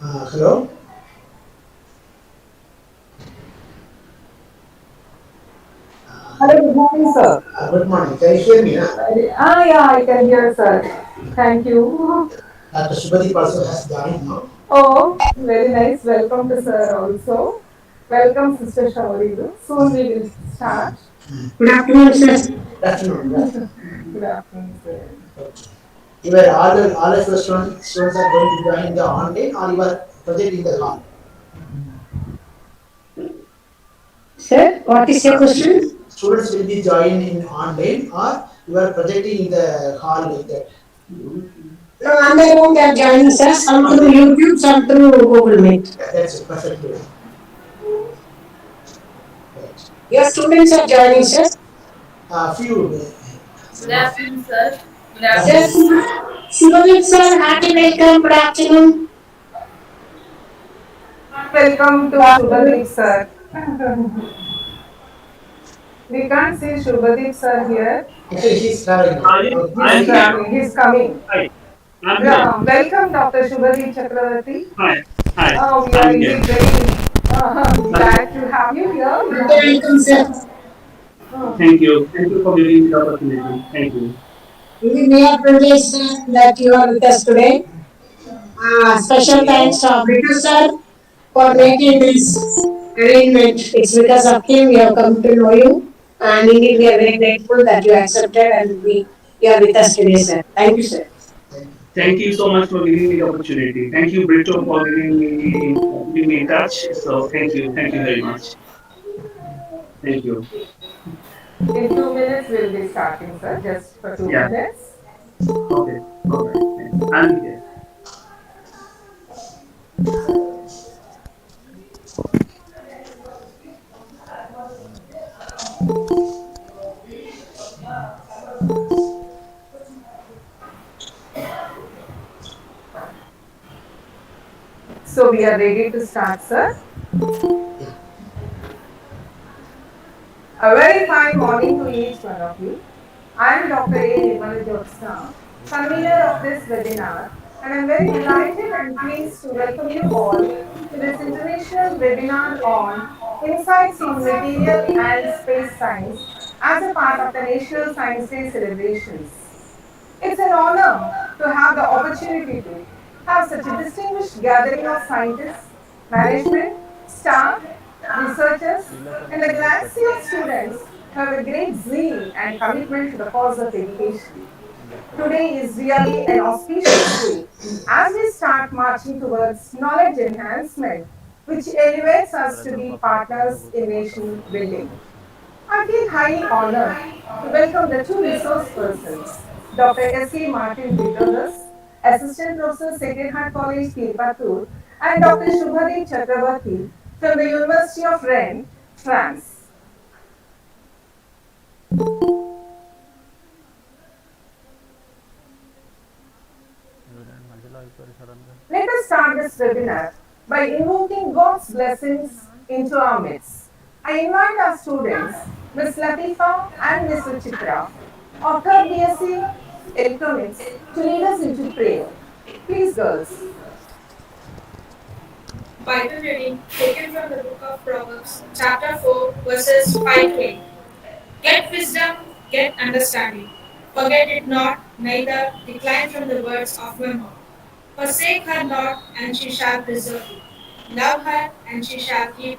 Hello. Hello, good morning, sir. Good morning. Can you hear me? Huh? Yeah, I can hear, sir. Thank you. Dr. Subhadeep also has joined now. Oh, very nice. Welcome to sir also. Welcome, Sister Shauridu. Soon we will start. Good afternoon, sir. Good afternoon. Good afternoon. Good afternoon, sir. Okay. You were all of your students are going to join the online or you are project in the hall. Sir, what is your question? Students will be joined in online or you are projecting in the hall like that. No, on their own they are joining, sir. Some through YouTube, some through Google Meet. That's it, perfectly. Right. Your students are joining, sir. Few. Good afternoon, sir. Good Sir, afternoon. Subhamit sir, happy welcome. Good afternoon. Welcome to Shubhadeep sir. We can't see Shubhadeep sir here. Actually, he's traveling now. Okay. He's I am here. traveling. He's coming. Hi, I'm here. Welcome, Dr. Shubhadeep Chakravarti. Hi, hi, We are I'm here. indeed very Thank glad to have you here. Welcome, sir. thank you. Thank you for giving me the opportunity. Thank you. We are privileged, sir, that you are with us today. Special thanks to Britu sir for making this arrangement. It's because of him we have come to know you. And indeed, we are very grateful that you accepted and you are with us today, sir. Thank you, sir. Thank you. Thank you so much for giving me the opportunity. Thank you, Brito, for giving me in touch. So thank you very much. Thank you. In 2 minutes, we'll be starting, sir, just for two Yeah. minutes. Okay. All right. Thanks. I'm here. So, we are ready to start, sir. Yeah. A very fine morning to each one of you. I am Dr. A. Nirmala Jyotsna, convener of this webinar, and I am very delighted and pleased to welcome you all to this international webinar on Insights on Material and Space Science as a part of the National Science Day celebrations. It's an honor to have the opportunity to have such a distinguished gathering of scientists, management, staff, researchers, and a galaxy of students who have a great zeal and commitment to the cause of education. Today is really an auspicious day as we start marching towards knowledge enhancement, which elevates us to be partners in nation building. I feel highly honored to welcome the two resource persons, Dr. S.E. Martin Ditodas, Assistant Professor, Sacred Heart College, Tirupattur, and Dr. Shubhadeep Chakravarti from the University of Rennes, France. Let us start this webinar by invoking God's blessings into our midst. I invite our students, Ms. Latifa and Ms. Suchitra, of 3rd BSc Electronics, to lead us into prayer. Please, girls. Bible reading taken from the book of Proverbs, chapter 4, verses 5 to 8. Get wisdom, get understanding. Forget it not, neither decline from the words of my mouth. Forsake her not, and she shall preserve you. Love her, and she shall keep you.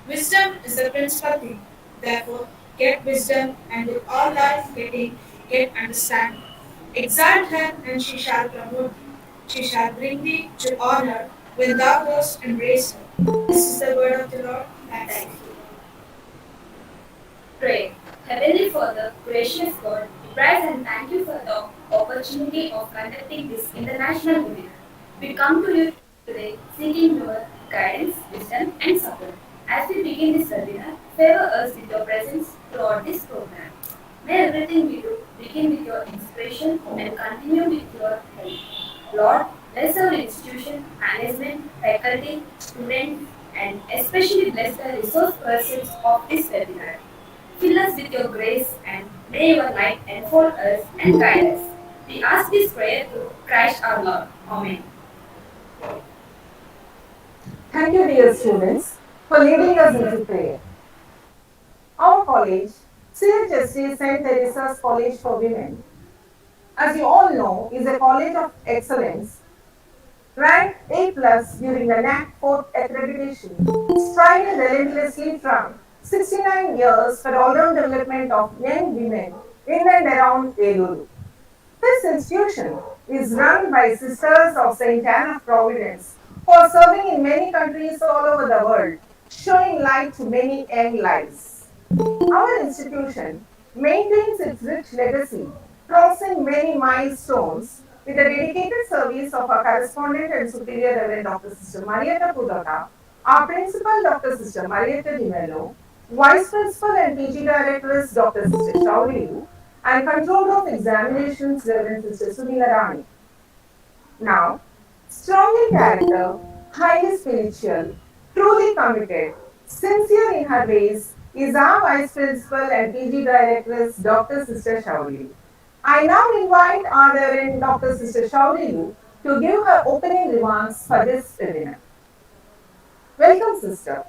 Wisdom is the principal thing. Therefore, get wisdom, and with all thy getting, get understanding. Exalt her, and she shall promote thee. She shall bring thee to honor when thou dost embrace her. This is the word of the Lord. Thanks be to God. Pray. Heavenly Father, gracious God, we praise and thank you for the opportunity of conducting this international webinar. We come to you today seeking your guidance, wisdom, and support. As we begin this webinar, favor us with your presence throughout this program. May everything we do begin with your inspiration and continue with your help. Lord, bless our institution, management, faculty, students, and especially bless the resource persons of this webinar. Fill us with your grace and may your light enfold us and guide us. We ask this prayer through Christ our Lord. Amen. Thank you, dear students, for leading us into prayer. Our college, Ch.S.D.St.Theresa's College for Women, as you all know, is a college of excellence ranked A plus during the NAC 4th accreditation, striving relentlessly from 69 years for all-round development of young women in and around Eluru. This institution is run by Sisters of St. Anne of Providence, who are serving in many countries all over the world, showing light to many young lives. Our institution maintains its rich legacy, crossing many milestones with the dedicated service of our correspondent and superior Reverend Dr. Sister Marietta Pudota, our principal Dr. Sister Marietta Di Mello, Vice Principal and PG Directress Dr. Sister Shaurilu, and Controller of Examinations Reverend Sister Sunila Rani. Now, strong in character, highly spiritual, truly committed, sincere in her ways, is our Vice Principal and PG Directress, Dr. Sister Shauli. I now invite our Reverend Dr. Sister Shauli to give her opening remarks for this webinar. Welcome, Sister.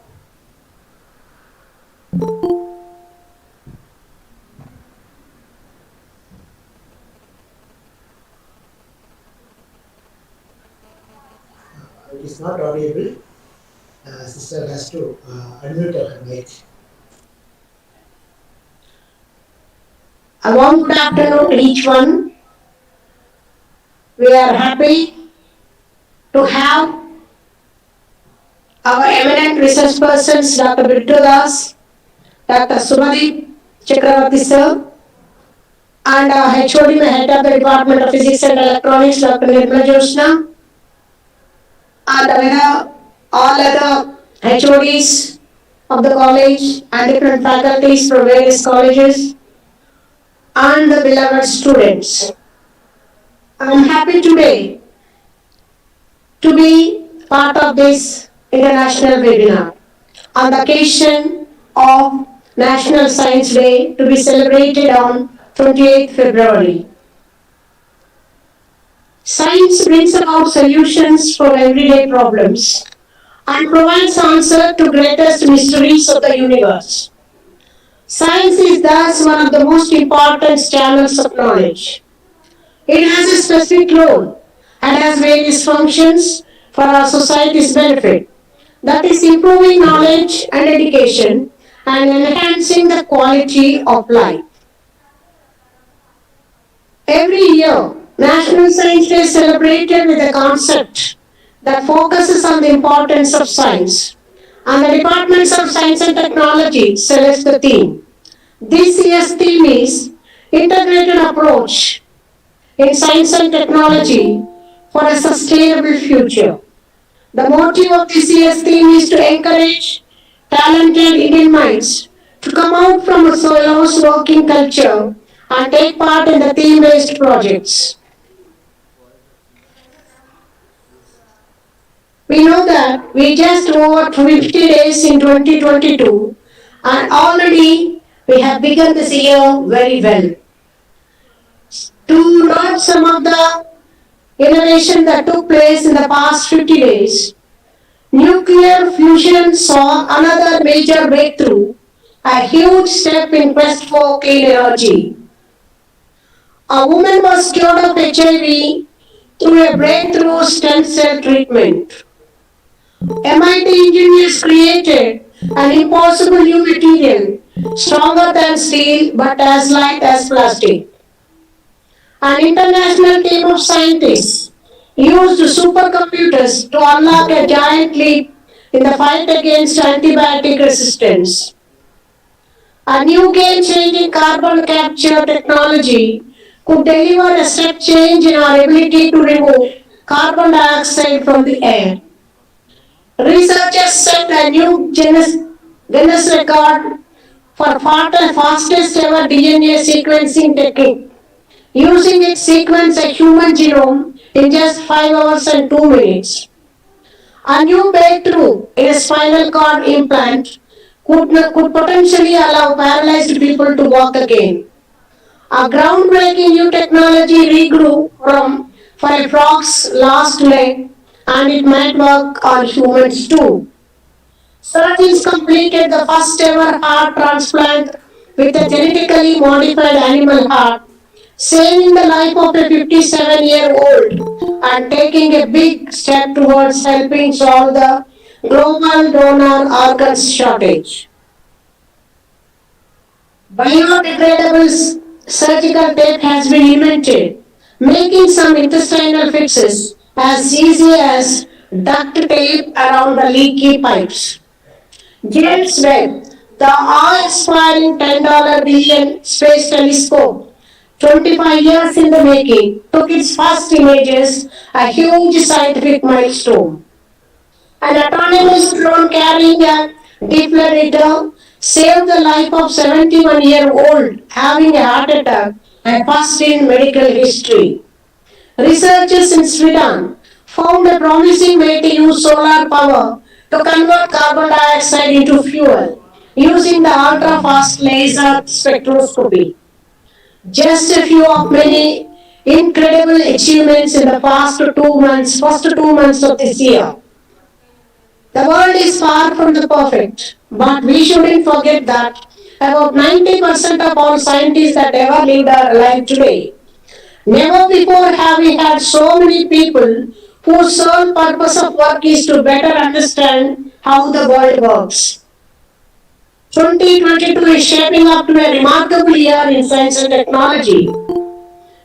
It is not audible. Sister has to unmute her mic. A warm good afternoon to each one. We are happy to have our eminent research persons, Dr. Bittudas, Dr. Subhadeep Chakravarti sir, and our HOD, head of the Department of Physics and Electronics, Dr. Nirmala Josna, and all other HODs of the college and different faculties from various colleges, and the beloved students. I am happy today to be part of this international webinar on the occasion of National Science Day to be celebrated on 28th February. Science brings about solutions for everyday problems and provides answer to greatest mysteries of the universe. Science is thus one of the most important channels of knowledge. It has a specific role and has various functions for our society's benefit. That is improving knowledge and education and enhancing the quality of life. Every year, National Science Day is celebrated with a concept that focuses on the importance of science, and the departments of science and technology select the theme. This year's theme is Integrated Approach in Science and Technology for a Sustainable Future. The motive of this year's theme is to encourage talented Indian minds to come out from a silos working culture and take part in the theme-based projects. We know that we just over 50 days in 2022 and already we have begun this year very well. To note some of the innovation that took place in the past 50 days, nuclear fusion saw another major breakthrough, a huge step in quest for clean energy. A woman was cured of HIV through a breakthrough stem cell treatment. MIT engineers created an impossible new material, stronger than steel but as light as plastic. An international team of scientists used supercomputers to unlock a giant leap in the fight against antibiotic resistance. A new game-changing carbon capture technology could deliver a step change in our ability to remove carbon dioxide from the air. Researchers set a new Guinness record for fastest ever DNA sequencing technique, using it sequence a human genome in just 5 hours and 2 minutes. A new breakthrough in a spinal cord implant could potentially allow paralyzed people to walk again. A groundbreaking new technology regrew for a frog's last leg, and it might work on humans too. Surgeons completed the first ever heart transplant with a genetically modified animal heart, saving the life of a 57-year-old and taking a big step towards helping solve the global donor organs shortage. Biodegradable surgical tape has been invented making some intestinal fixes as easy as duct tape around the leaky pipes. James Webb, the awe-inspiring $10 billion space telescope, 25 years in the making, took its first images, a huge scientific milestone. An autonomous drone carrying a defibrillator saved the life of 71-year-old having a heart attack, a first in medical history. Researchers in Sweden found a promising way to use solar power to convert carbon dioxide into fuel using the ultra-fast laser spectroscopy. Just a few of many incredible achievements in the first 2 months of this year. The world is far from the perfect, but we shouldn't forget that about 90% of all scientists that ever lived are alive today. Never before have we had so many people whose sole purpose of work is to better understand how the world works. 2022 is shaping up to a remarkable year in science and technology,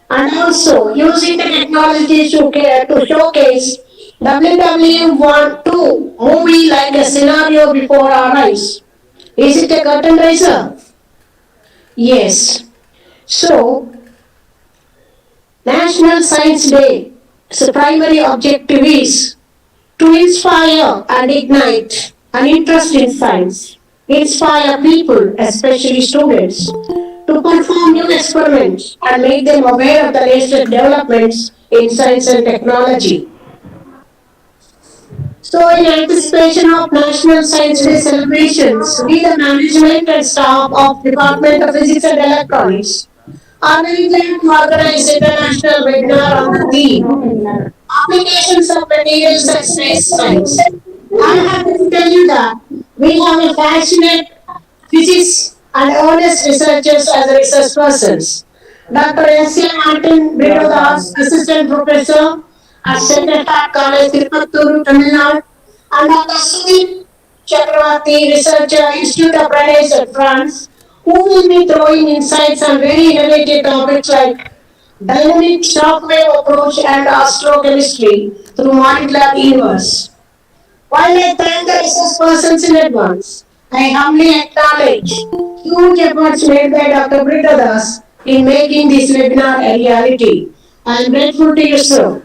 and also using the technology to showcase WW12 movie like a scenario before our eyes. Is it a curtain raiser? Yes. So, National Science Day. So primary objective is to inspire and ignite an interest in science, inspire people, especially students, to perform new experiments and make them aware of the latest developments in science and technology. So, in anticipation of National Science Day celebrations, we, the management and staff of Department of Physics and Electronics, are very glad to organize international webinar on the theme applications of materials and space science. I'm happy to tell you that we have a passionate physicists and honest researchers as research persons. Dr. S.A. Martin Bridodas, Assistant Professor at Sacred Heart College, Tirupattur, Tamil Nadu, and Dr. Sudhir Chakravarti, Researcher, Institute of Rennes at France, who will be throwing insights on very innovative topics like dynamic shockwave approach and astrochemistry through molecular universe. While I thank the research persons in advance, I humbly acknowledge huge efforts made by Dr. Britta Das in making this webinar a reality. I am grateful to you, sir.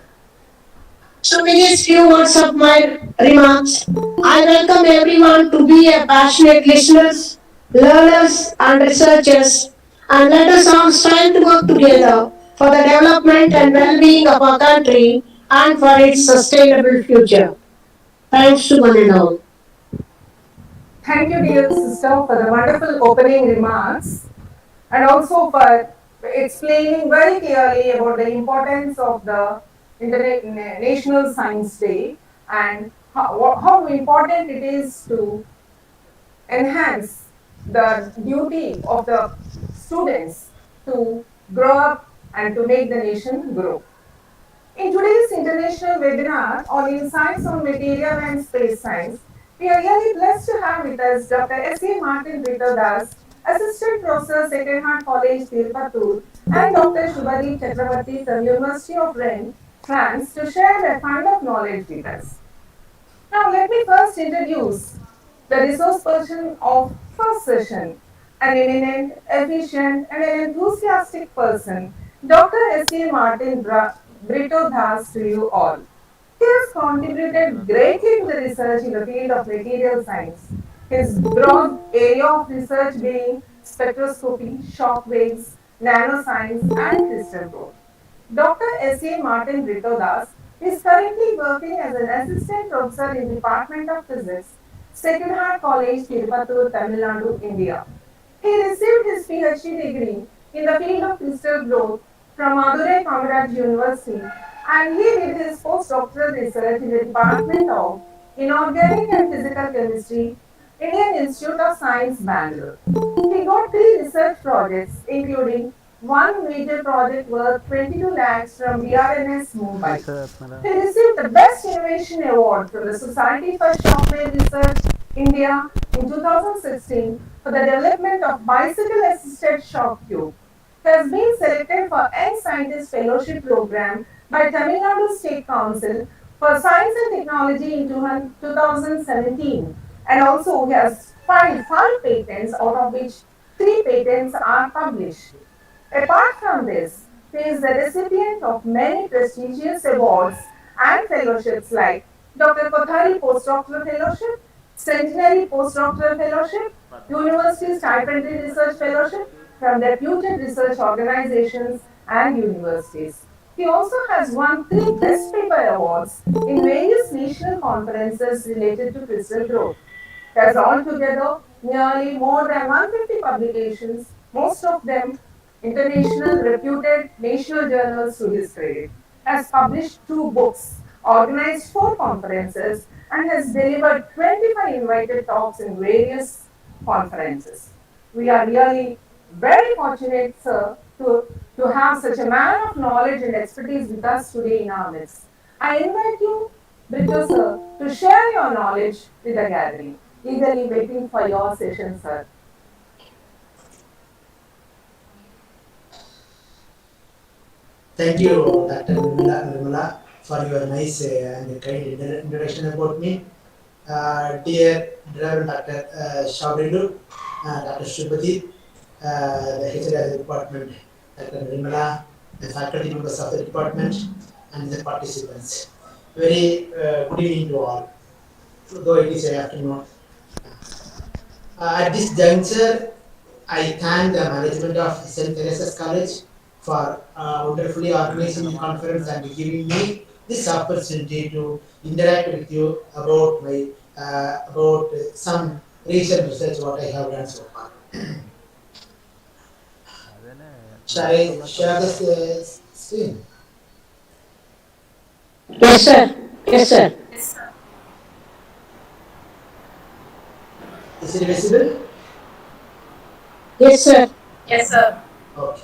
So, with these few words of my remarks, I welcome everyone to be a passionate listeners, learners, and researchers, and let us all strive to work together for the development and well-being of our country and for its sustainable future. Thanks to one and all. Thank you, dear sister, for the wonderful opening remarks and also for explaining very clearly about the importance of the National Science Day and how important it is to enhance the duty of the students to grow up and to make the nation grow. In today's international webinar on Insights on Material and Space Science, we are really blessed to have with us Dr. S.A. Martin Das, Assistant Professor, Sacred Heart College, Tirupattur, and Dr. Shubhadeep Chakravarti from University of Rennes, France, to share their fund of knowledge with us. Now, let me first introduce the resource person of first session, an eminent, efficient, and an enthusiastic person, Dr. S.A. Martin Brito Das to you all. He has contributed greatly to the research in the field of material science. His broad area of research being spectroscopy, shockwaves, nanoscience, and crystal growth. Dr. S.A. Martin Brito Das is currently working as an assistant professor in Department of Physics, Sacred Heart College, Tirupattur, Tamil Nadu, India. He received his PhD degree in the field of crystal growth from Madurai Kamaraj University, and he did his postdoctoral research in the Department of Inorganic and Physical Chemistry, Indian Institute of Science, Bangalore. He got 3 research projects, including one major project worth 22 lakhs from BRNS Mumbai. He received the Best Innovation Award from the Society for Shockwave Research, India in 2016 for the development of bicycle-assisted shock tube. has been selected for Young Scientist Fellowship Program by Tamil Nadu State Council for Science and Technology in 2017, and also he has filed 5 patents, out of which 3 patents are published. Apart from this, he is the recipient of many prestigious awards and fellowships like Dr. Kothari Postdoctoral Fellowship, Centenary Postdoctoral Fellowship, University Stipendary Research Fellowship from reputed research organizations and universities. He also has won 3 Best Paper Awards in various national conferences related to crystal growth. He has altogether nearly more than 150 publications, most of them international reputed national journals to his credit. Has published 2 books, organized 4 conferences, and has delivered 25 invited talks in various conferences. We are really very fortunate, sir, to have such a man of knowledge and expertise with us today in our midst. I invite you, Brito, sir, to share your knowledge with the gathering. Eagerly waiting for your session, sir. Thank you, Dr. Nirmala, for your nice and kind introduction about me. Dear Reverend Dr. Shaurilu, Dr. Shubhati, the HR of the department, Dr. Nirmala, the faculty members of the department, and the participants. Very good evening to all, though it is afternoon. At this juncture, I thank the management of St. Theresa's College for wonderfully organizing the conference and giving me this opportunity to interact with you about my about some recent research what I have done so far. Shall I share this screen? Yes, sir. Yes, sir. Is it visible? Yes, sir. Okay.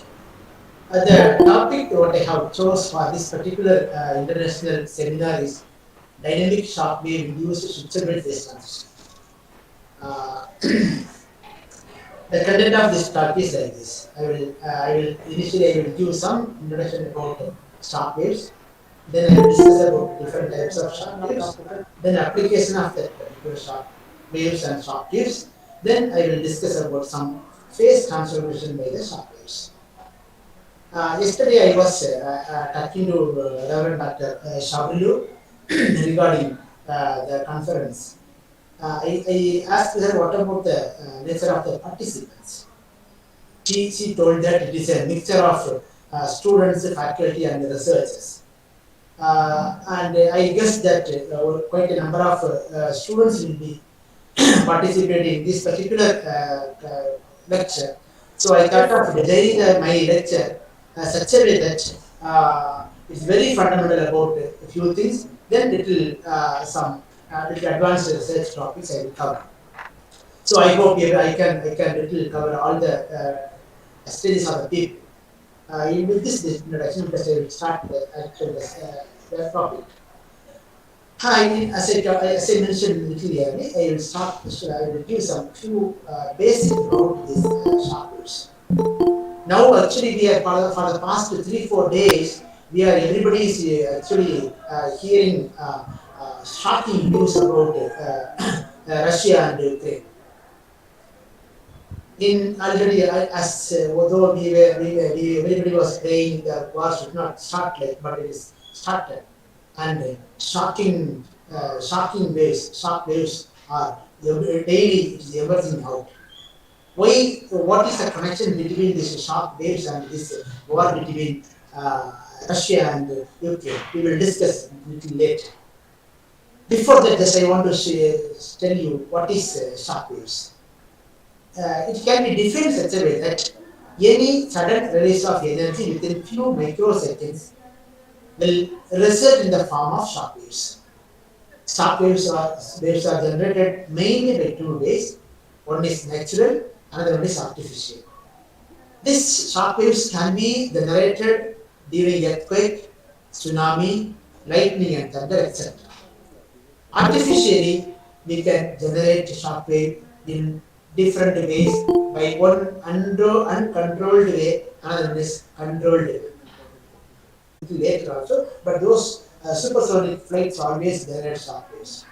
The topic what I have chose for this particular international seminar is dynamic shockwave induced Switzerland phase transition. Uh, the content of this talk is like this. I will initially I will give some introduction about shock waves. Then I will discuss about different types of shock waves. Then application of that particular shock waves and shock waves. Then I will discuss about some phase transformation by the shock waves. Yesterday I was talking to Reverend Dr. Shabrilu regarding the conference. I asked her what about the nature of the participants. She told that it is a mixture of students, faculty, and researchers. And I guess that quite a number of students will be participating in this particular lecture. So I thought Yes, of sir. designing my lecture such a way that it's very fundamental about a few things. Then it will some little advanced research topics I will cover. So I hope I can little cover all the stages of the people. In with this introduction, because I will start the actual the topic. As I mentioned little earlier, I will start. I will give some few basic about these shockwaves. Now, actually, we are for the past 3 4 days. We are everybody is actually hearing shocking news about Russia and Ukraine. In already as although everybody was praying the war should not start like, but it is started, and shocking waves, shock waves are daily it is emerging out. Why? What is the connection between these shock waves and this war between Russia and Ukraine? We will discuss a little later. Before that, just I want to tell you what is shock waves. It can be defined such a way that any sudden release of energy within few microseconds will result in the form of shock waves. Shock waves are generated mainly by 2 ways. One is natural, another one is artificial. These shock waves can be generated during earthquake, tsunami, lightning and thunder, etc. Artificially, we can generate shock wave in different ways. By one uncontrolled way, another is controlled way. Later also, but those supersonic flights always generate shock waves.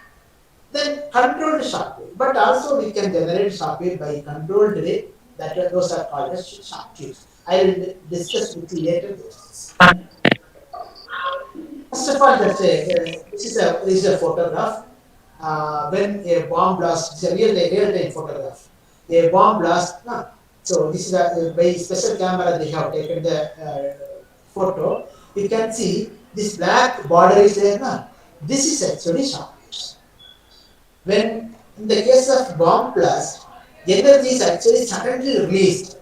Then controlled shock wave, but also we can generate shock wave by controlled way. That those are called as shock tubes. I will discuss with you later. First of all, this is a photograph. When a bomb blast, it's a real time photograph. A bomb blast. No. So this is a by special camera they have taken the photo. You can see this black border is there. No? This is actually shock waves. When in the case of bomb blast, energy is actually suddenly released.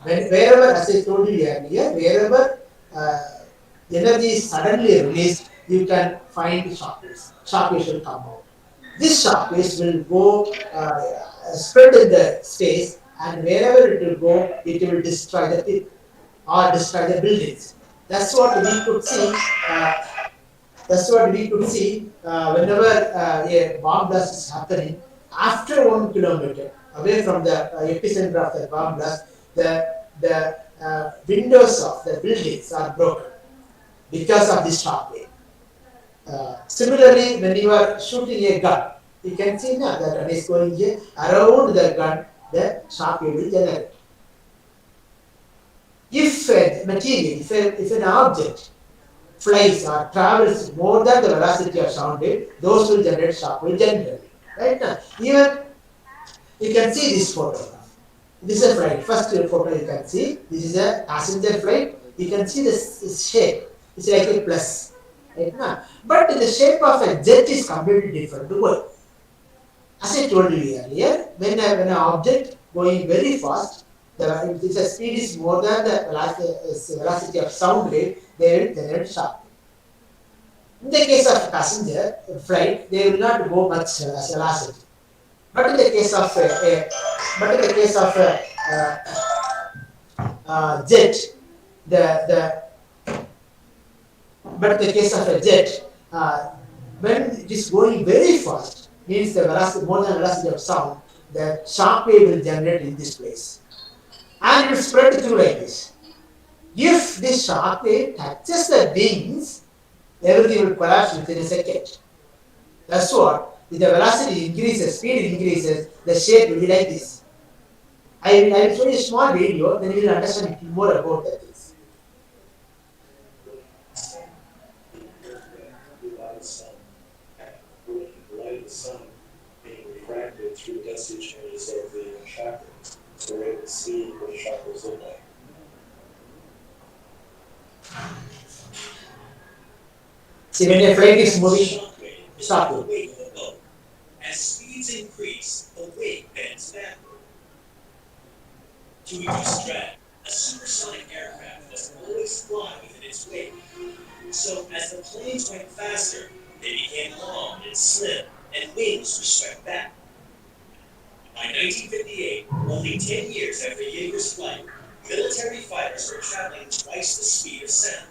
Wherever, as I told you earlier, wherever uh, energy is suddenly released, you can find shock waves. Shock waves will come out. This shock waves will go spread in the space, and wherever it will go, it will destroy the people or destroy the buildings. That's what we could see. Uh, that's what we could see whenever a bomb blast is happening. After 1 kilometer away from the epicenter of the bomb blast, the windows of the buildings are broken because of this shock wave. Similarly, when you are shooting a gun, you can see now that gun is going here around the gun, the shock wave will generate. If a material, if an object flies or travels more than the velocity of sound wave, those will generate shock wave generally. Right now, even you can see this photograph. This is a flight. First photo you can see. This is a passenger flight. You can see this shape. It's like a plus. Right now, but the shape of a jet is completely different to what. As I told you earlier, when an object going very fast, if the speed is more than the velocity of sound wave, they will generate shock. In the case of passenger flight, they will not go much velocity. But in the case of jet, the but in the case of a jet, when it is going very fast, means the velocity more than velocity of sound, the shock wave will generate in this place, and it will spread through like this. If this shock wave touches the wings, everything will collapse within a second. That's what. If the velocity increases, speed increases, the shape will be like this. I will show you a small video, then you will understand more about that. Light the sun being refracted through the density changes of the chakras. So we're able to see what the chakras look like. See, when a flight is moving, stop The it. weight of a boat. As speeds increase, the weight bends backward. To reduce drag, a supersonic aircraft must always fly within its weight. So as the planes went faster, they became long and slim, and wings were swept back. By 1958, only 10 years after Yeager's flight, military fighters were traveling twice the speed of sound.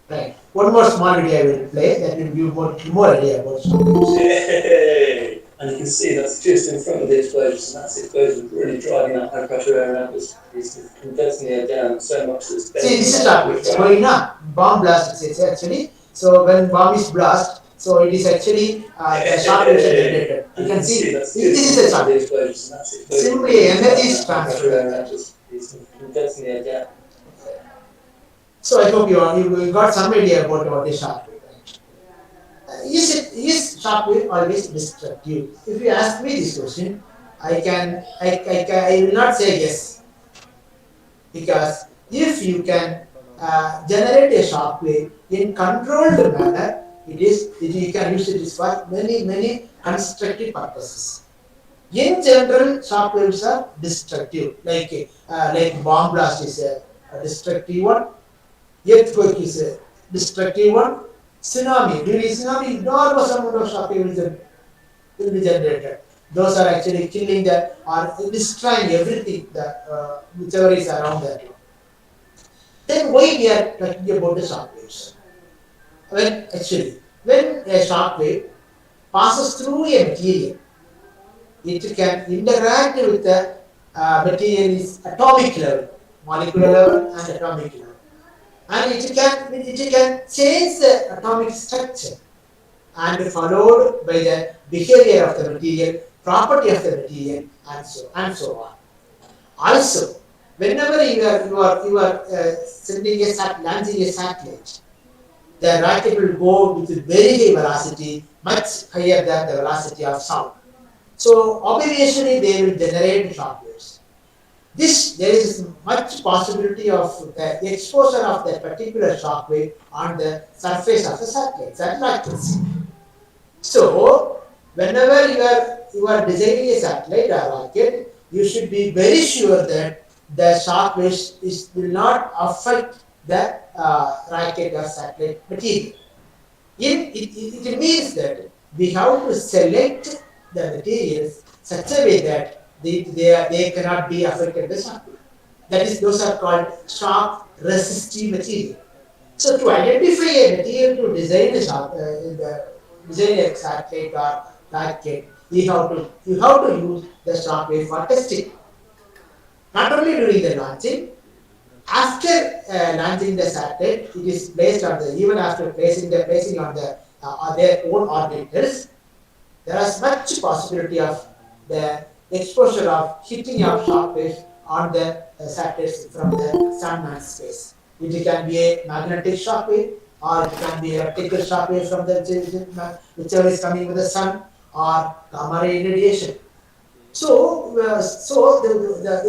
Right. One more small video I will play that will give you more idea about shock. Hey! And you can see that's just in front of the explosion, and that's the explosion really driving that high pressure air around us. It's condensing the air down so much that it's See, bending this is back. shock wave. It's going up. Bomb blast is actually. So when bomb is blast, so it is actually the shock wave is generated. You can see this is a shock wave. Simply energy is transferred. It's condensing the air down. So I hope you got some idea about what is shock wave. Is shock wave always destructive? If you ask me this question, I will not say yes, because if you can generate a shock wave in controlled manner, you can use it for many constructive purposes. In general, shock waves are destructive, like bomb blast is a destructive one, earthquake is a destructive one, tsunami. During tsunami, enormous amount of shock waves will be generated. Those are actually killing or destroying everything that whichever is around that. Then why we are talking about the shock waves? When a shock wave passes through a material, it can interact with the material's atomic level, molecular level and atomic level. And it can change the atomic structure and followed by the behavior of the material, property of the material, and so on. Also, whenever you are sending launching a satellite, the rocket will go with very high velocity, much higher than the velocity of sound. So obviously they will generate shock waves. This there is much possibility of the exposure of that particular shock wave on the surface of the satellite. That I can see. So whenever you are designing a satellite or rocket, you should be very sure that the shock waves will not affect the rocket or satellite material. It means that we have to select the materials such a way that they cannot be affected by shock wave. That is, those are called shock resistive material. So to identify a material to design a satellite or rocket, you have to use the shock wave for testing. Not only during the launching, after launching the satellite, it is placed on the even after placing on their own orbiters. There is much possibility of the exposure of hitting of shock waves on the satellites from the sun and space. It can be a magnetic shock wave, or it can be a optical shock wave from the whichever is coming with the sun, or gamma ray radiation. So the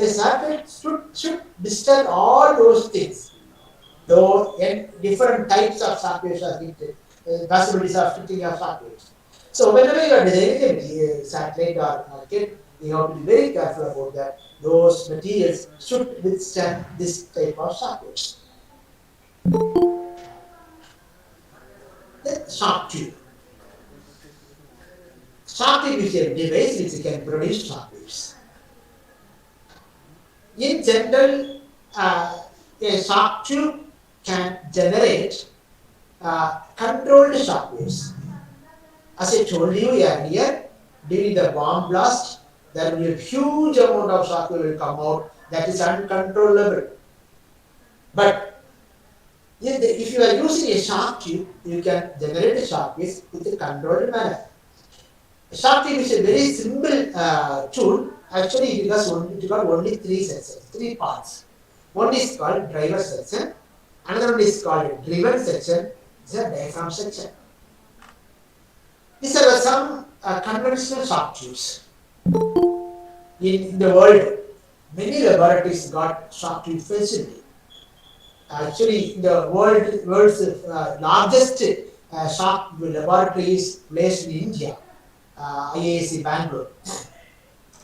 satellite should disturb all those things, though and different types of shockwaves are hitted, possibilities of hitting of shockwaves. So whenever you are designing a satellite or rocket, you have to be very careful about that. Those materials should withstand this type of shockwaves. The shock tube. Shock tube is a device which can produce shockwaves. In general, a shock tube can generate controlled shockwaves. As I told you earlier, during the bomb blast, there will be a huge amount of shockwave will come out that is uncontrollable. But if you are using a shock tube, you can generate a shockwaves with a controlled manner. A shock tube is a very simple tool. Actually, it got only three sections, three parts. One is called driver section, another one is called driven section, is a diaphragm section. These are some conventional shock tubes. In the world, many laboratories got shock tube facility. Actually, the world's largest shock laboratory is placed in India, IAC Bangalore,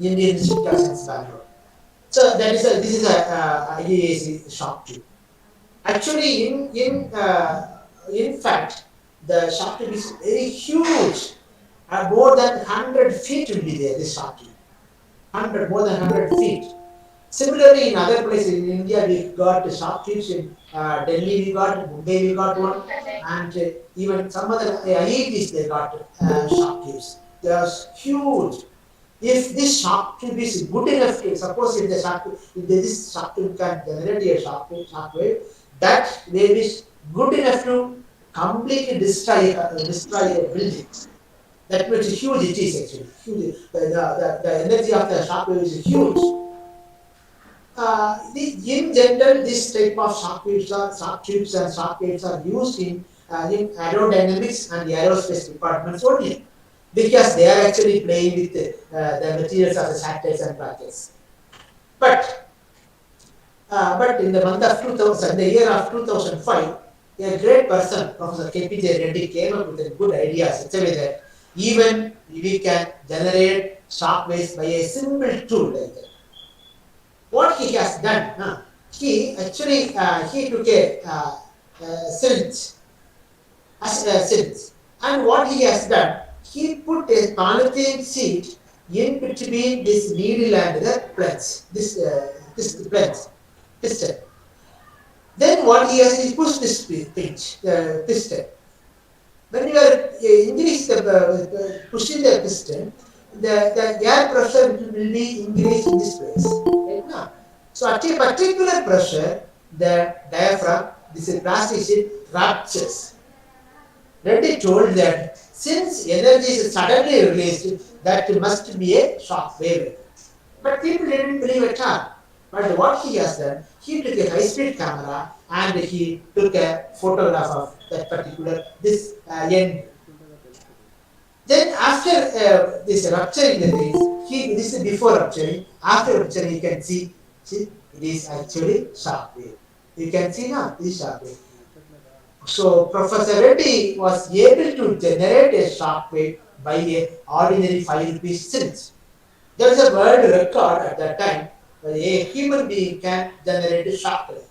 Indian Institute of Science Bangalore. So this is a IAC shock tube. Actually, in fact, the shock tube is very huge. More than 100 feet will be there. This shock tube, more than 100 feet. Similarly, in other places in India, we got the shock tubes in Delhi. We got Mumbai. We got one, and even some other IITs they got shock tubes. They are huge. If this shock tube is good enough, suppose if this shock tube can generate a shock wave, that wave is good enough to completely destroy a building. That means huge it is actually. Huge. The energy of the shock wave is huge. In general, this type of shock tubes and shock waves are used in aerodynamics and aerospace departments only, because they are actually playing with the materials of the satellites and rockets. But in the month of 2000, the year of 2005, a great person, Professor KPJ Reddy, came up with a good idea, such a way that even we can generate shock waves by a simple tool like that. What he has done, he actually he took a syringe, and what he has done, he put a polythene sheet in between this needle and the plunge, this plunge piston. Then Then what he has, he pushed this pinch, the piston. When you are increase the pushing the piston, the air pressure will be increased in this place. Right now. So at a particular pressure, the diaphragm, this plastic sheet ruptures. Reddy told that since energy is suddenly released, that must be a shock wave. But people didn't believe at all. But what he has done, he took a high-speed camera and he took a photograph of that particular this end. Then after this rupturing the things, he this is before rupturing. After rupturing, you can see it is actually shock wave. You can see now this shock wave. So Professor Reddy was able to generate a shock wave by a ordinary 5 rupees cents. There is a world record at that time where a human being can generate a shock wave.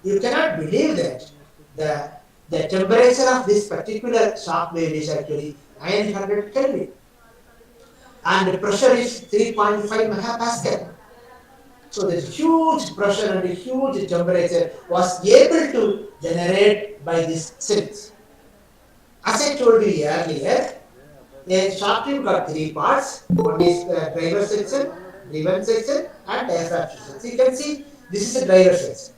You cannot believe that the the temperature of this particular shock wave is actually 900 Kelvin and the pressure is 3.5 megapascal. So the huge pressure and the huge temperature was able to generate by these cells. As I told you earlier, a shock tube got three parts. One is driver section, driven section, and diaphragm section. So you can see this is a driver section,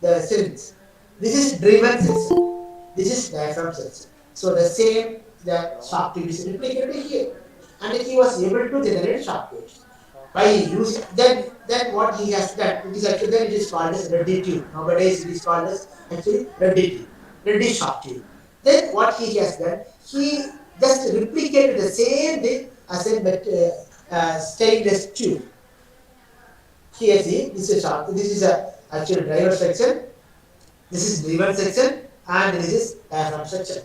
the cylinders. This is driven section. This is diaphragm section. So the same the shock tube is replicated here, and he was able to generate shock waves by using then what he has done. It is actually then it is called as Reddy tube. Nowadays it is called as actually Reddy tube, Reddy shock tube. Then what he has done, he just replicated the same thing as a stainless tube. Here see this is shock. This is a actual driver section. This is driven section, and this is diaphragm section.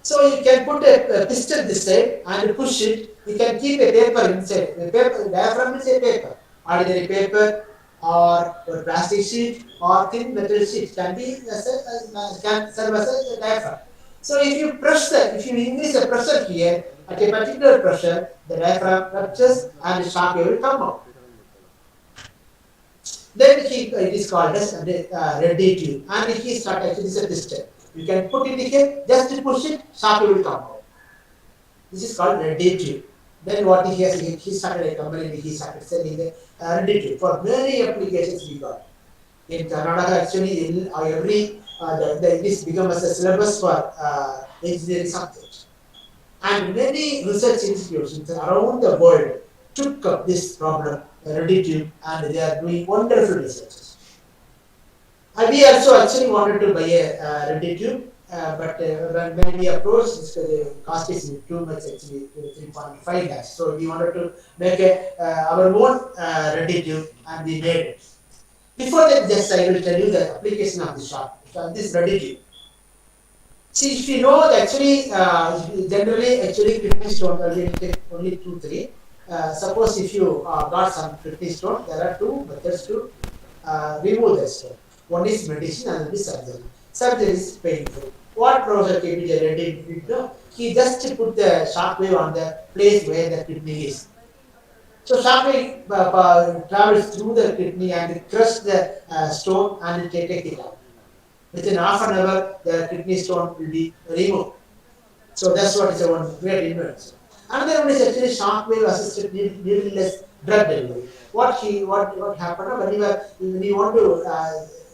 So you can put a piston this side and push it. You can keep a paper inside. The paper diaphragm is a paper, ordinary paper or plastic sheet or thin metal sheet can be can serve as a diaphragm. So if you increase the pressure here at a particular pressure, the diaphragm ruptures and the shock wave will come out. Then it is called as Reddy tube, and he started actually this is a piston. You can put it here, just to push it, shock will come out. This is called Reddy tube. Then what he has, he started a company, he started selling the Reddy tube for many applications we got. In Karnataka, actually, every it is become as a syllabus for engineering subjects. And many research institutions around the world took up this problem, Reddy tube, and they are doing wonderful researches. We also actually wanted to buy a Reddy tube, but when we approached, the cost is too much actually, 3.5 lakhs. So we wanted to make our own Reddy tube, and we made it. Before that, just I will tell you the application of the shop. This Reddy tube. See, if you know that actually, generally, actually, kidney stone will take only 2, 3. Suppose if you got some kidney stone, there are two methods to remove the stone. One is medicine, another is surgery. Surgery is painful. What Professor K.P. Reddy did, no? He just put the shock wave on the place where the kidney is. So shock wave travels through the kidney and crush the stone and take it out. Within half an hour, the kidney stone will be removed. So that's what is one great invention. Another one is actually shock wave assisted needleless drug delivery. What happened when you want to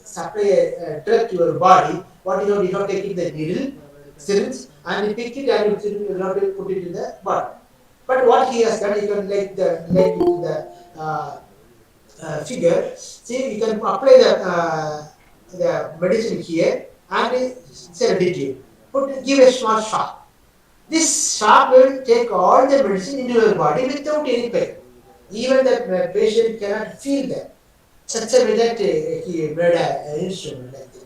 supply a drug to your body, what you have to take the needle, syringe, and you pick it and you have to put it in the body. But what he has done, you can figure. See, you can apply the medicine here and it's a detail. Give a small shock. This shock will take all the medicine into your body without any pain. Even the patient cannot feel that. Such a way that he made an instrument like that.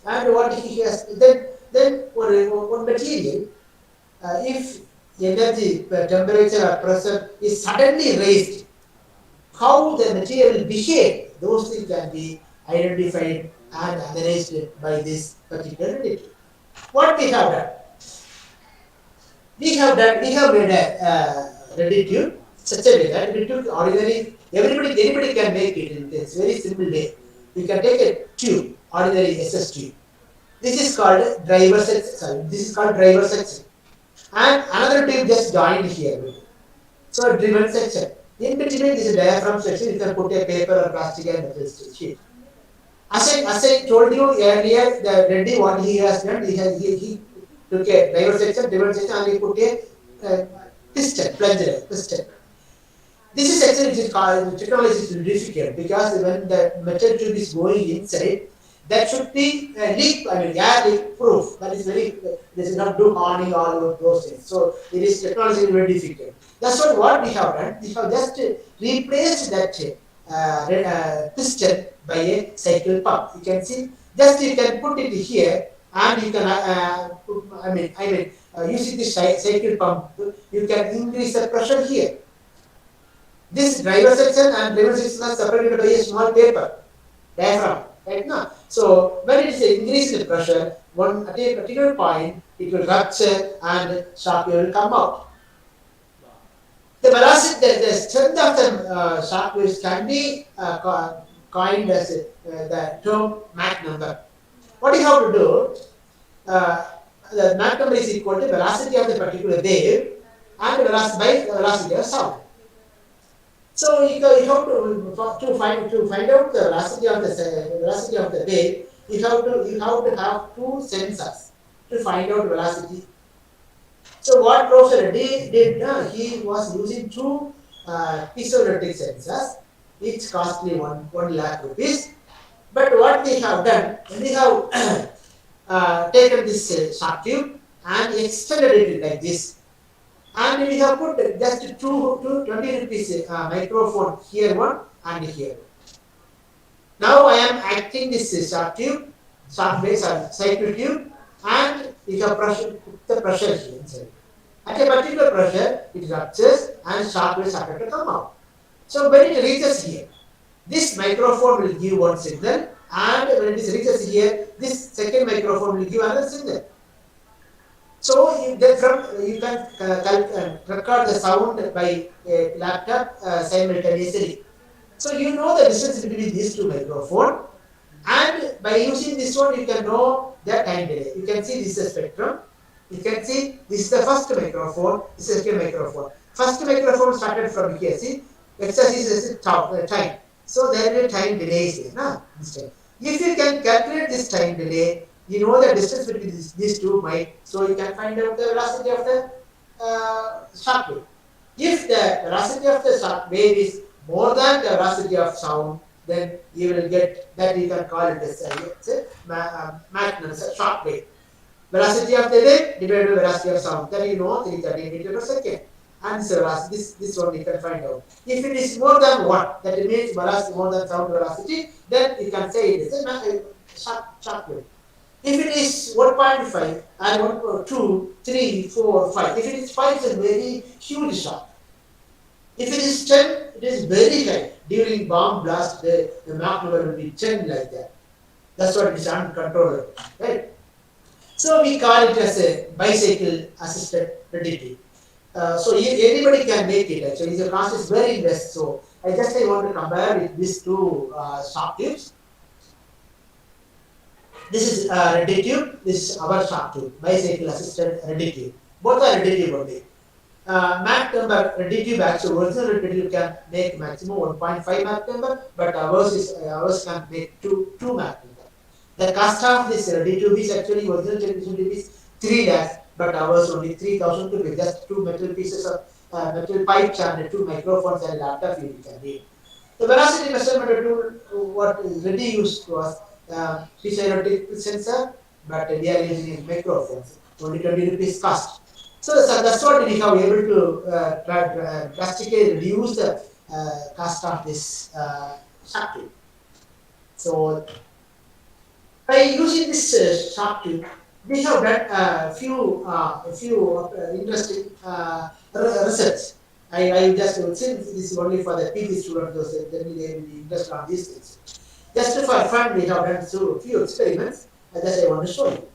And what he has then one material, if energy, temperature or pressure is suddenly raised, how the material will behave, those things can be identified and analyzed by this particular data. What we have done? We have made a Reddy tube such a way that we took ordinary, anybody can make it in this very simple way. You can take a tube, ordinary SS tube. This is called driver section. Sorry, this is called driver section. And another tube just joined here. So driven section. In between this diaphragm section, you can put a paper or plastic and metal sheet. As I told you earlier, the Reddy what he has done, he took a driver section, driven section, and he put a uh, piston, plunger, piston. This is actually which is called technology is difficult because when the metal tube is going inside, that should be leak. I mean, air leak proof. That is very. This is not do honing all of those things. So it is technology very difficult. That's what we have done. We have just replaced that piston by a cycle pump. You can see. Just you can put it here, and you can. Using this cycle pump, you can increase the pressure here. This driver section and driver section are separated by a small paper diaphragm, right now. So when it is increased the pressure, one at a particular point it will rupture and shock wave will come out. The velocity, the strength of the shock waves can be coined as the term Mach number. What you have to do, uh, the Mach number is equal to velocity of the particular wave and velocity by the velocity of sound. So you have to find out the velocity of the wave. You have to have two sensors to find out velocity. So what Professor did, he was using two piezoelectric sensors, each costly 1 lakh rupees. But what we have done, we have taken this shock tube and extended it like this. And we have put just two 20 rupees microphone here one and here. Now I am acting this shock tube, shock base or cycle tube, and we have put the pressure here inside. At a particular pressure, it ruptures and shock waves started to come out. So when it reaches here, this microphone will give one signal, and when it reaches here, this second microphone will give another signal. So you can record the sound by a laptop simultaneously. So you know the distance between these two microphones, and by using this one you can know the time delay. You can see this is a spectrum. You can see this is the first microphone, this is the second microphone. First microphone started from here. See, x-axis is time. So there is a time delay here. This time. If you can calculate this time delay, you know the distance between these two mic, so you can find out the velocity of the shock wave. If the velocity of the shock wave is more than the velocity of sound, then you will get that you can call it as a shock wave. Velocity of the wave divided by velocity of sound. Then you know 330 meters per second. And this one you can find out. If it is more than 1, that means velocity more than sound velocity, then you can say it is a shock wave. If it is 1.5 and 1, 2, 3, 4, 5, if it is 5, it's a very huge shock. If it is 10, it is very high. During bomb blast, the Mach number will be 10 like that. That's what it is uncontrollable, right? So we call it as a bicycle assisted predicting. So anybody can make it actually. The cost is very less. So I want to compare with these two shock tubes. This is ready tube. This is our shock tube, bicycle assisted ready tube. Both are ready tube only. Mach number ready tube actually original ready tube can make maximum 1.5 Mach number, but ours can make 2 Mach number. The cost of this ready tube is actually original television tube is 3 lakhs, but ours only 3,000 rupees. Just 2 metal pieces of metal pipes and 2 microphones and laptop you can read. The velocity measurement tool, what is ready used was piezoelectric sensor, but we are using microphones. Only 20 rupees cost. So that's what we have able to drastically reduce the cost of this shock tube. So by using this shock tube, we have done a few interesting research. I just since this is only for the PG students, those then they will be interested on these things. Just for fun, we have done a few experiments. I want to show you.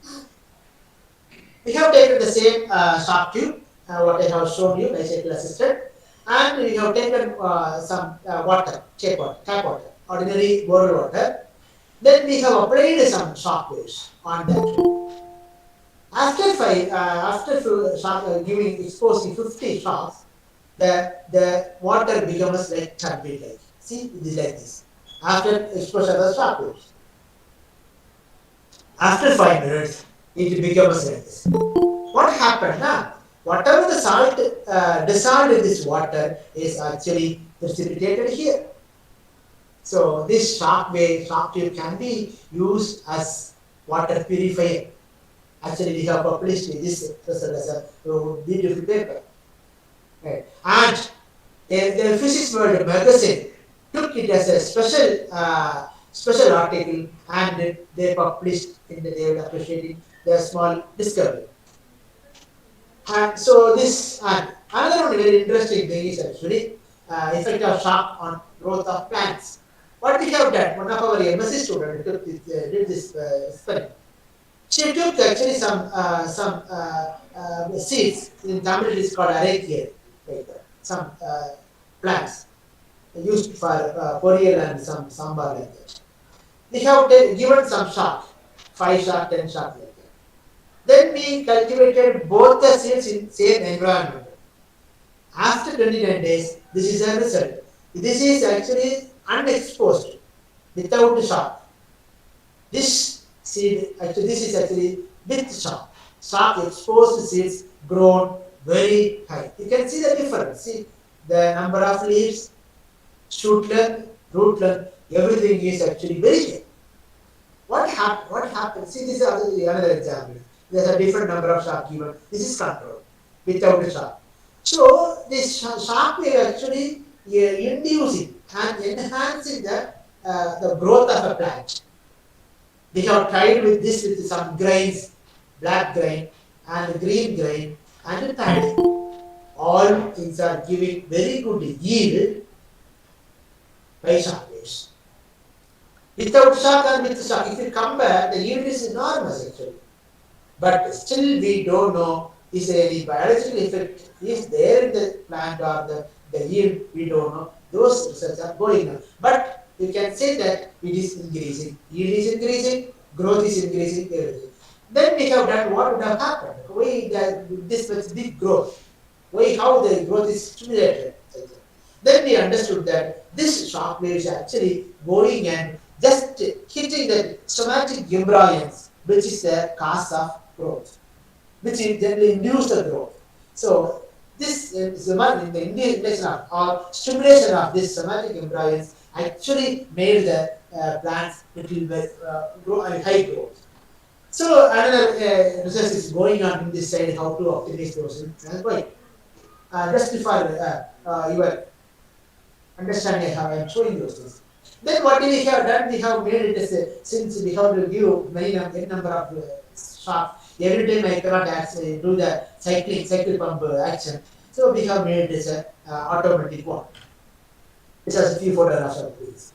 We have taken the same shock tube, what I have shown you, bicycle assisted, and we have taken some water, tap water, ordinary bottled water, Then we have applied some shock waves on that one. Giving exposing 50 shocks, the water becomes like turbid like. See, it is like this. After exposure of the shock waves, after 5 minutes, it becomes like this. What happened now? Whatever the salt dissolved in this water is actually precipitated here. So this shock tube can be used as water purifier. Actually, we have published this result as a beautiful paper. Right. And the Physics World magazine took it as a special article, and they published in the they were appreciating the small discovery. And so this and another one very interesting thing is actually effect of shock on growth of plants. What we have done, one of our MSc student did this experiment. She took actually some seeds. In Tamil it is called arekia, like that. Some plants used for poriyal and some sambar like that. They have given some shock, 5 shock, 10 shock like that. Then we cultivated both the seeds in same environment. After 29 days, this is a result. This is actually unexposed, without shock. This is actually with shock. Shock exposed seeds grown very high. You can see the difference. See the number of leaves, shoot length, root length, everything is actually very high. What happened? See, this is another example. There's a different number of shock given. This is control without a shock. So this shock wave actually inducing and enhancing the growth of a plant. We have tried with this with some grains, black grain and green grain and tannin. All things are giving very good yield by shock waves. Without shock and with shock, if you compare, the yield is enormous actually. But still we don't know is there any biological effect is there in the plant or the yield, we don't know. Those research are going on. But you can say that it is increasing. Yield is increasing, growth is increasing, everything. Then we have done what would have happened. Why this much big growth? Why how the growth is stimulated? Then we understood that this shock wave is actually going and just hitting the somatic embryons, which is the cause of growth, which generally induce the growth. So this the induction of or stimulation of this somatic embryons actually made the plants little grow high growth. So another research is going on in this side how to optimize those. Why? Just for your understanding how I am showing those things. Then what we have done, we have made it as a, since we have to give many number of shafts, every time I cannot actually do the cycle pump action. So we have made this automatic one. This has a few photographs of this.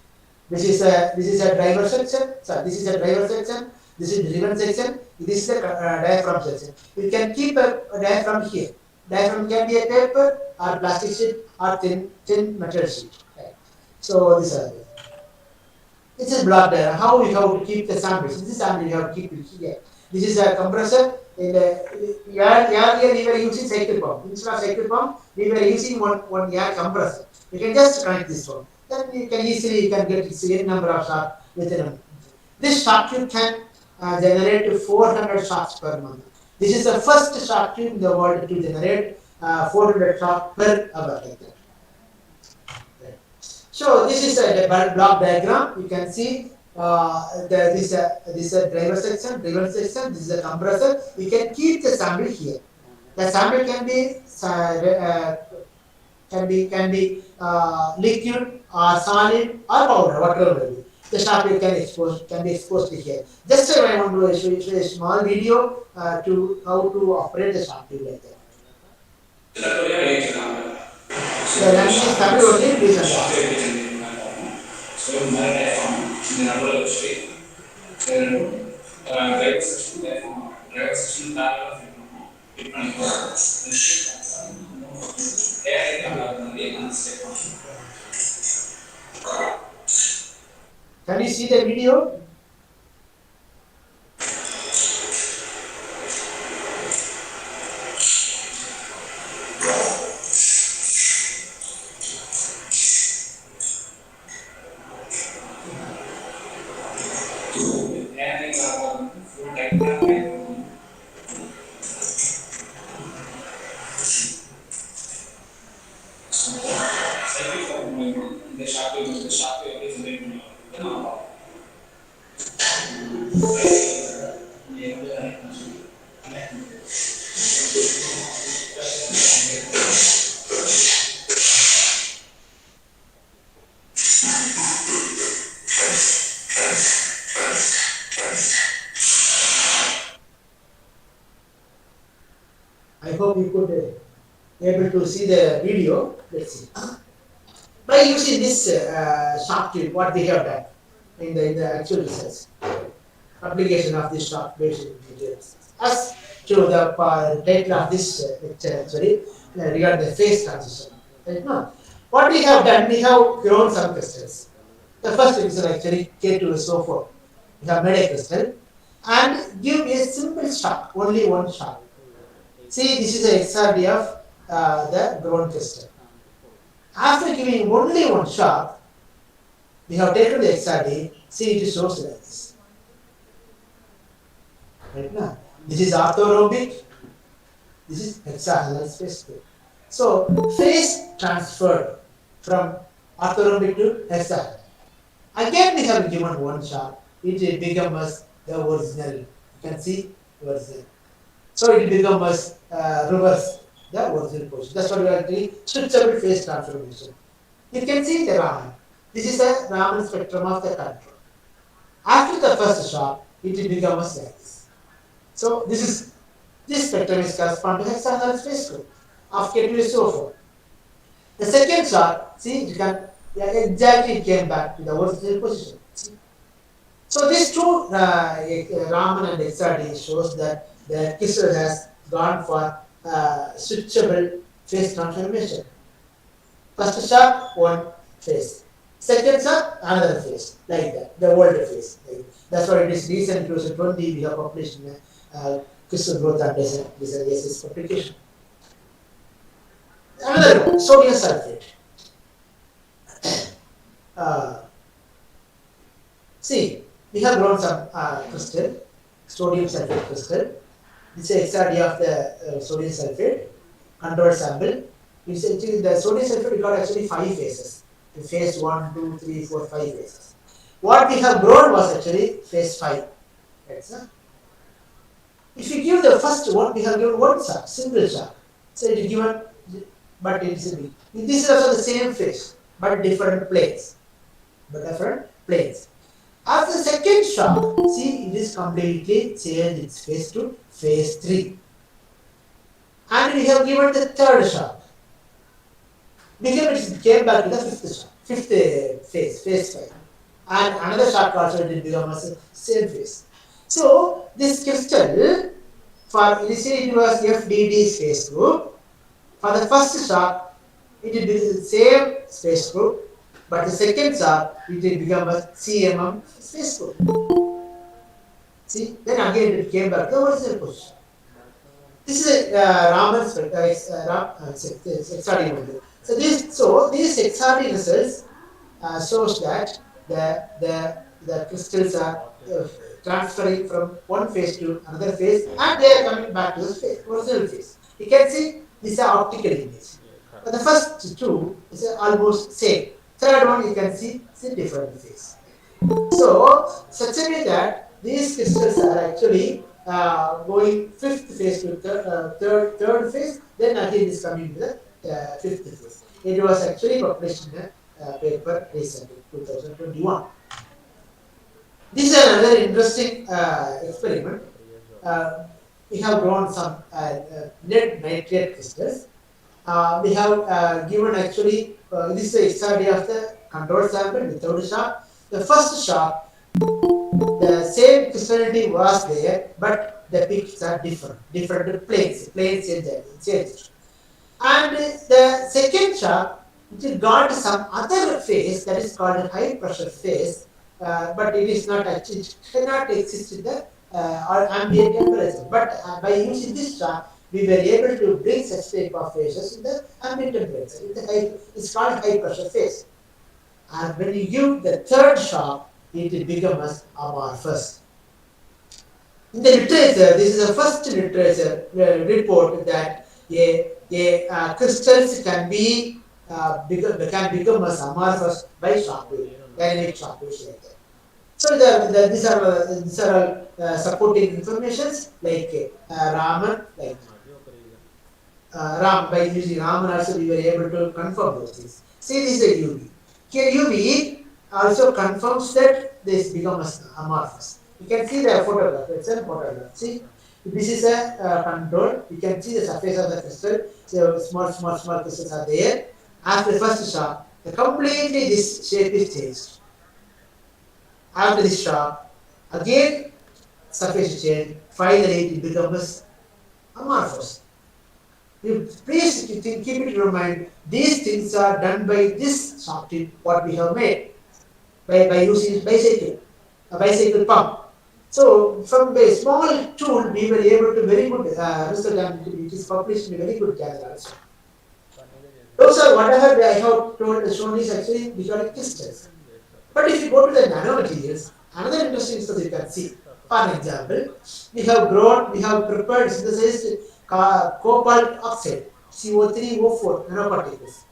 This is a driver section. Sorry, this is a driver section. This is driven section. This is a diaphragm section. You can keep a diaphragm here. Diaphragm can be a paper or plastic sheet or thin metal sheet. Right. So these are this is block diagram. How we have to keep the samples. This sample you have to keep it here. This is a compressor. Earlier we were using cycle pump. Instead of cycle pump, we were using one air compressor. You can just connect this one. Then you can easily get any number of shots within a. This shock tube can generate 400 shots per month. This is the first shock tube in the world to generate 400 shots per hour like that. Right. So this is a block diagram. You can see this is a driver section, driven section. This is a compressor. You can keep the sample here. The sample can be liquid or solid or powder, whatever it is. The sample can be exposed to here. Just I want to show you a small video to how to operate the sample like that. The language is Tamil only, please understand. So, in another state, right section, right section, Can you see the video? I hope you could able to see the video. Let's see. By using this sharp tube, what we have done in the actual research application of this sharp based materials. As to the title of this lecture, actually, regarding the phase transition. Right now, what we have done, we have grown some crystals. The first crystal actually K2SO4. We have made a crystal and give a simple shock, only one shock. See, this is the XRD of the grown crystal. After giving only one shock, we have taken the XRD, see it shows like this. Right now, this is orthorhombic, this is hexagonal space two. So, phase transferred from orthorhombic to hexagonal. Again, we have given one shock, it becomes the original. You can see original. So, it becomes reverse the original position. That's what we are doing switchable phase transformation. You can see the Raman. This is the Raman spectrum of the control. After the first shock, it becomes like this. So this spectrum is correspond to hexagonal space group of K2SO4. The second shock, see, you can yeah, exactly it came back to the original position. See? So these two Raman and XRD shows that the crystal has gone for switchable phase transformation. First shock, one phase. Second shock, another phase. Like that. The older phase. Like that's why it is recent 2020 we have published in crystal growth and design publication. Another one, sodium sulfate. Uh, See, we have grown some crystal, sodium sulfate crystal. This is XRD of the sodium sulfate, control sample. It's actually the sodium sulfate we got actually 5 phases. In phase 1, 2, 3, 4, 5 phases. What we have grown was actually phase 5. Right, sir? If you give the first one, we have given one shock, single shock. So it is given, but it is a big. This is also the same phase, but different planes. After the second shock, see it is completely changed its phase to phase 3. And we have given the third shock. Because it came back to the fifth shock, phase 5. And another shock also did become as same phase. So this crystal, for initially it was FDD space group. For the first shock, it will be the same space group, but the second shock, it will become a CMM space group. See, then again it came back to the original position. This is a Raman XRD model. So these XRD results shows that the crystals are transferring from one phase to another phase, and they are coming back to the phase, original phase. You can see this is an optical image. But the first two is almost same. Third one you can see is a different phase. So such a way that these crystals are actually going fifth phase to third phase, then again is coming to the fifth phase. It was actually published in a paper recently, 2021. This is another interesting experiment. We have grown some lead nitrate crystals. We have given actually, this is the XRD of the control sample without shock. The first shock, the same crystallinity was there, but the peaks are different planes changed. And the second shock, it got some other phase that is called a high pressure phase, but it is not actually, it cannot exist in the ambient temperature. But by using this shock, we were able to bring such type of phases in the ambient temperature. It's called high pressure phase. And when you give the third shock, it becomes amorphous. In the literature, this is the first literature report that crystals can be can become as amorphous by shockwave, dynamic shockwaves like that. So these are all supporting informations like Raman, like Ram, by using Raman also we were able to confirm those things. See, this is a UV. Here UV also confirms that this becomes amorphous. You can see the photograph. It's a photograph. See, this is a control. You can see the surface of the crystal. So small crystals are there. After the first shock, the completely this shape is changed. After this shock, again surface change. Finally, it becomes amorphous. You please keep it in your mind. These things are done by this software what we have made by using a bicycle pump. So from a small tool, we were able to very good result, and it is published in a very good journal also. Those are whatever I have shown is actually we call it crystals. But if you go to the nanomaterials, another interesting stuff you can see. For example, we have prepared synthesized cobalt oxide, CO3O4 nanoparticles.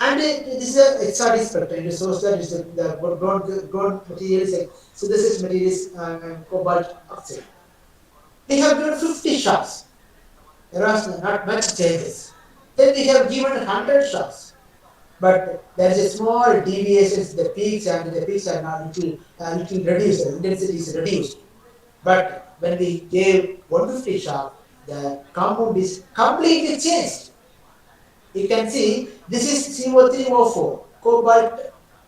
And this is a XRD spectrum. It shows that it's the ground materials like synthesis materials and cobalt oxide. We have given 50 shots. There was not much changes. Then we have given 100 shots. But there is a small deviations, the peaks are not little reduced, the intensity is reduced. But when we gave 150 shot, the compound is completely changed. You can see this is CO3O4, cobalt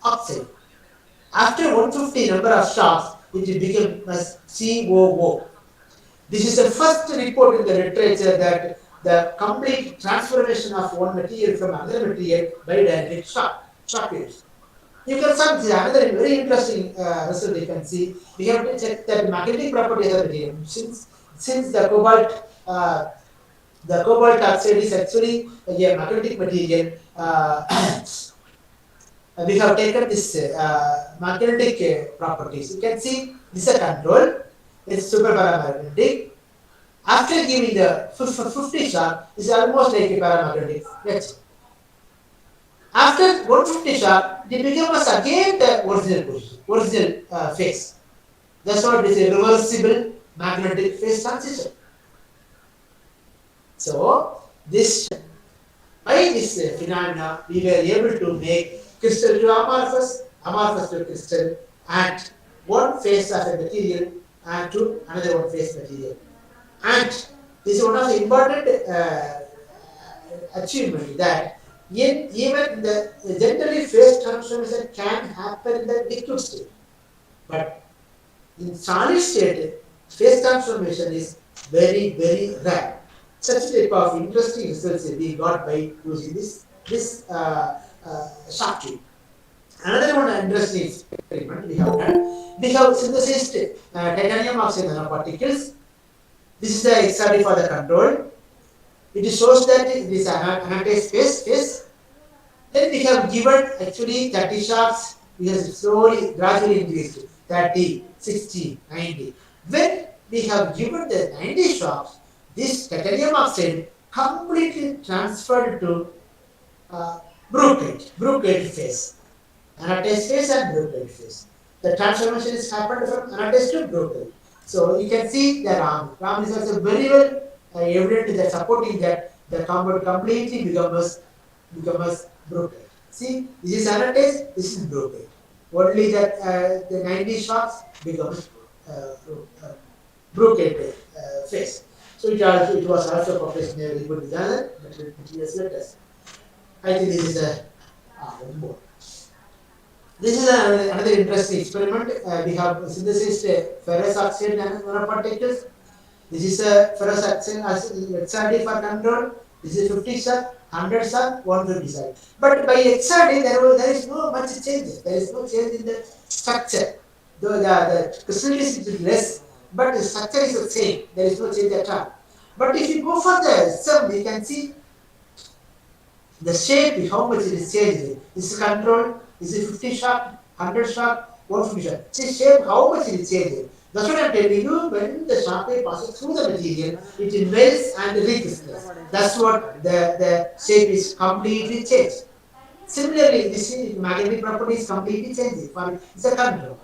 oxide. After 150 number of shots, it became as COO. This is the first report in the literature that the complete transformation of one material from another material by dynamic shock waves. You can see another very interesting result you can see. We have to check the magnetic properties of the material. Since the cobalt oxide is actually a magnetic material, we have taken this magnetic properties. You can see this is a control. It's super paramagnetic. After giving the 50 shot, it's almost like a paramagnetic. Next. After 150 shot, it becomes again the original position, original phase. That's what is a reversible magnetic phase transition. So, by this phenomena, we were able to make crystal to amorphous, amorphous to crystal, and one phase of a material and to another one phase material. And this is one of the important achievement that even the generally phase transformation can happen in the liquid state, but in solid state, phase transformation is very rare. Such type of interesting results we got by using this shock tube. Another one interesting experiment we have done. We have synthesized titanium oxide nanoparticles. This is the XRD for the control. It shows that it is an phase. Then we have given actually 30 shocks. We have slowly, gradually increased 30, 60, 90. When we have given the 90 shocks, this titanium oxide completely transferred to uh, brookite phase. Anatase phase and brookite phase. The transformation is happened from anatase to brookite. So you can see the Ram. Ram is also very well evident that supporting that the compound completely becomes brookite. See, this is anatase, this is brookite. Only that the 90 shocks becomes uh, uh, brookite phase. So it was also published in a very good journal, materials letters. I think this is a one more. This is another interesting experiment. We have synthesized ferrous oxide nanoparticles. This is a ferrous oxide XRD for control. This is 50 sub, 100 sub, 150 sub. But by XRD, there is no much change. There is no change in the structure. Though the crystalline is less, but the structure is the same. There is no change at all. But if you go for the sum, we can see the shape, how much it is changing. This is control, this is 50 shock, 100 shock, 150 shot. See shape how much it changes. That's what I'm telling you. When the shock wave passes through the material, it melts and recrystallize. That's what the shape is completely changed. Similarly, this is magnetic property is completely changing. For it's a control.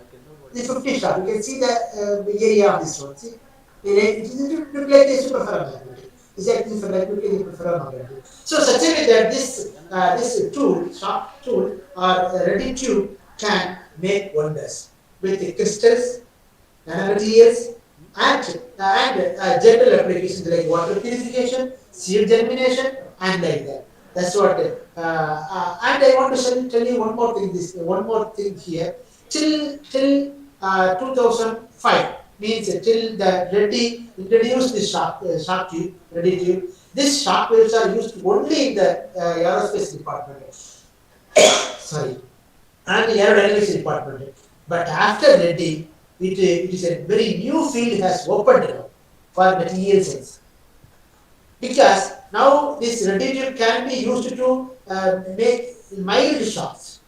The 50 star, you can see the area of this one. See, it is like a superferromagnetic. It's acting for like superferromagnetic. So such a way that this tool, sharp tool or ready tube can make wonders with the crystals, nanomaterials, and gentle applications like water purification, seed germination, and like that. That's what. And I want to tell you one more thing. This one more thing here. Till 2005 means till the Reddy introduced this shock tube, ready tube. These shock waves are used only in the aerospace department. Sorry, and aerodynamics department. But after Reddy, it is a very new field has opened now for material science because now this radiative can be used to make mild shocks.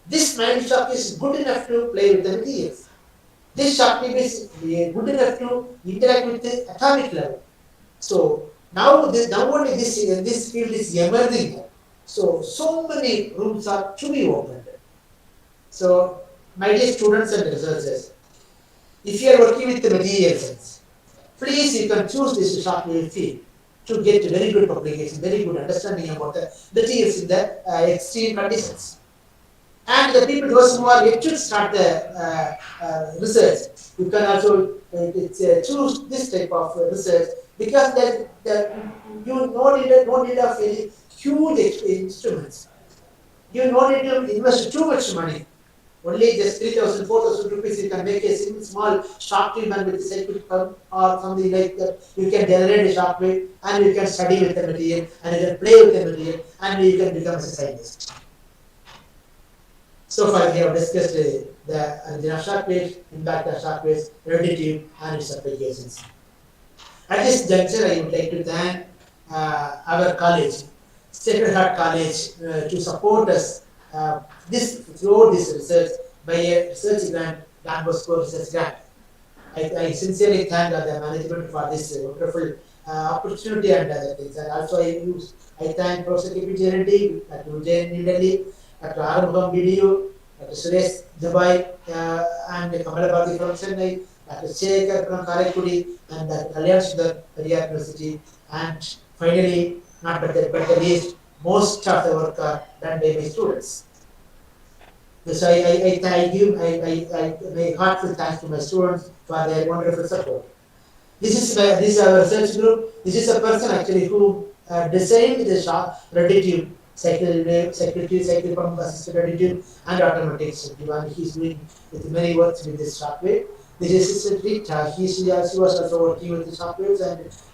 This mild shock is good enough to play with the materials. This shock wave is good enough to interact with the atomic level. So now only this field is emerging. So many rooms are to be opened. So my dear students and researchers, if you are working with the material science, please you can choose this Shockwave field to get very good publication, very good understanding about the materials in the extreme conditions. And the people, those who are yet to start the research, you can also choose this type of research because you no need of any huge instruments. You no need to invest too much money. Only just 3,000, 4,000 rupees, you can make a single small shock treatment with a circuit pump or something like that. You can generate a shock wave and you can study with the material and you can play with the material and you can become a scientist. So far, we have discussed the origin of shock waves, impact of shock waves, relative and its applications. At this juncture, I would like to thank our college, Sacred Heart College, to support us throughout this research by a research grant, Don Bosco Research Grant. I sincerely thank the management for this wonderful opportunity and other things. And also I thank Professor K.P. Reddy, Dr. Vijay Nidali, Dr. Arumham Bidiyu, Dr. Suresh Dubai, and Kamalabadi from Chennai, Dr. Shekhar from Karaikudi, and Dr. Kalyan Sundar, Periyar University. And finally, not but the least, most of the work are done by my students. So I give my heartfelt thanks to my students for their wonderful support. This is our research group. This is a person actually who designed the relative cycle pump assisted relative and automatic relative, and he's doing with many works with this shockwave. This assistant she was also working with the shockwaves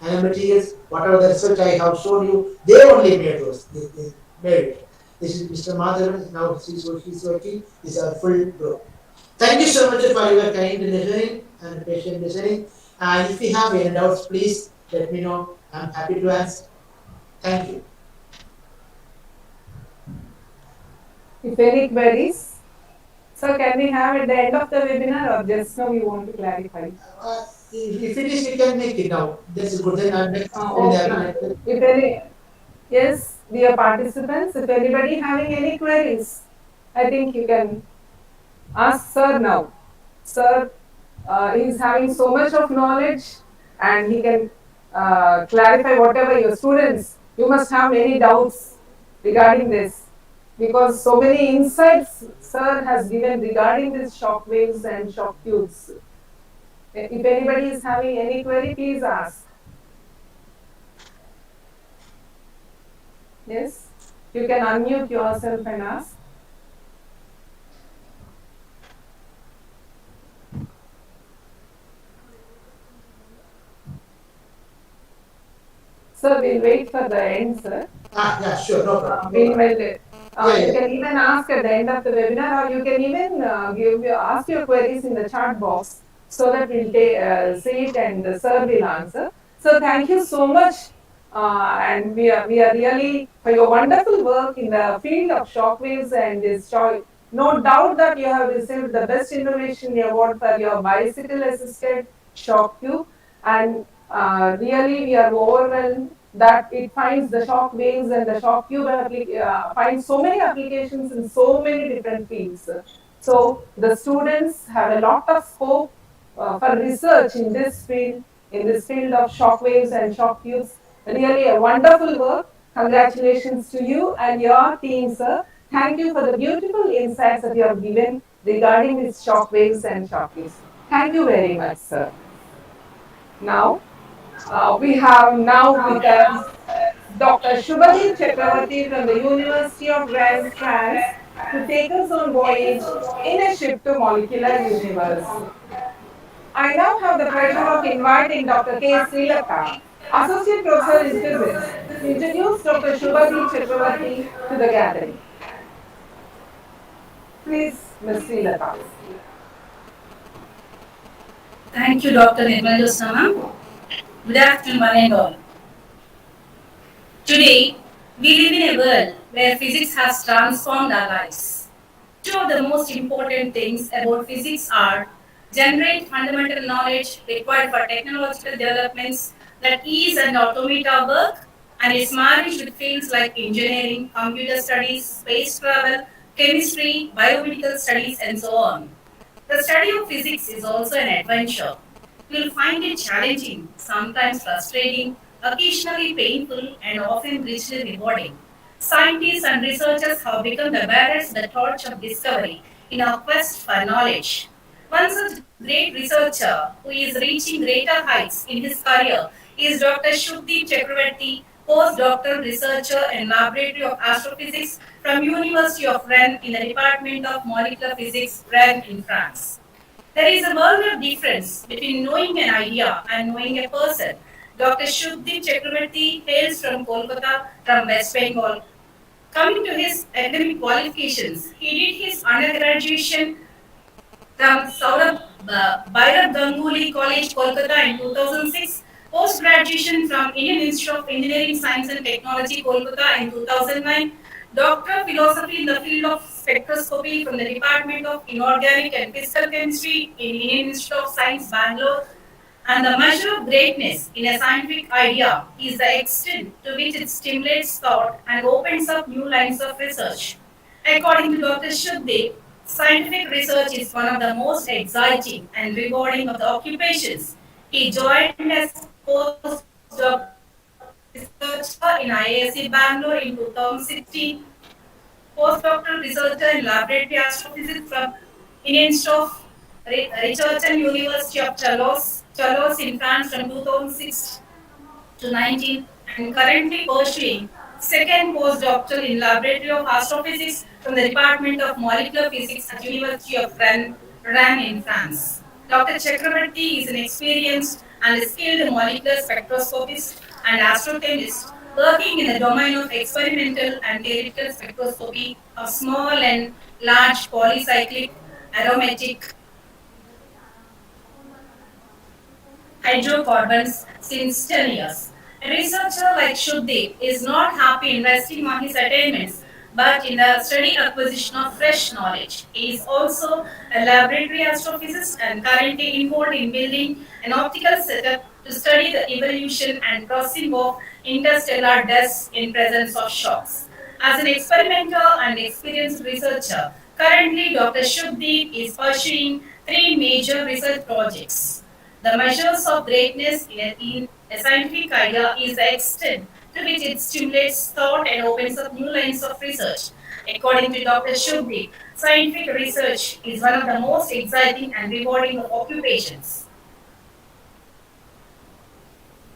and materials. Whatever the research I have shown you, they only made those. They made it. This is Mr. Madhavan. Now he's working. This is our full group. Thank you so much for your kind listening and patient listening. And if you have any doubts, please let me know. I'm happy to answer. Thank you. If any queries, so can we have at the end of the webinar or just now you want to clarify? If it is, we can make it now. That's good. Then I'm next. Okay. If any, yes, dear participants, if anybody having any queries, I think you can ask sir now. Sir is having so much of knowledge and he can clarify whatever your students, you must have many doubts regarding this because so many insights sir has given regarding this shock waves and shock tubes. If anybody is having any query, please ask. Yes, you can unmute yourself and ask. Sir, we'll wait for the end, sir. Yeah, sure, no problem. Meanwhile, you can even ask at the end of the webinar, or you can even ask your queries in the chat box so that we'll see it and the sir will answer. So thank you so much, and we are really for your wonderful work in the field of shockwaves and this No doubt that you have received the Best Innovation Award for your bicycle assisted shock tube, and really we are overwhelmed that it finds the shock waves and the shock tube finds so many applications in so many different fields. So the students have a lot of scope for research in this field of shock waves and shock tubes. Really a wonderful work. Congratulations to you and your team, sir. Thank you for the beautiful insights that you have given regarding these shock waves and shock tubes. Thank you very much, sir. Now, we have now with us Dr. Shubhadeep Chakravarti from the University of Rennes, France, to take us on voyage in a ship to molecular universe. I now have the pleasure of inviting Dr. K. Srilata, Associate Professor in Physics, to introduce Dr. Shubhadeep Chakravarti to the gathering. Please, Ms. Srilata. Thank you, Dr. Nirmal Josama. Good afternoon, one and all. Today, we live in a world where physics has transformed our lives. Two of the most important things about physics are generate fundamental knowledge required for technological developments that ease and automate our work, and its marriage with fields like engineering, computer studies, space travel, chemistry, biomedical studies, and so on. The study of physics is also an adventure. You'll find it challenging, sometimes frustrating, occasionally painful, and often richly rewarding. Scientists and researchers have become the bearers of the torch of discovery in our quest for knowledge. One such great researcher who is reaching greater heights in his career is Dr. Shubdeep Chakravarti, postdoctoral researcher in Laboratory of Astrophysics from University of Rennes in the Department of Molecular Physics, Rennes in France. There is a world of difference between knowing an idea and knowing a person. Dr. Shubdeep Chakravarti hails from Kolkata, from West Bengal. Coming to his academic qualifications, he did his undergraduation from Bhairav Ganguly College, Kolkata in 2006, post-graduation from Indian Institute of Engineering, Science and Technology, Kolkata in 2009, Doctor of Philosophy in the field of spectroscopy from the Department of Inorganic and Physical Chemistry in Indian Institute of Science, Bangalore, and the measure of greatness in a scientific idea is the extent to which it stimulates thought and opens up new lines of research. According to Dr. Shubdeep, scientific research is one of the most exciting and rewarding of the occupations. He joined as postdoctoral researcher in IISc Bangalore in 2016, postdoctoral researcher in laboratory astrophysics from Indian Institute of Research and University of Toulouse in France from 2006 to 19, and currently pursuing second postdoctoral in Laboratory of Astrophysics from the Department of Molecular Physics at University of Rennes in France. Dr. Chakrabarti is an experienced and skilled molecular spectroscopist and astrochemist working in the domain of experimental and theoretical spectroscopy of small and large polycyclic aromatic hydrocarbons since 10 years. A researcher like Shubdeep is not happy in resting on his attainments, but in the steady acquisition of fresh knowledge. He is also a laboratory astrophysicist and currently involved in building an optical setup to study the evolution and processing of interstellar dust in presence of shocks. As an experimental and experienced researcher, currently Dr. Shubdeep is pursuing three major research projects. The measures of greatness in a scientific idea is the extent to which it stimulates thought and opens up new lines of research. According to Dr. Shubdeep, scientific research is one of the most exciting and rewarding of occupations.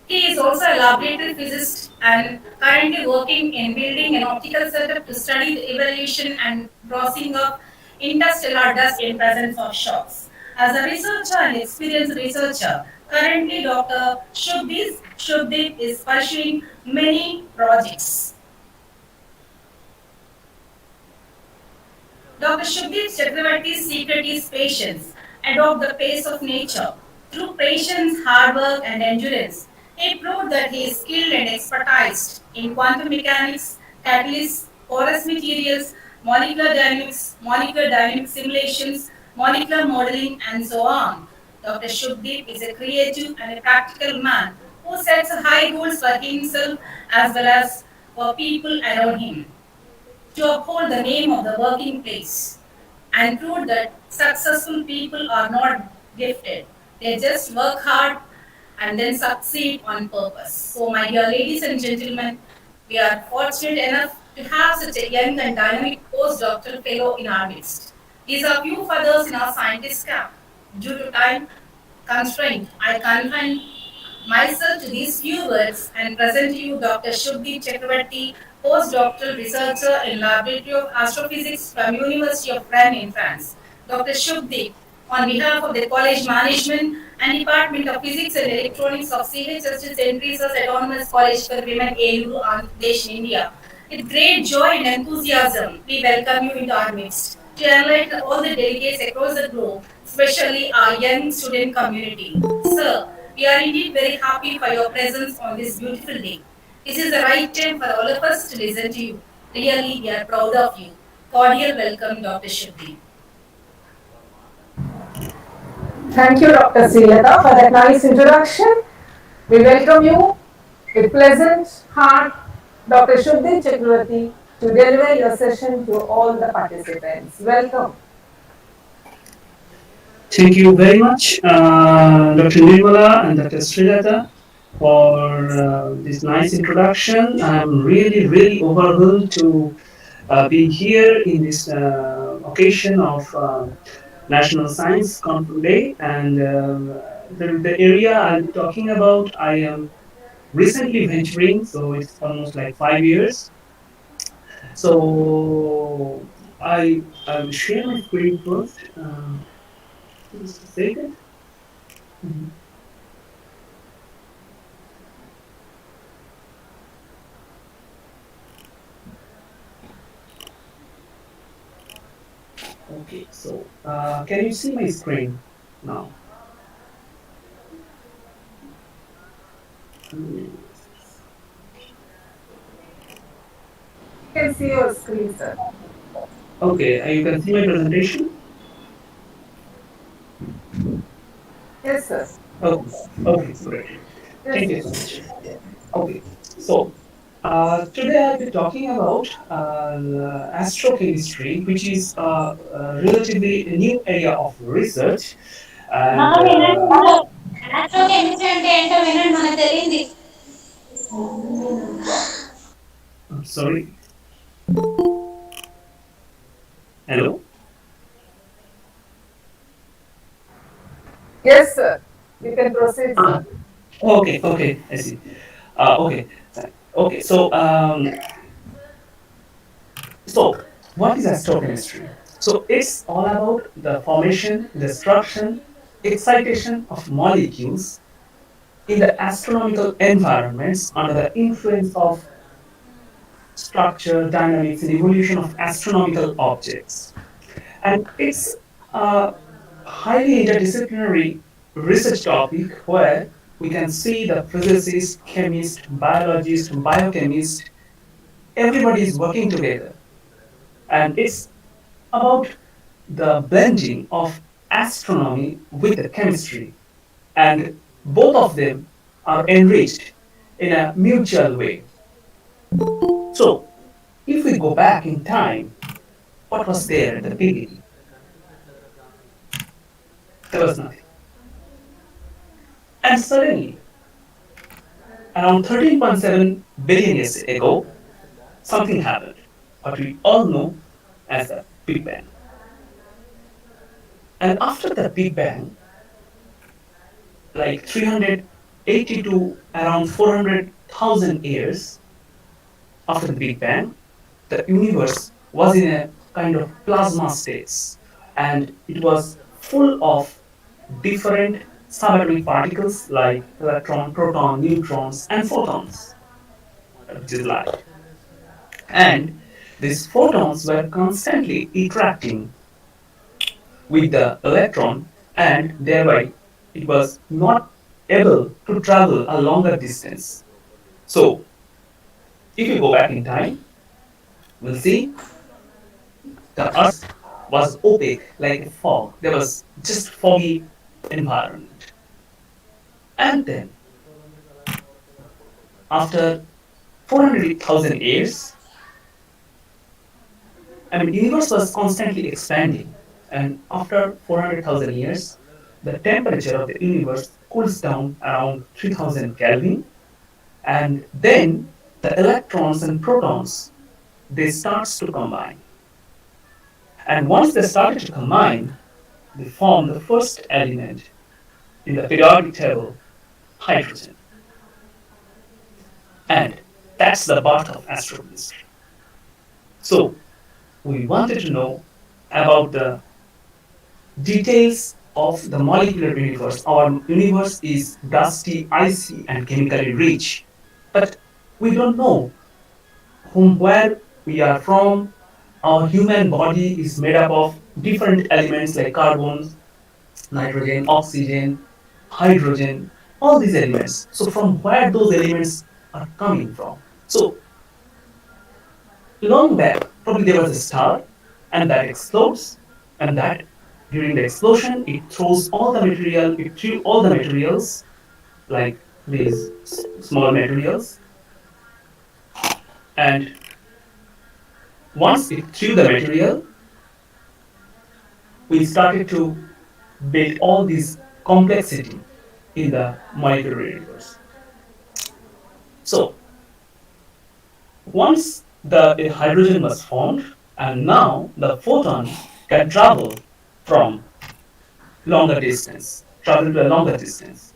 He is also a laboratory physicist and currently working in building an optical setup to study the evolution and processing of interstellar dust in presence of shocks. As a researcher and experienced researcher, currently Dr. Shubdeep is pursuing many projects. Dr. Shubdeep Chakravarti's secret is patience. Adopt the pace of nature. Through patience, hard work, and endurance, he proved that he is skilled and expertised in quantum mechanics, catalysts, porous materials, molecular dynamic simulations, molecular modeling, and so on. Dr. Shubdeep is a creative and a practical man who sets high goals for himself as well as for people around him to uphold the name of the working place and prove that successful people are not gifted. They just work hard and then succeed on purpose. So, my dear ladies and gentlemen, we are fortunate enough to have such a young and dynamic postdoctoral fellow in our midst. These are few feathers in our scientist cap. Due to time constraint, I confine myself to these few words and present to you Dr. Shubdeep Chakravarti, postdoctoral researcher in Laboratory of Astrophysics from University of Rennes in France. Dr. Shubdeep, on behalf of the College Management and Department of Physics and Electronics of Ch.S.D.St.Theresa's Autonomous College for Women, Eluru, Andhra Pradesh, India, with great joy and enthusiasm, we welcome you into our midst to enlighten all the delegates across the globe, especially our young student community. Sir, we are indeed very happy for your presence on this beautiful day. This is the right time for all of us to listen to you. Really, we are proud of you. Cordial welcome, Dr. Shubdi. Thank you, Dr. Srilata, for that nice introduction. We welcome you with pleasant heart, Dr. Shuddhi Chakravarti, to deliver your session to all the participants. Welcome. Thank you very much, Dr. Nirmala and Dr. Srilata, for this nice introduction. I'm really, really overwhelmed to be here in this occasion of National Science Day. And the area I'll be talking about, I am recently venturing, so it's almost like 5 years. So I will share my screen first. Just a second. Mhm. Okay, so can you see my screen now? Mm, You can see your screen, sir. okay, you can see my presentation. Yes, sir. Okay, okay, great. Yes, Thank you so yes. much. Okay, so today I'll be talking about astrochemistry, which is a relatively new area of research. And ఆస్ట్రోకెమిస్ట్రీ అంటే ఏంటో వినండి మనకు తెలియంది. I'm sorry, hello. Yes, sir. You can proceed, sir. Ah, okay, okay, I see. Okay, okay. So what is astrochemistry? So it's all about the formation, destruction, excitation of molecules in the astronomical environments under the influence of structure, dynamics, and evolution of astronomical objects. And it's a highly interdisciplinary research topic where we can see the physicist, chemist, biologist, biochemist, everybody is working together. And it's about the blending of astronomy with the chemistry. And both of them are enriched in a mutual way. So, if we go back in time, what was there at the beginning? There was nothing. And suddenly, around 13.7 billion years ago, something happened. What we all know as the Big Bang. And after the Big Bang, like 380 to around 400,000 years after the Big Bang, the universe was in a kind of plasma states, and it was full of different subatomic particles like electron, proton, neutrons, and photons, which is light. And these photons were constantly interacting with the electron, and thereby it was not able to travel a longer distance. So, if you go back in time, we'll see The Earth was opaque like a fog. There was just foggy environment. And then, after 400,000 years, universe was constantly expanding. And after 400,000 years, the temperature of the universe cools down around 3000 Kelvin, and then the electrons and protons they starts to combine. And once they started to combine, they form the first element in the periodic table, hydrogen. And that's the birth of astrochemistry. So we wanted to know about the details of the molecular universe. Our universe is dusty, icy, and chemically rich. But we don't know from where we are from. Our human body is made up of different elements like carbon, nitrogen, oxygen, hydrogen, all these elements. So from where those elements are coming from? So long back, probably there was a star, and that explodes, and that during the explosion, it throws all the material, it threw all the materials, like these small materials, and once it threw the material, we started to build all this complexity in the molecular universe. So once the hydrogen was formed, and now the photon can travel from longer distance, travel to a longer distance.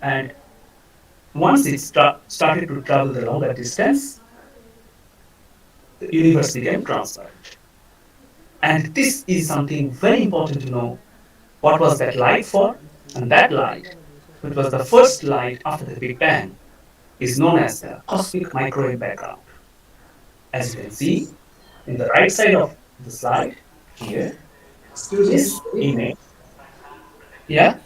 And once it started to travel the longer distance, the universe became transparent. And this is something very important to know. What was that light for? And that light, which was the first light after the Big Bang, is known as the cosmic microwave background. As you can see in the right side of the slide here, Excuse me, this sorry. image, yeah,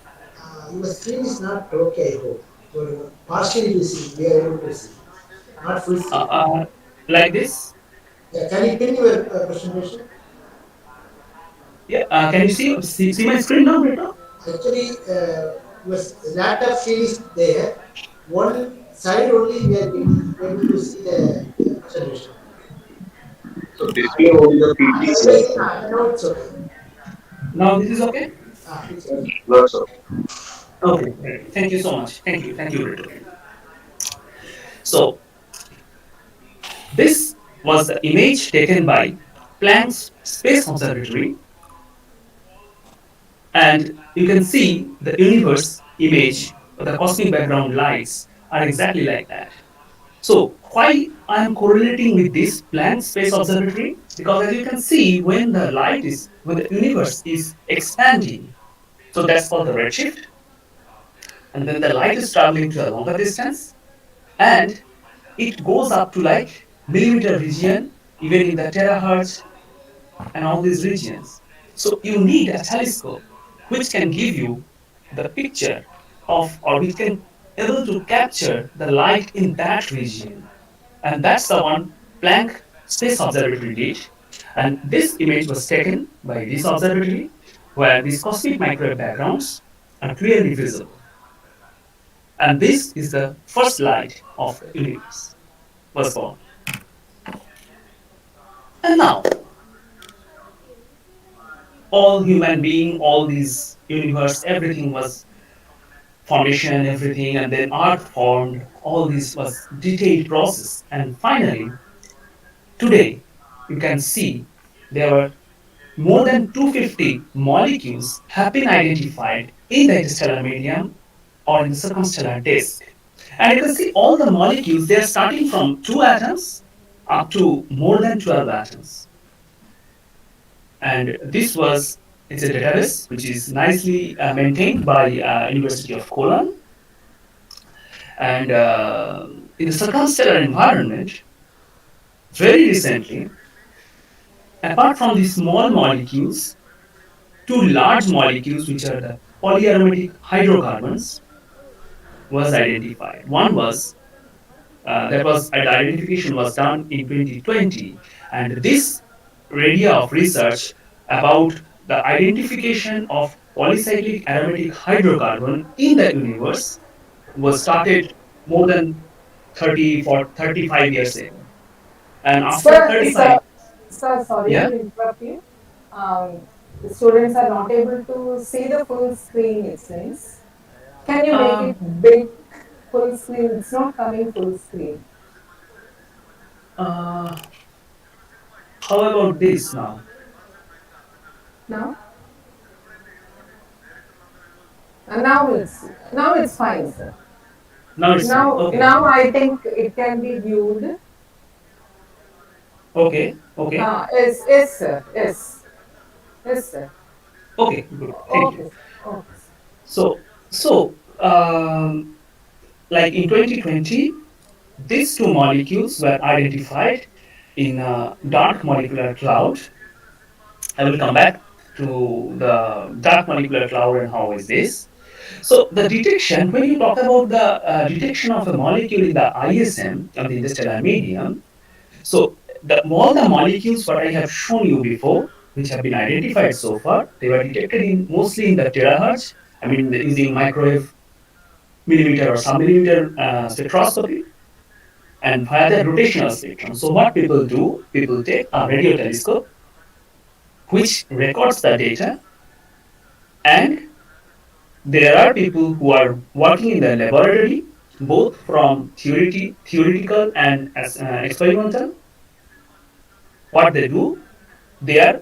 Your screen is not okay, I hope. So partially we see, we are able to see, not full uh, screen. uh, like this. Yeah, can you pin your presentation? Yeah, can you see my screen now, Rita? Actually, your laptop screen is there. One side only we are getting able to see the presentation. So display only the PPT. Now it's okay. Now this is okay. It's okay. Lots of. Okay, great. Thank you so much. Thank you, Rita. So this was the image taken by Planck's Space Observatory, and you can see the universe image or the cosmic background lights are exactly like that. So why I am correlating with this Planck Space Observatory? Because as you can see, when the universe is expanding, so that's called the redshift, and then the light is traveling to a longer distance, and it goes up to like millimeter region, even in the terahertz and all these regions. So you need a telescope which can give you the picture of, or which can able to capture the light in that region. And that's the one Planck Space Observatory did. And this image was taken by this observatory where these cosmic microwave backgrounds are clearly visible. And this is the first light of the universe was born. And now all human being, all these universe, everything was formation, everything, and then art formed. All this was detailed process, and finally, today, you can see there were more than 250 molecules have been identified in the interstellar medium or in the circumstellar disk. And you can see all the molecules, they are starting from 2 atoms up to more than 12 atoms. And this was, it's a database which is nicely maintained by University of Cologne. And in the circumstellar environment, very recently, apart from these small molecules, two large molecules, which are the polyaromatic hydrocarbons, was identified. One was the identification was done in 2020, and this area of research about the identification of polycyclic aromatic hydrocarbon in the universe was started more than 35 years ago. And after Sir, 35, sorry yeah, to interrupt you. Um, the students are not able to see the full screen, it seems. Can you make it um, big full screen? It's not coming full screen. uh, how about this now? Now? Now it's fine, sir. Now it's fine. Okay, Now I think it can be viewed. okay, okay, Yes, sir. Yes, sir. okay, good. Thank you. Okay, sir. Okay, sir. So, so like in 2020, these two molecules were identified in a dark molecular cloud. I will come back to the dark molecular cloud and how is this. So the detection, when you talk about the detection of a molecule in the ISM, of the interstellar medium, so all the molecules what I have shown you before, which have been identified so far, they were detected in mostly in the terahertz. I mean, using microwave millimeter or submillimeter spectroscopy and via the rotational spectrum. So what people do, people take a radio telescope which records the data, and there are people who are working in the laboratory, both from theoretical and experimental. What they do, they are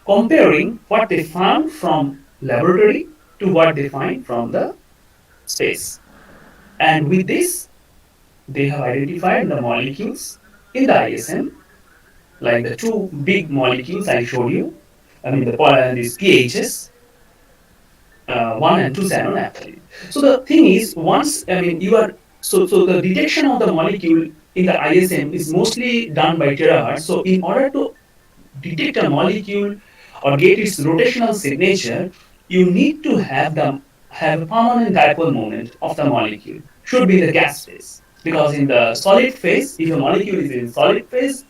comparing what they found from laboratory to what they find from the space. And with this, they have identified the molecules in the ISM, like the two big molecules I showed you. I mean, these PHS, 1 and 2 cyanonaphthalene. So the thing is, once I mean you are so the detection of the molecule in the ISM is mostly done by terahertz. So in order to detect a molecule or get its rotational signature, you need to have a permanent dipole moment of the molecule. Should be in the gas phase, because in the solid phase, if a molecule is in solid phase,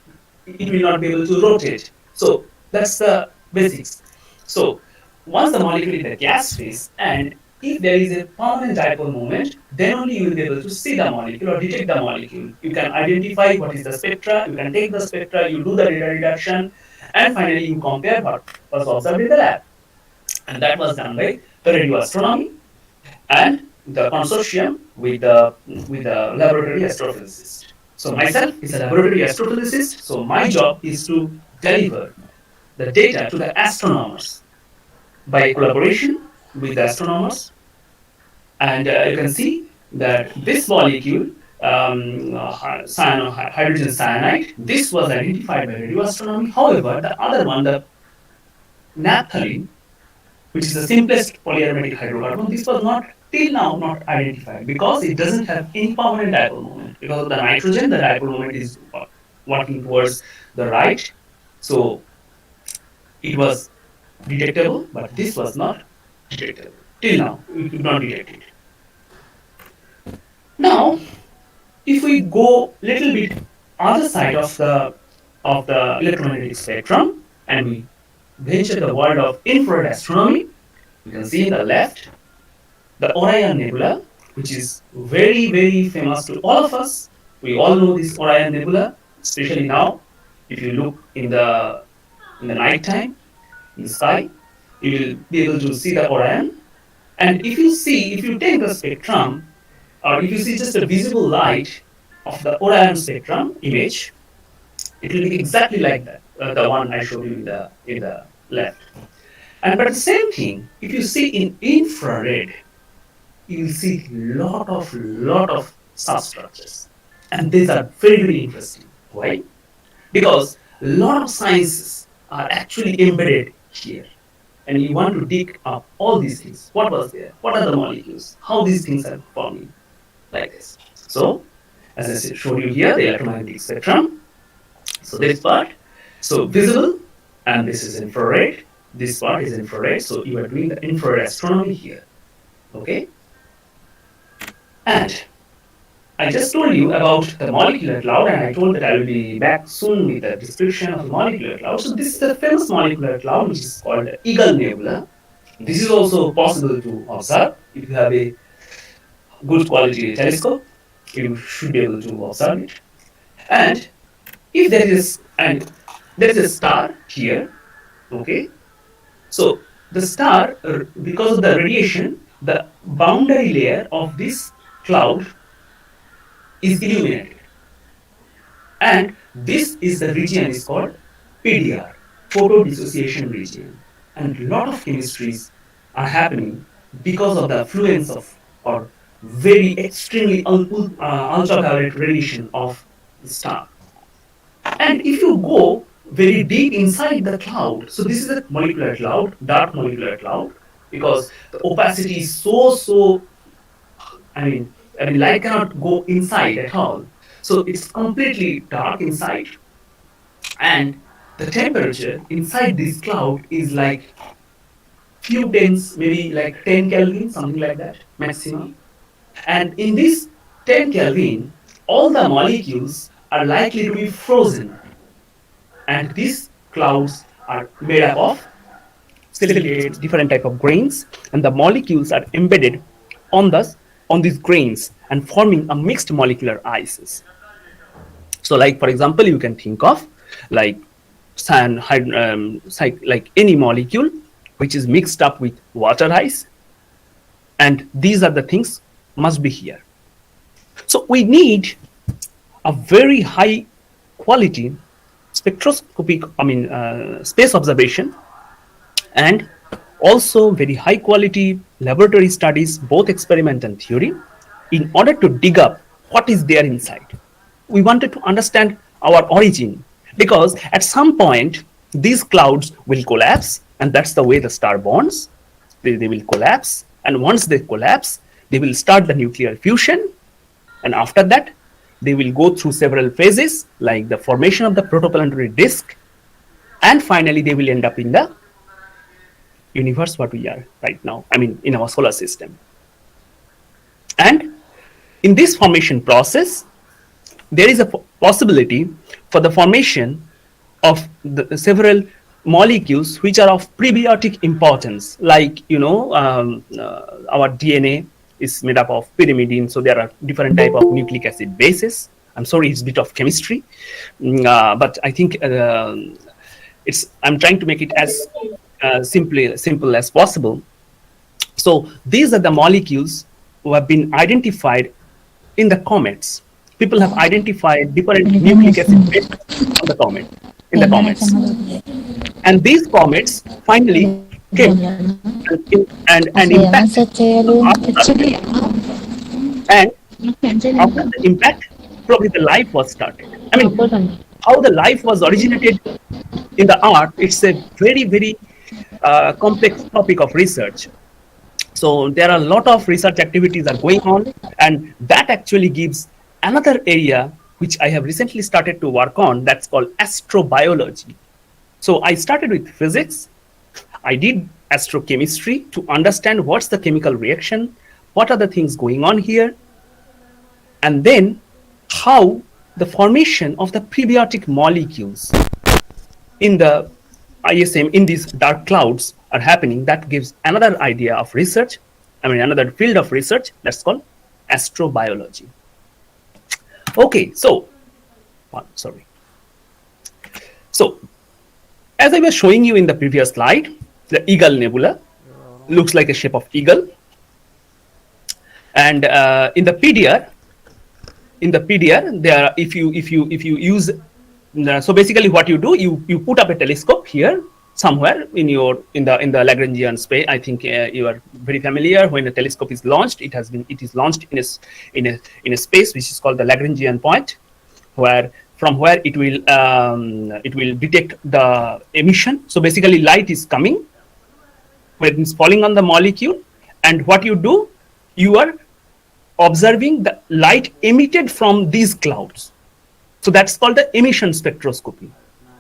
it will not be able to rotate. So that's the basics. So once the molecule is in the gas phase, and if there is a permanent dipole moment, then only you will be able to see the molecule or detect the molecule. You can identify what is the spectra, you can take the spectra, you do the data reduction, and finally you compare what was observed in the lab. And that was done by the radio astronomy and the consortium with the laboratory astrophysicist. So myself is a laboratory astrophysicist. So my job is to deliver the data to the astronomers by collaboration with the astronomers. And you can see that this molecule, hydrogen cyanide, this was identified by radio astronomy. However, the other one, the naphthalene, which is the simplest polyaromatic hydrocarbon, this was not till now not identified because it doesn't have any permanent dipole moment. Because of the nitrogen, the dipole moment is working towards the right. So it was detectable, but this was not detectable. Till now, we could not detect it. Now, if we go little bit other side of the electromagnetic spectrum and we venture the world of infrared astronomy, you can see in the left the Orion Nebula, which is very, very famous to all of us. We all know this Orion Nebula, especially now. If you look in the night time in the sky, you will be able to see the Orion. And if you take the spectrum, or if you see just a visible light of the Orion spectrum image, it will be exactly like that, the one I showed you in the left. And but the same thing, if you see in infrared, you'll see lot of substructures, and these are very very interesting. Why? Because a lot of sciences are actually embedded here, and you want to dig up all these things. What was there? What are the molecules? How these things are forming like this? So, as I showed you here, the electromagnetic spectrum. So this part, so visible, and this is infrared. This part is infrared. So you are doing the infrared astronomy here. Okay, and I just told you about the molecular cloud, and I told that I will be back soon with a description of the molecular cloud. So this is the famous molecular cloud, which is called Eagle Nebula. This is also possible to observe if you have a good quality telescope. You should be able to observe it. And if there is, and there is a star here, okay. So the star, because of the radiation, the boundary layer of this cloud is illuminated. And this is the region is called PDR, photo dissociation region. And a lot of chemistries are happening because of the affluence of or very extremely ultraviolet radiation of the star. And if you go very deep inside the cloud, so this is a molecular cloud, dark molecular cloud, because the opacity is so, I mean, light cannot go inside at all. So it's completely dark inside, and the temperature inside this cloud is like few tens, maybe like 10 Kelvin, something like that, maximum. And in this 10 Kelvin, all the molecules are likely to be frozen. And these clouds are made up of silicates, different type of grains, and the molecules are embedded on these grains and forming a mixed molecular ices. So, like for example, you can think of like like any molecule which is mixed up with water ice, and these are the things must be here. So we need a very high quality spectroscopic, space observation, and also very high quality laboratory studies, both experiment and theory, in order to dig up what is there inside. We wanted to understand our origin, because at some point these clouds will collapse, and that's the way the star bonds. They will collapse, and once they collapse, they will start the nuclear fusion, and after that they will go through several phases like the formation of the protoplanetary disk, and finally they will end up in the universe what we are right now, in our solar system. And in this formation process, there is a possibility for the formation of the several molecules which are of prebiotic importance, like our DNA is made up of pyrimidine, so there are different type of nucleic acid bases. I'm sorry, it's a bit of chemistry, but I think I'm trying to make it as simple as possible. So these are the molecules who have been identified in the comets. People have identified different nucleic acid bases on the comet, in the comets, and these comets finally came and impacted Earth, and after the impact, probably the life was started. How the life was originated in the Earth, it's a very complex topic of research. So there are a lot of research activities are going on, and that actually gives another area which I have recently started to work on, that's called astrobiology. So I started with physics. I did astrochemistry to understand what's the chemical reaction, what are the things going on here, and then how the formation of the prebiotic molecules in the ISM, in these dark clouds, are happening. That gives another idea of research, another field of research, that's called astrobiology. Okay, so as I was showing you in the previous slide, the Eagle Nebula looks like a shape of eagle, and in the PDR, there, if you use, so basically what you do, you put up a telescope here somewhere in the Lagrangian space. I think you are very familiar. When a telescope is launched, it is launched in a space which is called the Lagrangian point, from where it will detect the emission. So basically light is coming when it's falling on the molecule, and what you do, you are observing the light emitted from these clouds. So that's called the emission spectroscopy.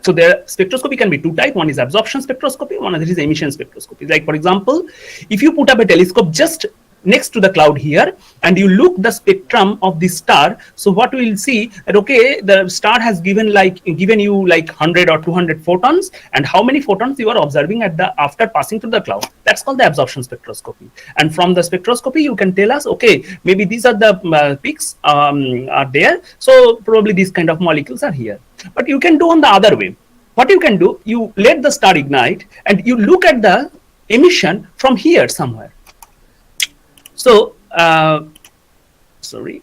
So the spectroscopy can be two types. One is absorption spectroscopy, one is emission spectroscopy. Like for example, if you put up a telescope just next to the cloud here, and you look the spectrum of the star, so what we will see that okay, the star has given you like 100 or 200 photons, and how many photons you are observing at the after passing through the cloud. That's called the absorption spectroscopy. And from the spectroscopy you can tell us, okay, maybe these are the peaks are there, so probably these kind of molecules are here. But you can do on the other way. What you can do, you let the star ignite and you look at the emission from here somewhere. So sorry,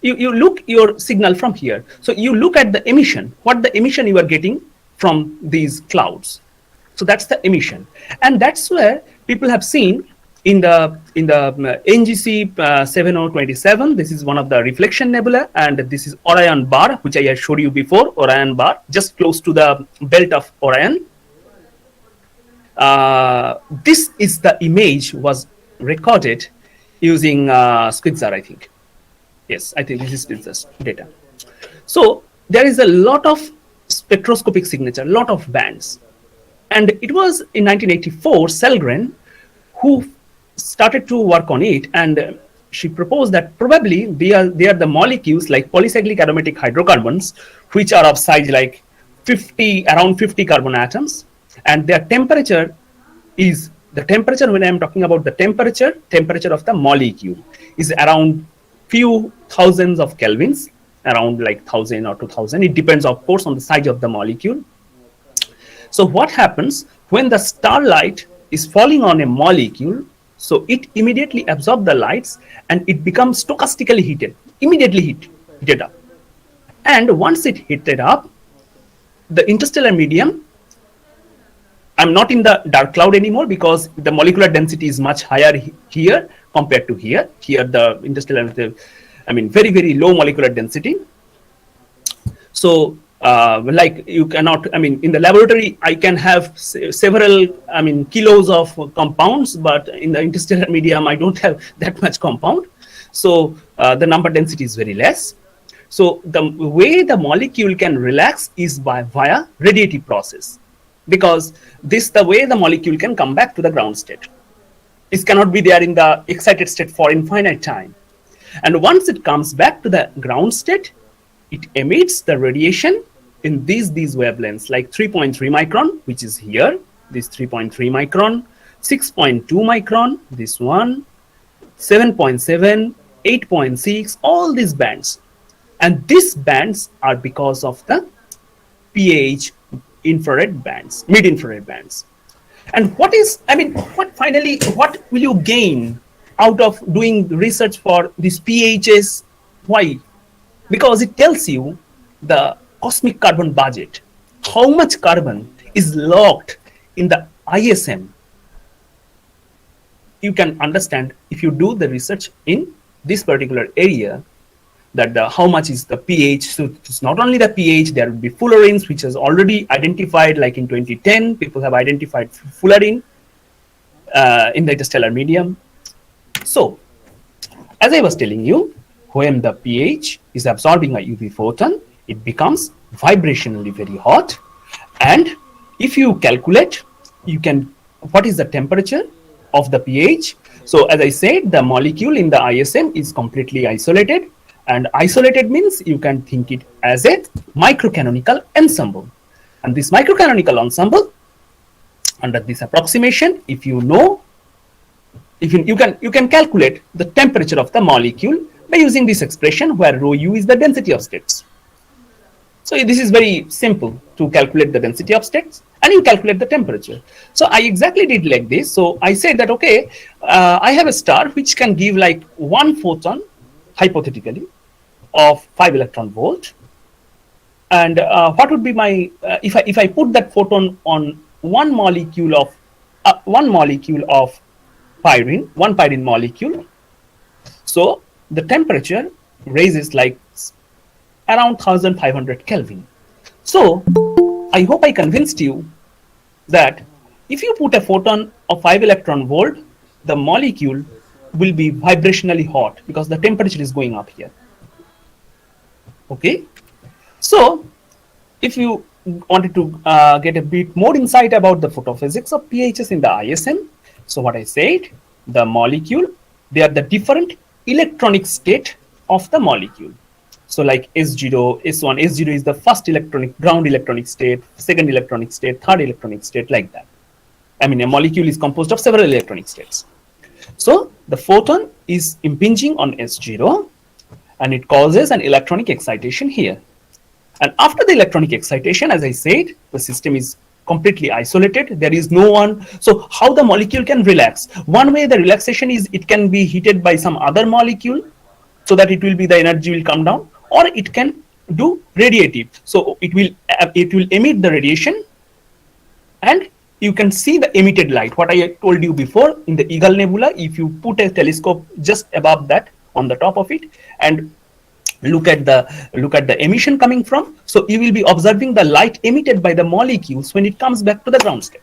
you look your signal from here. So you look at the emission, what the emission you are getting from these clouds. So that's the emission, and that's where people have seen in the NGC 7027. This is one of the reflection nebula, and this is Orion bar, which I had showed you before. Orion bar, just close to the belt of Orion. This is the image was recorded using Switzer, I think. Yes, I think this is Switzer's data. So there is a lot of spectroscopic signature, lot of bands. And it was in 1984, Sellgren, who started to work on it, and she proposed that probably they are the molecules like polycyclic aromatic hydrocarbons, which are of size like around 50 carbon atoms, and their temperature is, the temperature when I am talking about the temperature of the molecule is around few thousands of kelvins, around like 1000 or 2000. It depends, of course, on the size of the molecule. So what happens when the starlight is falling on a molecule? So it immediately absorbs the lights and it becomes stochastically heated, immediately heated up. And once it heated up, the interstellar medium, I'm not in the dark cloud anymore because the molecular density is much higher here compared to here. Here the interstellar, I mean, very, very low molecular density. So like you cannot, I mean, in the laboratory, I can have several, I mean, kilos of compounds, but in the interstellar medium, I don't have that much compound. So the number density is very less. So the way the molecule can relax is via radiative process, because the way the molecule can come back to the ground state. It cannot be there in the excited state for infinite time. And once it comes back to the ground state, it emits the radiation in these wavelengths, like 3.3 micron, which is here, this 3.3 micron, 6.2 micron, this one, 7.7, 8.6, all these bands. And these bands are because of the pH infrared bands, mid-infrared bands. And what will you gain out of doing research for these pHs? Why? Because it tells you the cosmic carbon budget, how much carbon is locked in the ISM. You can understand if you do the research in this particular area, that how much is the pH. So it's not only the pH, there will be fullerenes, which is already identified, like in 2010, people have identified fullerene in the interstellar medium. So as I was telling you, when the pH is absorbing a UV photon, it becomes vibrationally very hot. And if you calculate, what is the temperature of the pH? So as I said, the molecule in the ISM is completely isolated. And isolated means you can think it as a microcanonical ensemble. And this microcanonical ensemble, under this approximation, if you know, you can calculate the temperature of the molecule by using this expression where rho u is the density of states. So this is very simple to calculate the density of states, and you calculate the temperature. So I exactly did like this. So I said that, okay, I have a star which can give like one photon, hypothetically, of 5 electron volt. And what would be my, if I put that photon on one molecule of pyrene, one pyrene molecule, so the temperature raises like around 1500 Kelvin. So I hope I convinced you that if you put a photon of 5 electron volt, the molecule will be vibrationally hot because the temperature is going up here. Okay, so if you wanted to get a bit more insight about the photophysics of pHs in the ISM, so what I said, the molecule They are the different electronic state of the molecule. So like S0, S1, S0 is the first ground electronic state, second electronic state, third electronic state, like that. I mean, a molecule is composed of several electronic states. So the photon is impinging on S0 and it causes an electronic excitation here. And after the electronic excitation, as I said, the system is completely isolated. There is no one. So how the molecule can relax? One way the relaxation is it can be heated by some other molecule so that it will be the energy will come down, or it can do radiative. So it will emit the radiation, and you can see the emitted light. What I told you before, in the Eagle Nebula, if you put a telescope just above that on the top of it and look at the emission coming from, so you will be observing the light emitted by the molecules when it comes back to the ground state.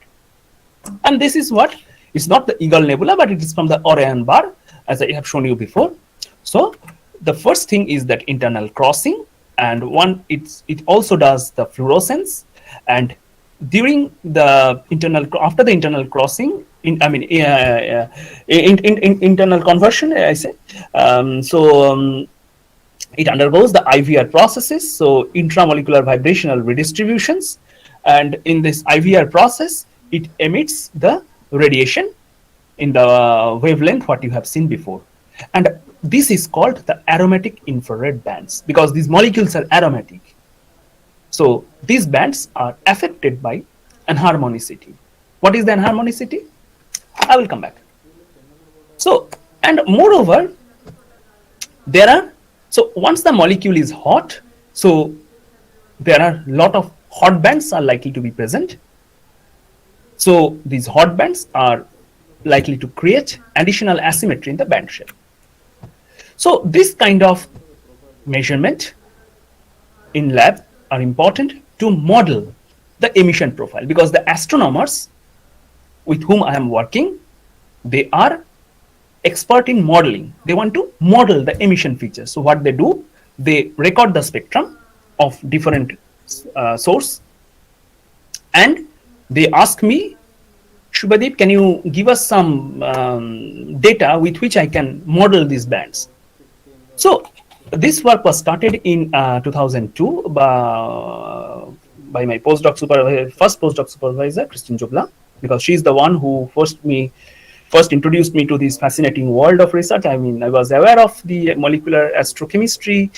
And this is what is not the Eagle Nebula, but it is from the Orion bar, as I have shown you before. So the first thing is that internal crossing, and it also does the fluorescence. And during the after the internal crossing, internal conversion, I say. It undergoes the IVR processes, so intramolecular vibrational redistributions, and in this IVR process, it emits the radiation in the wavelength what you have seen before. And this is called the aromatic infrared bands, because these molecules are aromatic. So these bands are affected by enharmonicity. What is the enharmonicity? I will come back. So, and moreover, so once the molecule is hot, so there are a lot of hot bands are likely to be present. So these hot bands are likely to create additional asymmetry in the band shape. So this kind of measurement in lab are important to model the emission profile, because the astronomers with whom I am working, they are expert in modeling. They want to model the emission features. So what they do, they record the spectrum of different source, and they ask me, Shubhadeep, can you give us some data with which I can model these bands? So this work was started in 2002 by my postdoc supervisor, first postdoc supervisor, Christine Jobla, because she's the one who first introduced me to this fascinating world of research. I mean, I was aware of the molecular astrochemistry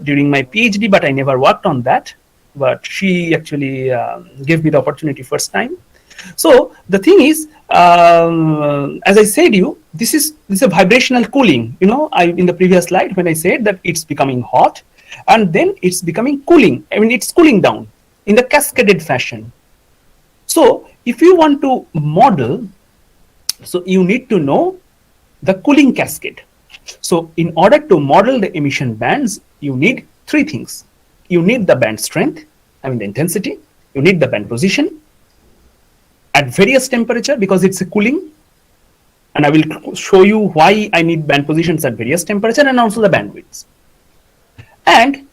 during my PhD, but I never worked on that. But she actually gave me the opportunity first time. So the thing is, as I said, this is a vibrational cooling. In the previous slide when I said that it's becoming hot, and then it's becoming cooling. I mean, it's cooling down in the cascaded fashion. So if you want to model, so you need to know the cooling cascade. So in order to model the emission bands, you need three things. You need the band strength, I mean the intensity. You need the band position at various temperature, because it's a cooling. And I will show you why I need band positions at various temperature, and also the bandwidths. And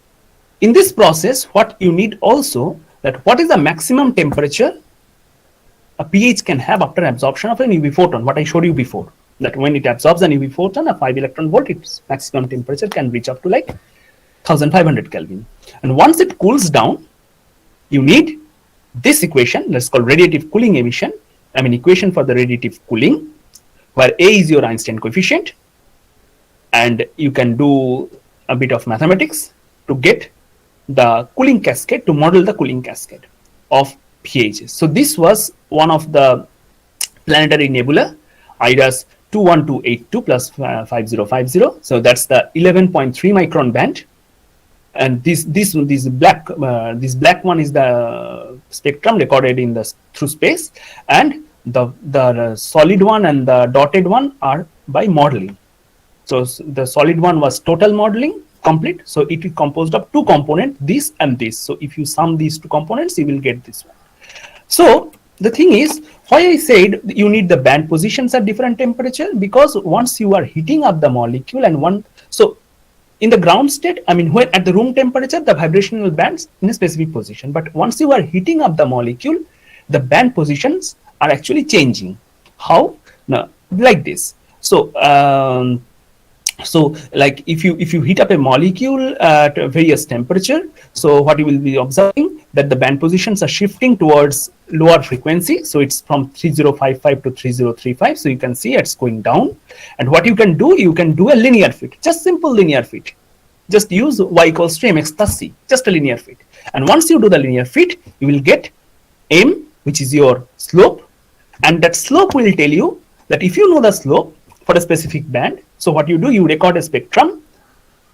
in this process, what you need also, that what is the maximum temperature a pH can have after absorption of an UV photon, what I showed you before, that when it absorbs an UV photon, a 5 electron volt, its maximum temperature can reach up to like 1500 Kelvin. And once it cools down, you need this equation, that's called radiative cooling emission. I mean, equation for the radiative cooling, where A is your Einstein coefficient, and you can do a bit of mathematics to get the cooling cascade, to model the cooling cascade of pHs. So this was one of the planetary nebula, IDAS 21282 plus 5050. So that's the 11.3 micron band. And this black one is the spectrum recorded in through space, and the solid one and the dotted one are by modeling. So the solid one was total modeling complete. So it is composed of two components, this and this. So if you sum these two components, you will get this one. So the thing is, why I said you need the band positions at different temperature, because once you are heating up the molecule so in the ground state, I mean, when at the room temperature, the vibrational bands in a specific position. But once you are heating up the molecule, the band positions are actually changing. How? Now, like this. So like if you heat up a molecule at various temperature, so what you will be observing that the band positions are shifting towards lower frequency. So it's from 3055 to 3035. So you can see it's going down. And what you can do a linear fit, just simple linear fit. Just use y equals to mx plus c, just a linear fit. And once you do the linear fit, you will get m, which is your slope, and that slope will tell you that if you know the slope for a specific band, so what you do, you record a spectrum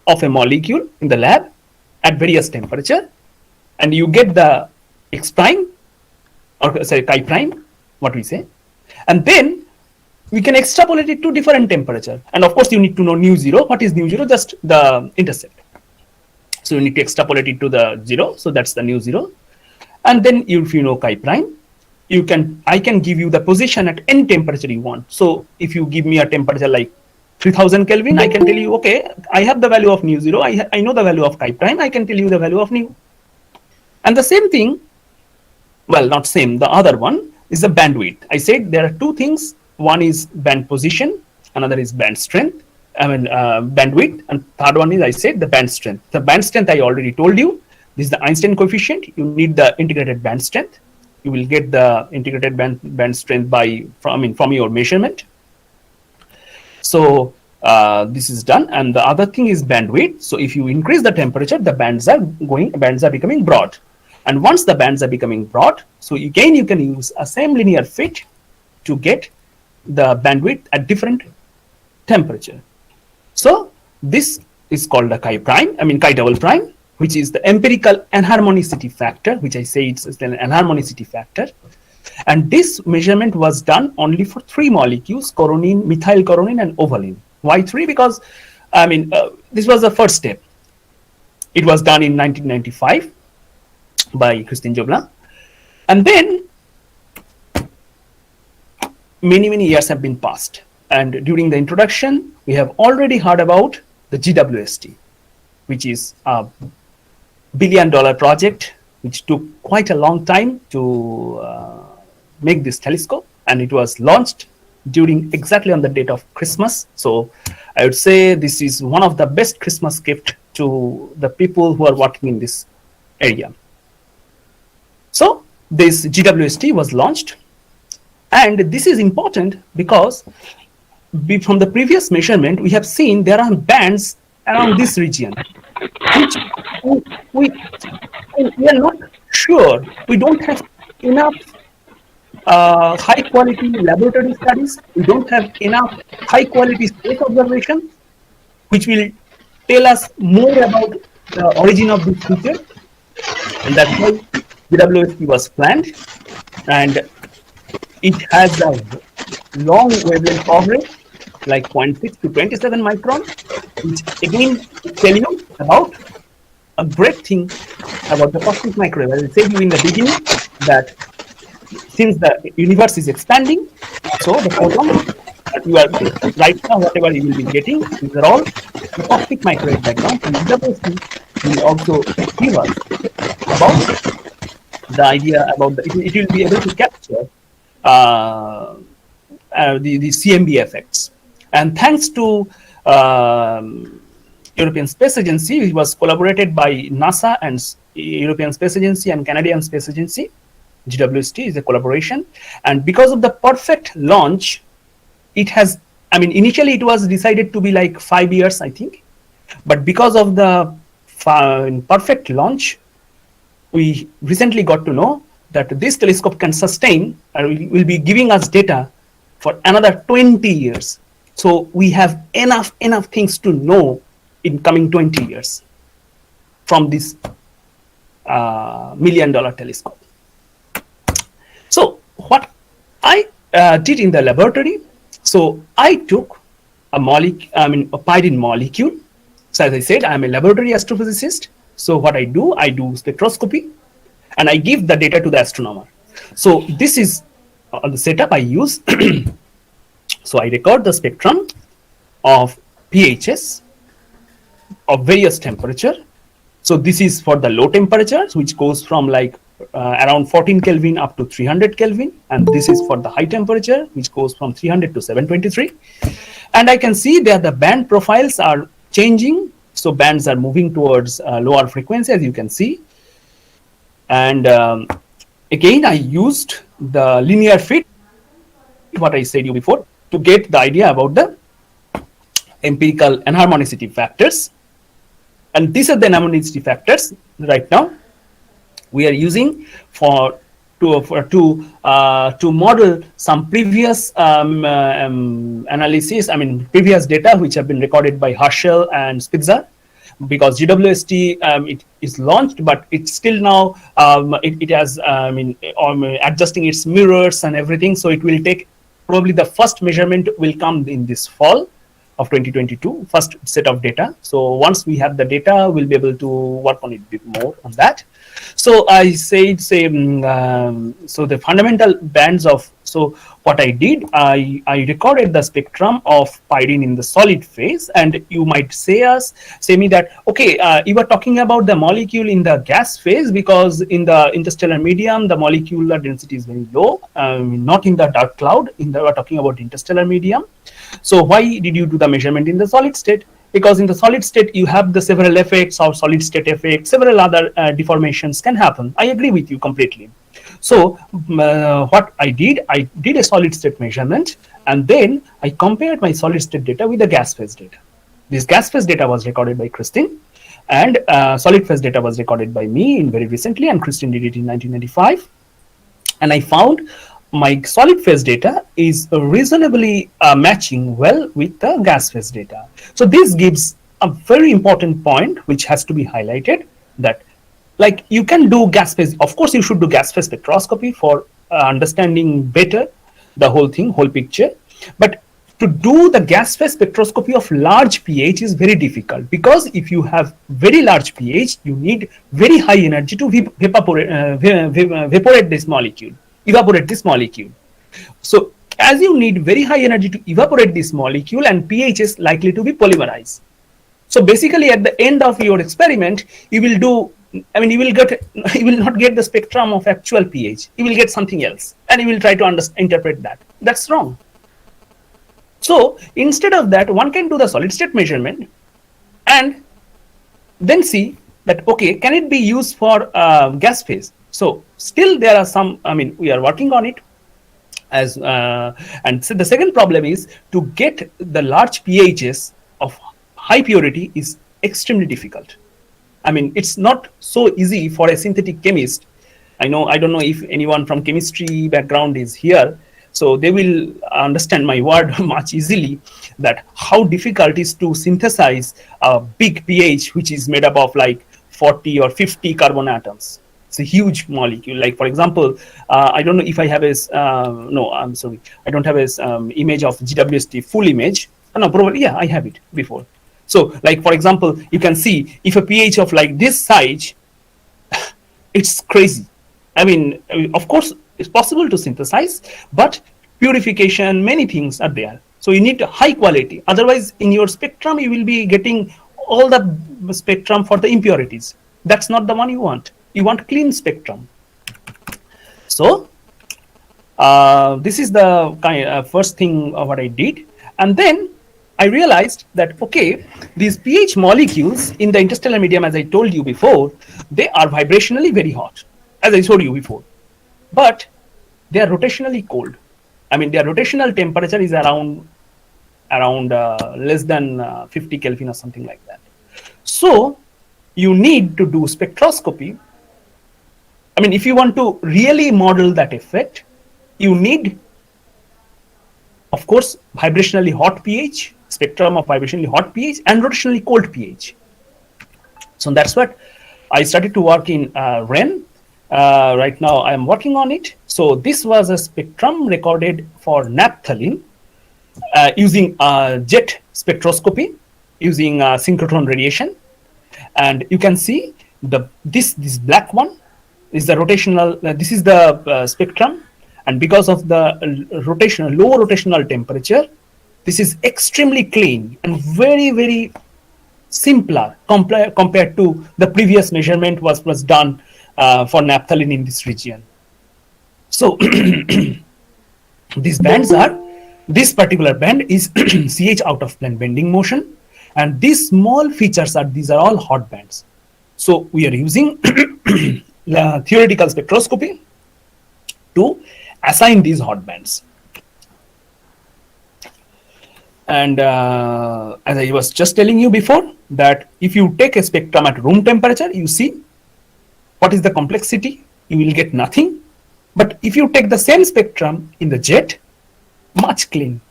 of a molecule in the lab at various temperature, and you get the x prime, or sorry, chi prime, what we say, and then we can extrapolate it to different temperature. And of course, you need to know nu zero. What is nu zero? Just the intercept. So you need to extrapolate it to the zero. So that's the nu zero. And then if you know chi prime, I can give you the position at any temperature you want. So if you give me a temperature like 3000 Kelvin, I can tell you, okay, I have the value of nu zero. I know the value of chi prime. I can tell you the value of nu. And the same thing, well, not same, the other one is the bandwidth. I said there are two things. One is band position, another is band strength. Bandwidth, and third one is, I said, the band strength. The band strength I already told you. This is the Einstein coefficient. You need the integrated band strength. You will get the integrated band strength from your measurement. So this is done, and the other thing is bandwidth. So if you increase the temperature, the bands are becoming broad, and once the bands are becoming broad, so again you can use a same linear fit to get the bandwidth at different temperature. So this is called the chi double prime, which is the empirical enharmonicity factor, which I say it's an enharmonicity factor. And this measurement was done only for three molecules: coronine, methylcoronine, and ovalin. Why three? Because this was the first step. It was done in 1995 by Christine Jobla, and then many years have been passed. And during the introduction, we have already heard about the GWST, which is a $1 billion project, which took quite a long time to make this telescope, and it was launched during exactly on the date of Christmas. So I would say this is one of the best Christmas gift to the people who are working in this area. So this GWST was launched, and this is important because from the previous measurement, we have seen there are bands around this region, which we are not sure. We don't have enough high quality laboratory studies. We don't have enough high quality space observation, which will tell us more about the origin of this feature. And that's why GWST was planned, and it has a long wavelength coverage, like 0.6 to 27 micron, which again tell you about a great thing about the cosmic microwave. As I said you in the beginning, that since the universe is expanding, so the photons that you are right now, whatever you will be getting, these are all the cosmic microwave background. And GWST will also give us about the idea about it will be able to capture the CMB effects. And thanks to European Space Agency, which was collaborated by NASA and European Space Agency and Canadian Space Agency, GWST is a collaboration. And because of the perfect launch, it has, initially it was decided to be like 5 years, I think. But because of the perfect launch, we recently got to know that this telescope can sustain and will be giving us data for another 20 years. So we have enough things to know in coming 20 years from this $1 million telescope. So what I did in the laboratory, so I took a pyridine molecule. So as I said, I'm a laboratory astrophysicist. So what I do spectroscopy, and I give the data to the astronomer. So this is the setup I use. So I record the spectrum of pHs of various temperature. So this is for the low temperatures, which goes from like around 14 Kelvin up to 300 Kelvin, and this is for the high temperature, which goes from 300 to 723. And I can see that the band profiles are changing. So bands are moving towards lower frequency, as you can see. And again, I used the linear fit, what I said you before, to get the idea about the empirical enharmonicity factors. And these are the enharmonicity factors right now we are using to model some previous analysis. I mean, previous data which have been recorded by Herschel and Spitzer, because GWST it is launched, but it's still now it has adjusting its mirrors and everything. So it will take, probably the first measurement will come in this fall of 2022, first set of data. So once we have the data, we'll be able to work on it a bit more on that. So I said, so the fundamental bands of, so what I did, I recorded the spectrum of pyridine in the solid phase, and you might say me that, okay, you were talking about the molecule in the gas phase, because in the interstellar medium, the molecular density is very low, not in the dark cloud, we're talking about interstellar medium. So why did you do the measurement in the solid state? Because in the solid state, you have the several effects or solid state effects, several other deformations can happen. I agree with you completely. So what I did a solid state measurement, and then I compared my solid state data with the gas phase data. This gas phase data was recorded by Christine, and solid phase data was recorded by me in very recently, and Christine did it in 1995. And I found my solid phase data is reasonably matching well with the gas phase data. So this gives a very important point which has to be highlighted, that like you can do gas phase, of course you should do gas phase spectroscopy for understanding better the whole thing, whole picture. But to do the gas phase spectroscopy of large pH is very difficult, because if you have very large pH, you need very high energy to evaporate this molecule. So as you need very high energy to evaporate this molecule, and pH is likely to be polymerized. So basically at the end of your experiment, you will do, I mean, you will not get the spectrum of actual pH. You will get something else, and you will try to interpret that. That's wrong. So instead of that, one can do the solid state measurement and then see that, okay, can it be used for gas phase? So still there are some, I mean, we are working on it. And so the second problem is to get the large pHs of high purity is extremely difficult. I mean, it's not so easy for a synthetic chemist. I don't know if anyone from chemistry background is here, so they will understand my word much easily, that how difficult it is to synthesize a big pH which is made up of like 40 or 50 carbon atoms. It's a huge molecule. Like, for example, I don't know if I have a, no, I'm sorry, I don't have a image of GWST full image. No, probably, yeah, I have it before. So, like, for example, you can see if a pH of like this size, it's crazy. I mean, of course, it's possible to synthesize, but purification, many things are there. So you need high quality. Otherwise, in your spectrum, you will be getting all the spectrum for the impurities. That's not the one you want. You want clean spectrum. So this is the first thing what I did. And then I realized that, okay, these pH molecules in the interstellar medium, as I told you before, they are vibrationally very hot, as I told you before, but they are rotationally cold. I mean, their rotational temperature is around less than 50 Kelvin or something like that. So you need to do spectroscopy. I mean, if you want to really model that effect, you need, of course, vibrationally hot pH, spectrum of vibrationally hot pH, and rotationally cold pH. So that's what I started to work in REN. Right now I am working on it. So this was a spectrum recorded for naphthalene using jet spectroscopy, using synchrotron radiation. And you can see this black one is the rotational, this is the spectrum. And because of the low rotational temperature, this is extremely clean and very, very simpler compared to the previous measurement was done for naphthalene in this region. So these bands are, this particular band is CH out of plane bending motion, and these small features are, these are all hot bands. So we are using theoretical spectroscopy to assign these hot bands. And as I was just telling you before, that if you take a spectrum at room temperature, you see what is the complexity, you will get nothing. But if you take the same spectrum in the jet, much clean,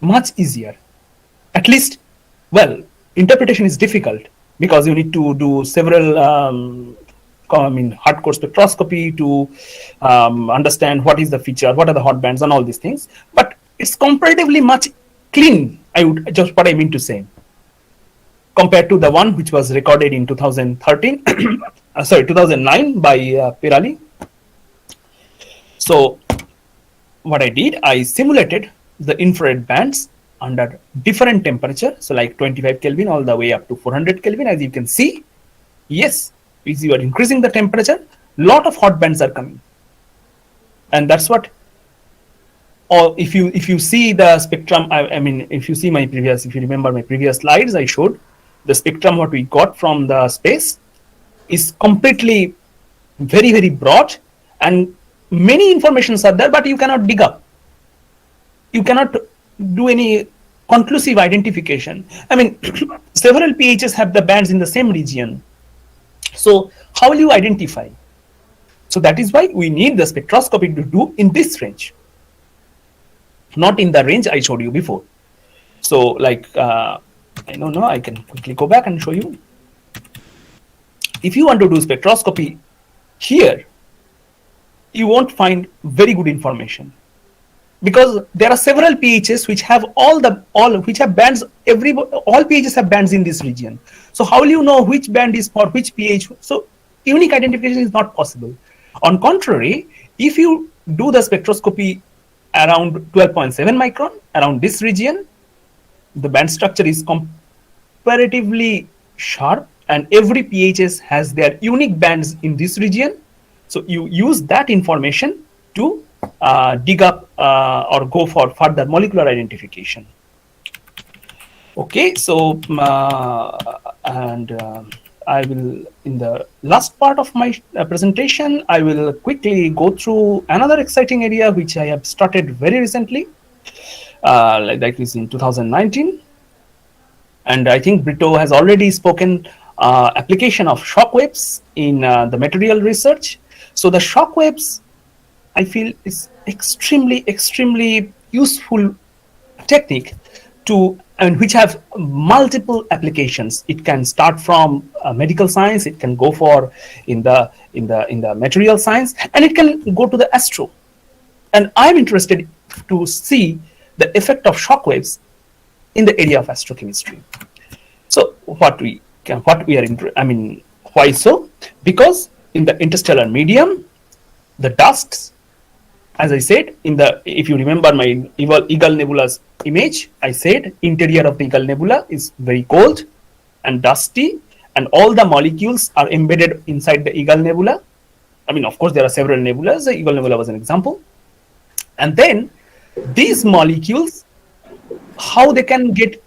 much easier. At least, well, interpretation is difficult because you need to do several hardcore spectroscopy to understand what is the feature, what are the hot bands, and all these things. But it's comparatively much clean, I would just what I mean to say, compared to the one which was recorded in 2013, 2009 by Pirali. So what I did, I simulated the infrared bands under different temperature, so like 25 Kelvin all the way up to 400 Kelvin. As you can see, yes, if you are increasing the temperature, lot of hot bands are coming, and that's what. Or if you see the spectrum, I mean, if you see my previous, if you remember my previous slides, I showed the spectrum what we got from the space is completely very broad, and many informations are there, but you cannot dig up. You cannot do any conclusive identification. I mean, several pHs have the bands in the same region. So how will you identify? So that is why we need the spectroscopy to do in this range, not in the range I showed you before. So like, I don't know, I can quickly go back and show you. If you want to do spectroscopy here, you won't find very good information, because there are several pHs which have all which have bands. All pHs have bands in this region. So how will you know which band is for which pH? So unique identification is not possible. On contrary, if you do the spectroscopy around 12.7 micron, around this region, the band structure is comparatively sharp, and every pHs has their unique bands in this region. So you use that information to dig up or go for further molecular identification. Okay, so I will, in the last part of my presentation, I will quickly go through another exciting area which I have started very recently, like this in 2019. And I think Brito has already spoken application of shockwaves in the material research. So the shockwaves, I feel, is extremely useful technique to, and which have multiple applications. It can start from medical science, it can go for in the material science, and it can go to the astro. And I'm interested to see the effect of shockwaves in the area of astrochemistry. So what we are I mean, why so? Because in the interstellar medium, the dusts, as I said, if you remember my Eagle Nebula's image, I said interior of the Eagle Nebula is very cold and dusty, and all the molecules are embedded inside the Eagle Nebula. I mean, of course, there are several nebulas. The Eagle Nebula was an example. And then these molecules, how they can get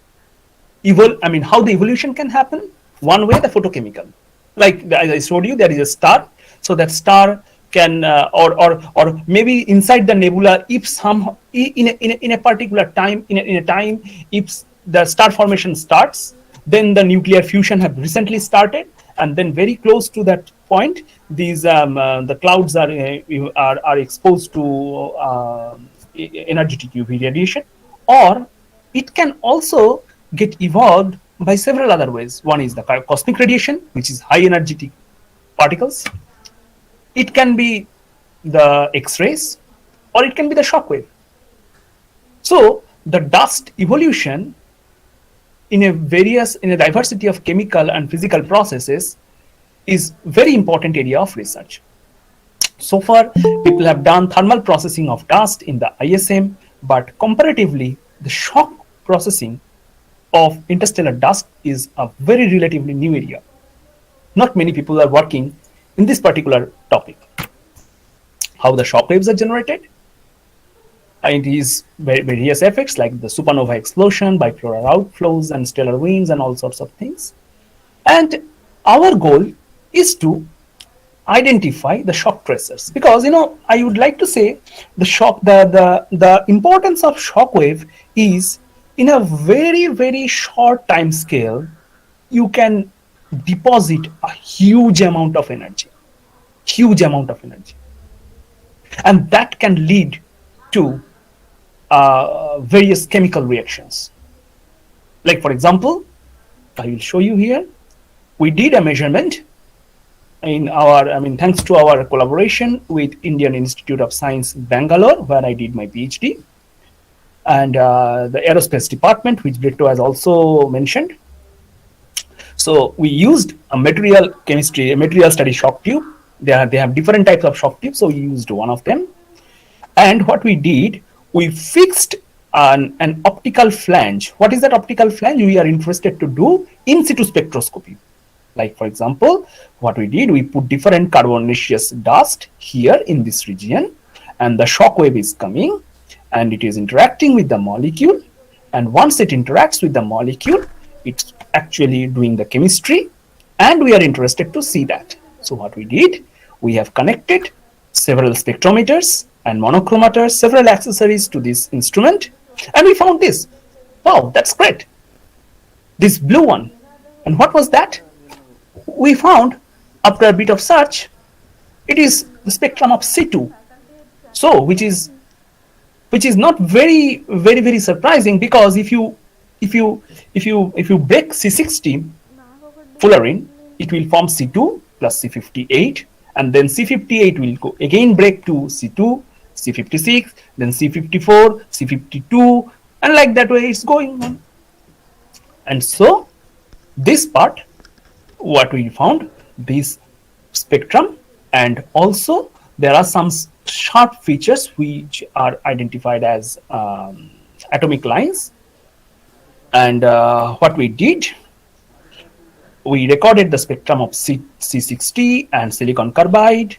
how the evolution can happen. One way, the photochemical. Like as I showed you, there is a star. So that star can, or maybe inside the nebula, if some in a particular time, in a time, if the star formation starts, then the nuclear fusion have recently started, and then very close to that point, these the clouds are exposed to energetic UV radiation, or it can also get evolved by several other ways. One is the cosmic radiation, which is high energetic particles. It can be the X-rays, or it can be the shock wave. So the dust evolution in a diversity of chemical and physical processes is very important area of research. So far, people have done thermal processing of dust in the ISM, but comparatively, the shock processing of interstellar dust is a very relatively new area. Not many people are working in this particular topic, how the shock waves are generated. It is various effects like the supernova explosion, bipolar outflows, and stellar winds, and all sorts of things. And our goal is to identify the shock tracers, because I would like to say the importance of shock wave is, in a very very short time scale, you can deposit a huge amount of energy, and that can lead to various chemical reactions. Like, for example, I will show you here. We did a measurement in our, thanks to our collaboration with Indian Institute of Science, Bangalore, where I did my PhD, and the aerospace department, which Brito has also mentioned. So we used a material chemistry, a material study shock tube. They have different types of shock tubes, so we used one of them. And what we did, we fixed an optical flange. What is that optical flange? We are interested to do in situ spectroscopy. Like, for example, what we did, we put different carbonaceous dust here in this region, and the shock wave is coming and it is interacting with the molecule. And once it interacts with the molecule, it's actually doing the chemistry, and we are interested to see that. So what we did, we have connected several spectrometers and monochromators, several accessories to this instrument, and we found this. Wow, that's great. This blue one. And what was that? We found, after a bit of search, it is the spectrum of C2. So, which is not very very surprising, because if you break C60 fullerene, it will form C2 plus C58, and then C58 will go again break to C2, C56, then C54, C52, and like that way it's going on. And so this part, what we found, this spectrum, and also there are some sharp features which are identified as atomic lines. And what we did, we recorded the spectrum of C60 and silicon carbide,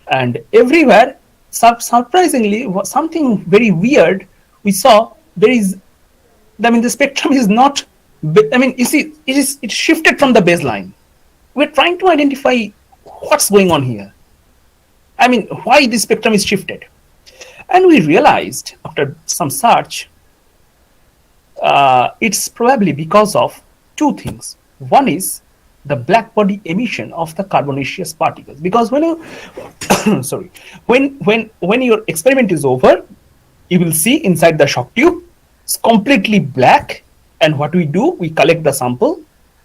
and everywhere, surprisingly, something very weird we saw. There is, the spectrum is not, you see, it shifted from the baseline. We're trying to identify what's going on here. Why this spectrum is shifted. And we realized after some search, it's probably because of two things. One is the black body emission of the carbonaceous particles, because when you sorry, when your experiment is over, you will see inside the shock tube it's completely black. And what we do, we collect the sample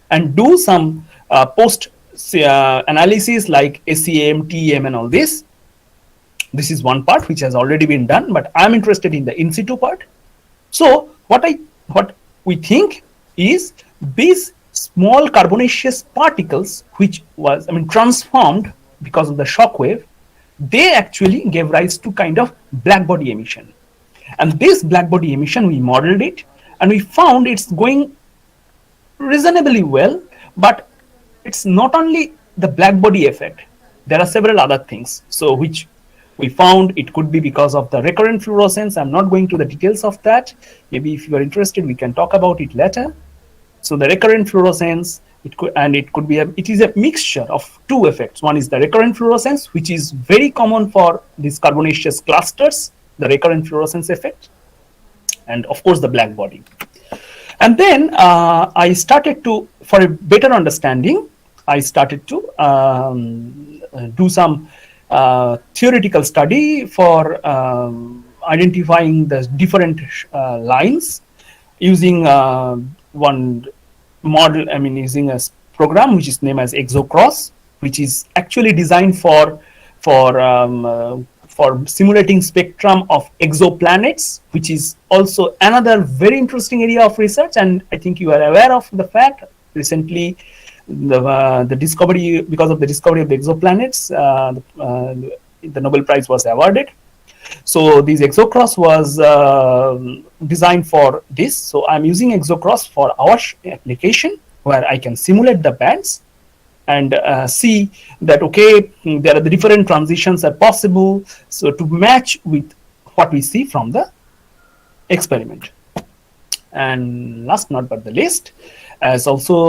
and do some post analysis like SEM, TEM, and all this. This is one part which has already been done, but I'm interested in the in situ part. So what we think is these small carbonaceous particles, which was transformed because of the shock wave, they actually gave rise to kind of black body emission. And this black body emission, we modeled it, and we found it's going reasonably well. But it's not only the black body effect, there are several other things. So which we found it could be because of the recurrent fluorescence. I'm not going to the details of that. Maybe if you are interested, we can talk about it later. So the recurrent fluorescence, it is a mixture of two effects. One is the recurrent fluorescence, which is very common for these carbonaceous clusters, the recurrent fluorescence effect, and of course the black body. And then I started to, for a better understanding, I started to do some theoretical study for identifying the different lines using one model, using a program which is named as ExoCross, which is actually designed for simulating spectrum of exoplanets, which is also another very interesting area of research. And I think you are aware of the fact recently the discovery, because of the discovery of the exoplanets, the Nobel Prize was awarded. So this ExoCross was designed for this. So I'm using ExoCross for our application, where I can simulate the bands and see that okay, there are the different transitions are possible, so to match with what we see from the experiment. And last not but the least, as also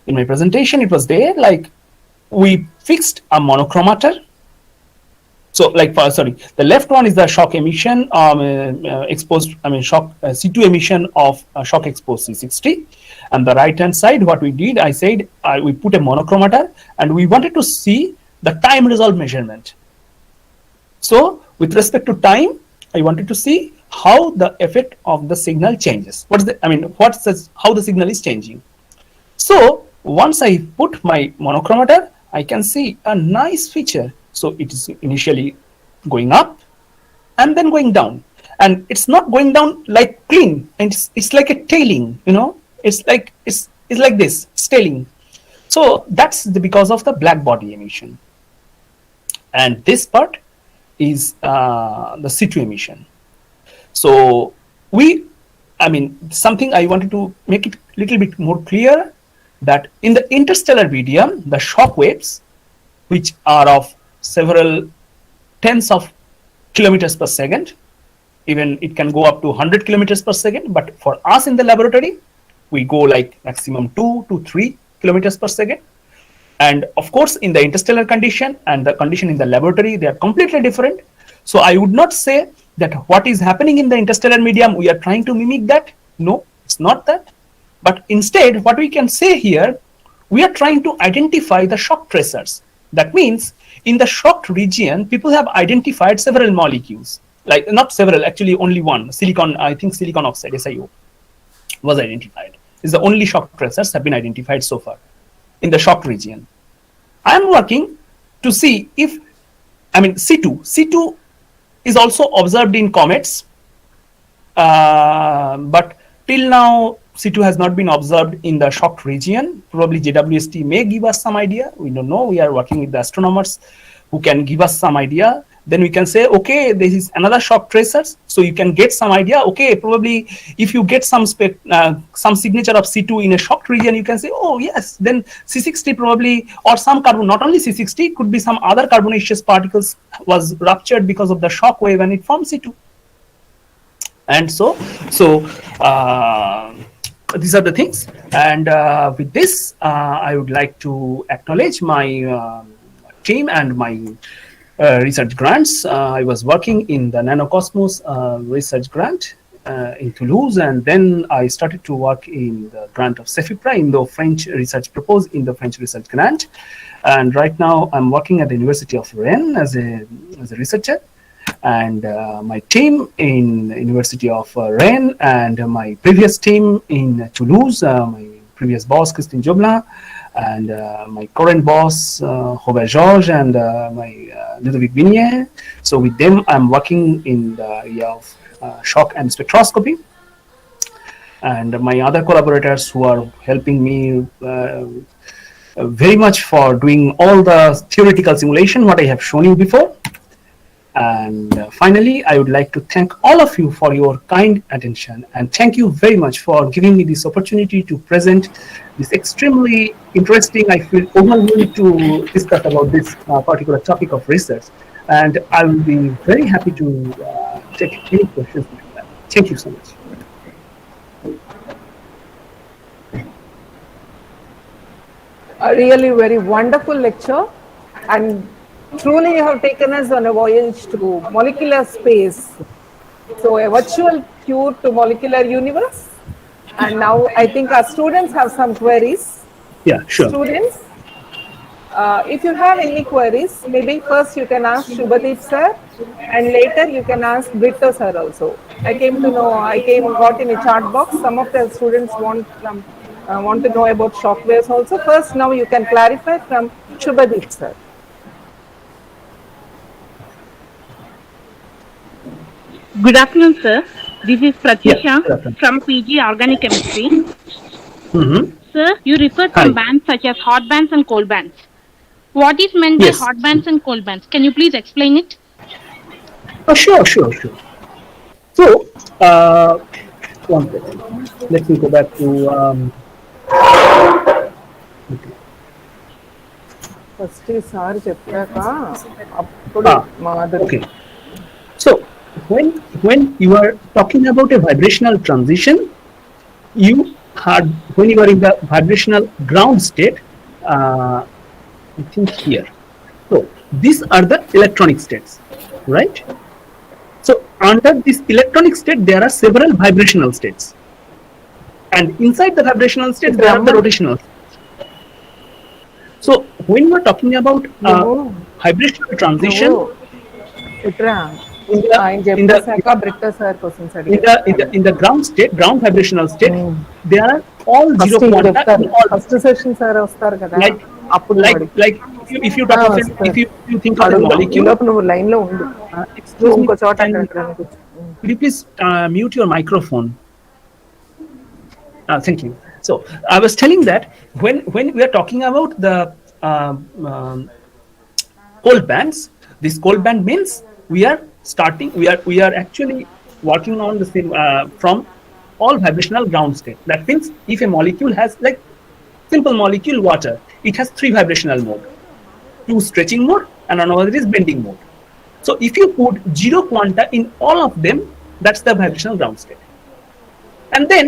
in my presentation it was there, like we fixed a monochromator. So like sorry, the left one is the shock emission exposed, I mean shock C2 emission of shock exposed C60, and the right hand side what we did, I said we put a monochromator and we wanted to see the time resolved measurement. So with respect to time, I wanted to see how the effect of the signal changes. What's the, I mean, what's the, how the signal is changing. So once I put my monochromator, I can see a nice feature. So it is initially going up and then going down. And it's not going down like clean, and it's like a tailing, you know, it's like this, it's tailing. So that's because of the black body emission. And this part is the C2 emission. So we, I mean, something I wanted to make it a little bit more clear, that in the interstellar medium, the shock waves, which are of several tens of kilometers per second, even it can go up to 100 kilometers per second, but for us in the laboratory, we go like maximum 2 to 3 kilometers per second. And of course, in the interstellar condition and the condition in the laboratory, they are completely different. So I would not say that what is happening in the interstellar medium, we are trying to mimic that. No, it's not that. But instead, what we can say here, we are trying to identify the shock tracers. That means in the shocked region, people have identified several molecules, like not several, actually only one, silicon, I think silicon oxide, SiO, was identified. It's the only shock tracers have been identified so far in the shocked region. I am working to see if, I mean, C2 is also observed in comets, but till now C2 has not been observed in the shocked region. Probably JWST may give us some idea. We don't know. We are working with the astronomers who can give us some idea. Then we can say, okay, this is another shock tracers. So you can get some idea. Okay, probably if you get some signature of C2 in a shocked region, you can say, oh yes, then C60 probably, or some carbon, not only C60, could be some other carbonaceous particles was ruptured because of the shock wave and it formed C2. And so these are the things. And with this, I would like to acknowledge my team and my research grants. I was working in the Nanocosmos research grant in Toulouse, and then I started to work in the grant of CEFIPRA in the French research proposed in the French research grant. And right now I'm working at the University of Rennes as a researcher. And my team in University of Rennes and my previous team in Toulouse, my previous boss Christine Joblin, and my current boss Robert Georges, and my Ludovic Vignier. So with them I'm working in the area of shock and spectroscopy. And my other collaborators who are helping me very much for doing all the theoretical simulation what I have shown you before. And finally, I would like to thank all of you for your kind attention, and thank you very much for giving me this opportunity to present this extremely interesting, I feel overwhelmed to discuss about this particular topic of research. And I will be very happy to take any questions if you have. Thank you so much. A really very wonderful lecture, and truly you have taken us on a voyage to molecular space. So a virtual tour to molecular universe. And now I think our students have some queries. Yeah, sure. Students, if you have any queries, maybe first you can ask Shubhadeep sir, and later you can ask Brito sir also. I got in a chat box. Some of the students want to know about shockwaves also. First, now you can clarify from Shubhadeep sir. Good afternoon, sir. This is Yeah, Pratyusha from PG Organic Chemistry. mm-hmm. Sir, you referred Hi. some bands such as hot bands and cold bands. What is meant by Yes. hot bands and cold bands? Can you please explain it? Sure. So, one second. Let me go back to Okay. First sir చెప్పాక అప్పుడు Ah, Madhuri. okay. So when you are talking about a vibrational transition, you had when you are in the vibrational ground state, I think here. So these are the electronic states, right? So under this electronic state, there are several vibrational states, and inside the vibrational states, ఇటు there are the రమ్మని rotational. So when you are talking about నువ్వు vibrational నువ్వు transition ఇట్రా. in the ఆయన in the చెప్పేశాక Britto sir questions in the in the అడిగేస్తాను. in the ground state, ground vibrational state, there are all zero first ఇది quanta చెప్తారు, in all the first states. Session sir వస్తారు కదా, Like అప్పుడు నువ్వు అడిగి. like if you talk of an వస్తారు, if you think of a అడుగుదాం. molecule, ఈలోపు నువ్వు లైన్ లో ఉండు. నువ్వు excuse me, ఇంకో చోట can అక్కడ కూర్చో. could you please mute your microphone? Thank you. So I was telling that when we are talking about the cold bands, this cold band means we are actually working on the same from all vibrational ground state. That means if a molecule has like simple molecule water, it has three vibrational mode, two stretching mode and another is bending mode. So if you put zero quanta in all of them, that's the vibrational ground state. And then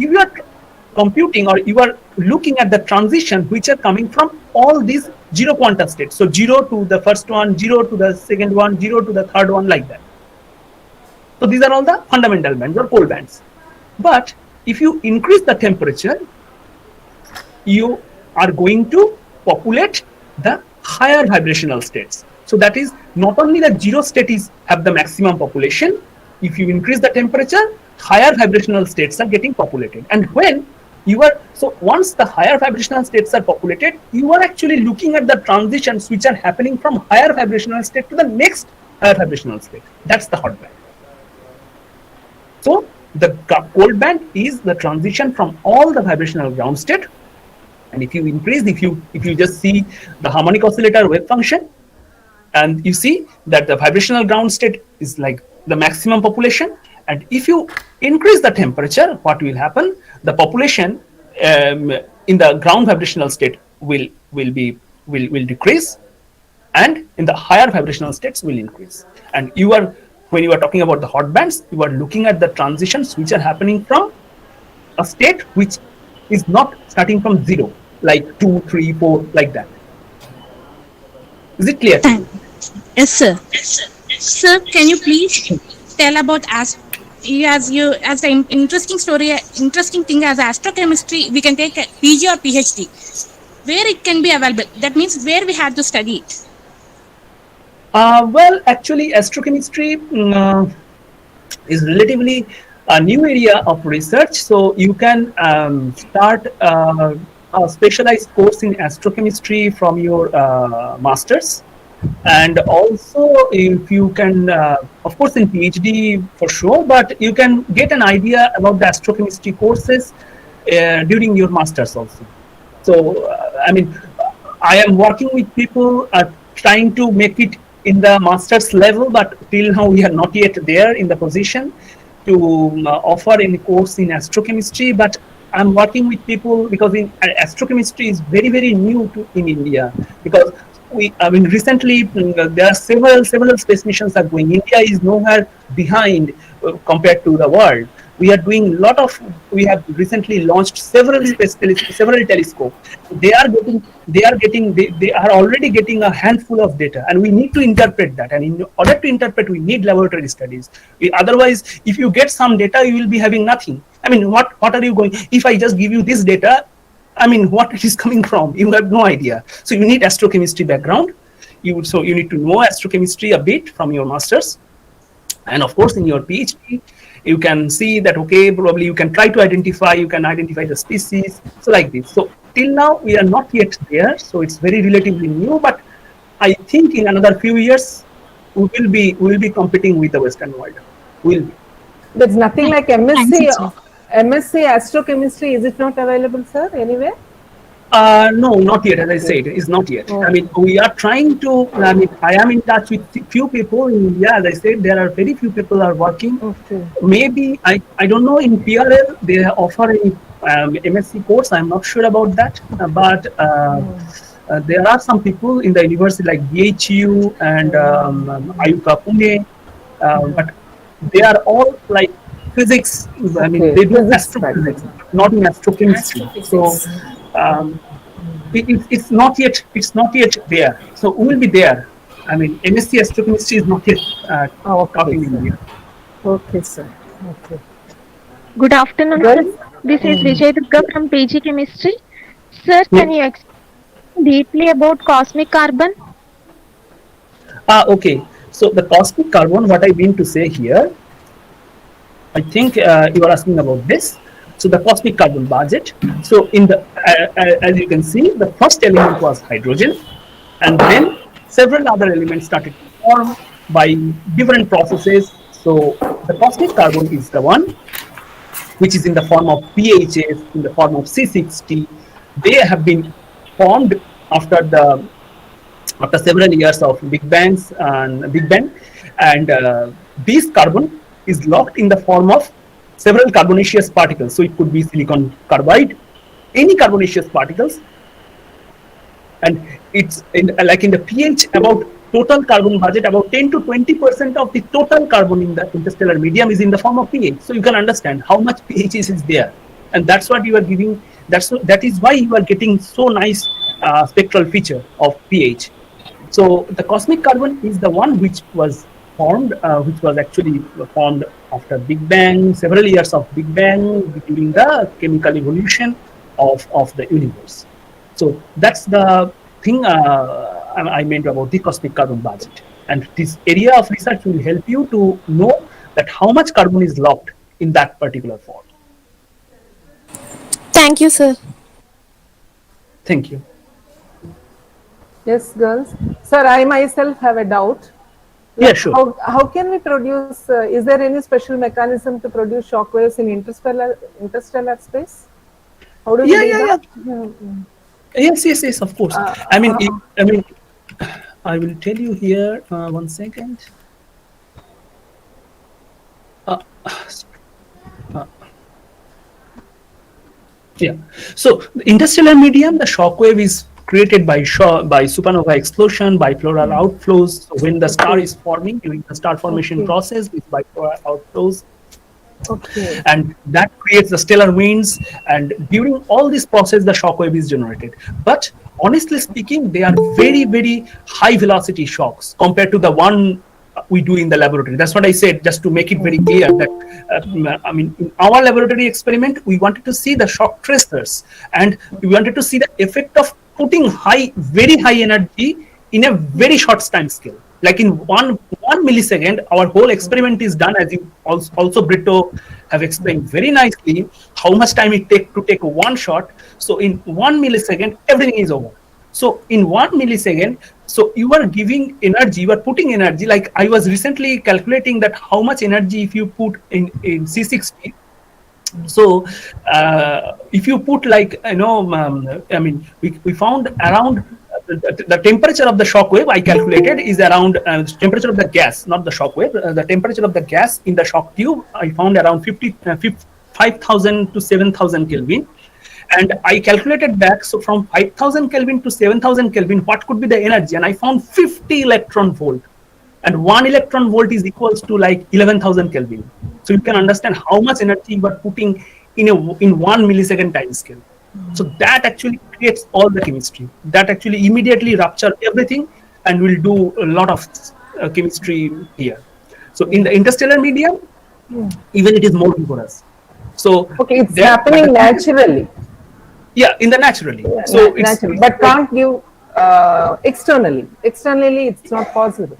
you are computing or you are looking at the transition which are coming from all these zero quanta states. So zero to the first one, zero to the second one, zero to the third one, like that. So these are all the fundamental bands or cold bands. But if you increase the temperature, you are going to populate the higher vibrational states. So that is not only the zero state is have the maximum population. If you increase the temperature, higher vibrational states are getting populated. And when you are so once the higher vibrational states are populated, you are actually looking at the transitions which are happening from higher vibrational state to the next higher vibrational state. That's the hot band. So the cold band is the transition from all the vibrational ground state. And if you increase, if you just see the harmonic oscillator wave function, and you see that the vibrational ground state is like the maximum population, and if you increase the temperature, what will happen? The population in the ground vibrational state will decrease, and in the higher vibrational states will increase. And when you are talking about the hot bands, you are looking at the transitions which are happening from a state which is not starting from zero, like 2, 3, 4, like that. Is it clear? Yes, sir. Sir, can you please tell about as the interesting thing as astrochemistry, we can take a PG or PhD, where it can be available. That means where we have to study it. Well, actually, astrochemistry is relatively a new area of research. So you can start a specialized course in astrochemistry from your master's. And also, if you can, of course, in PhD for sure, but you can get an idea about the astrochemistry courses during your master's also. So, I mean, I am working with people trying to make it in the master's level, but till now we are not yet there in the position to offer any course in astrochemistry. But I'm working with people because astrochemistry is very, very new in India, because recently there are several space missions are going. India is nowhere behind compared to the world. We are doing we have recently launched several telescopes. They are already getting a handful of data, and we need to interpret that. And in order to interpret, we need laboratory studies. Otherwise, if you get some data, you will be having nothing. I mean, what are you going? If I just give you this data, I mean, what it is coming from? You have no idea. So you need astrochemistry background. You need to know astrochemistry a bit from your masters, and of course in your PhD, you can see that probably you can try to identify the species. So like this. So till now we are not yet there. So it's very relatively new, but I think in another few years we will be competing with the Western world. Will be. There's nothing like MSc. Thanks, sir. MSc astrochemistry, is it not available, sir, anywhere? No, not yet. As I said, it's not yet. I mean, we are trying to. I mean, I am in touch with few people in India. As I said, there are very few people are working. Okay. Maybe I don't know in PRL they offer any MSc course. I'm not sure about that, but there are some people in the university like BHU and IUCA Pune, but they are all like physics. I mean, Okay, they do physics astrophysics, background. but not in astrochemistry. So Astrophysics. um, it's not yet there. So we will be there. I mean, MSc astrochemistry is not yet taught Okay, in sir. India. Okay, sir. Okay. Good afternoon, sir. Girls? This is Vijay Durga from PG Chemistry. Sir, Yeah. can you explain deeply about cosmic carbon? Okay. So the cosmic carbon, what I mean to say here, I think you are asking about this. So the cosmic carbon budget. So in the as you can see, the first element was hydrogen, and then several other elements started to form by different processes. So the cosmic carbon is the one which is in the form of PHS, in the form of C60. They have been formed after the after several years of Big Bang, and this carbon is locked in the form of several carbonaceous particles. So it could be silicon carbide, any carbonaceous particles, and it's like in the pH about total carbon budget about 10 to 20% of the total carbon in the interstellar medium is in the form of pH. So you can understand how much pH is there, and that's what you are giving. That is why you are getting so nice spectral feature of pH. So the cosmic carbon is the one which was actually formed after Big Bang, several years of Big Bang during the chemical evolution of the universe. So that's the thing I meant about the cosmic carbon budget. And this area of research will help you to know that how much carbon is locked in that particular form. Thank you, sir. Thank you. Yes, girls. Sir, I myself have a doubt. Yeah, Like sure. how can we produce? Is there any special mechanism to produce shock waves in interstellar space? How do we Yeah, do yeah, yeah. that? Yes, yes, yes. Of course. Uh, I mean, uh, I mean, I will tell you here. One second. Uh, uh, yeah. So the interstellar medium, the shockwave is created by supernova explosion, bipolar outflows. So when the star okay, is forming during the star formation okay, process, with bipolar outflows, okay, and that creates the stellar winds, and during all this process the shockwave is generated. But honestly speaking, they are very high velocity shocks compared to the one we do in the laboratory. That's what I said, just to make it very clear that I mean, in our laboratory experiment we wanted to see the shock tracers, and we wanted to see the effect of putting very high energy in a very short time scale. Like in one millisecond, our whole experiment is done, as you also Brito have explained very nicely how much time it take to take one shot. So in 1 millisecond, everything is over. So in 1 millisecond, so you are giving energy, you are putting energy. Like I was recently calculating that how much energy if you put in C60. So if you put like I mean we found around the temperature of the shock wave I calculated is around temperature of the gas, not the shock wave, the temperature of the gas in the shock tube I found around 5,000 to 7,000 Kelvin. And I calculated back, so from 5,000 Kelvin to 7,000 Kelvin, what could be the energy? And I found 50 electron volt, and 1 electron volt is equals to like 11,000 Kelvin. So you can understand how much energy you are putting in 1 millisecond time scale. So that actually creates all the chemistry. That actually immediately rupture everything, and will do a lot of chemistry here. So in the interstellar medium, even it is more vigorous. So okay. It's there, but the happening thing is, naturally, yeah, in the naturally. So naturally, it's but can't give externally. Externally, it's not possible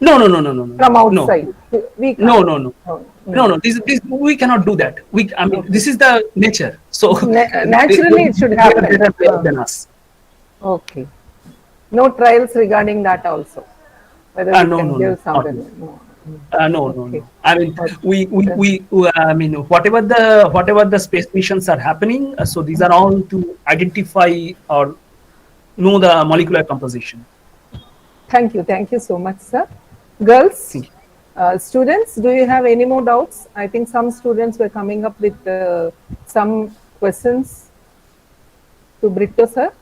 no from no outside. We no can't. no no No, no no. no this we cannot do that. I mean, Okay. this is the nature. So Naturally, it should they happen. are better than us. Okay. No trials regarding that also. Whether we No can no no give not somebody. yet. No. No. Okay. I mean, But then, we I mean, whatever the space missions are happening, so these are all to identify or know the molecular composition. thank you. Thank you so much, sir. Girls, Thank you. Students, do you have any more doubts? I think some students were coming up with some questions to Brito sir.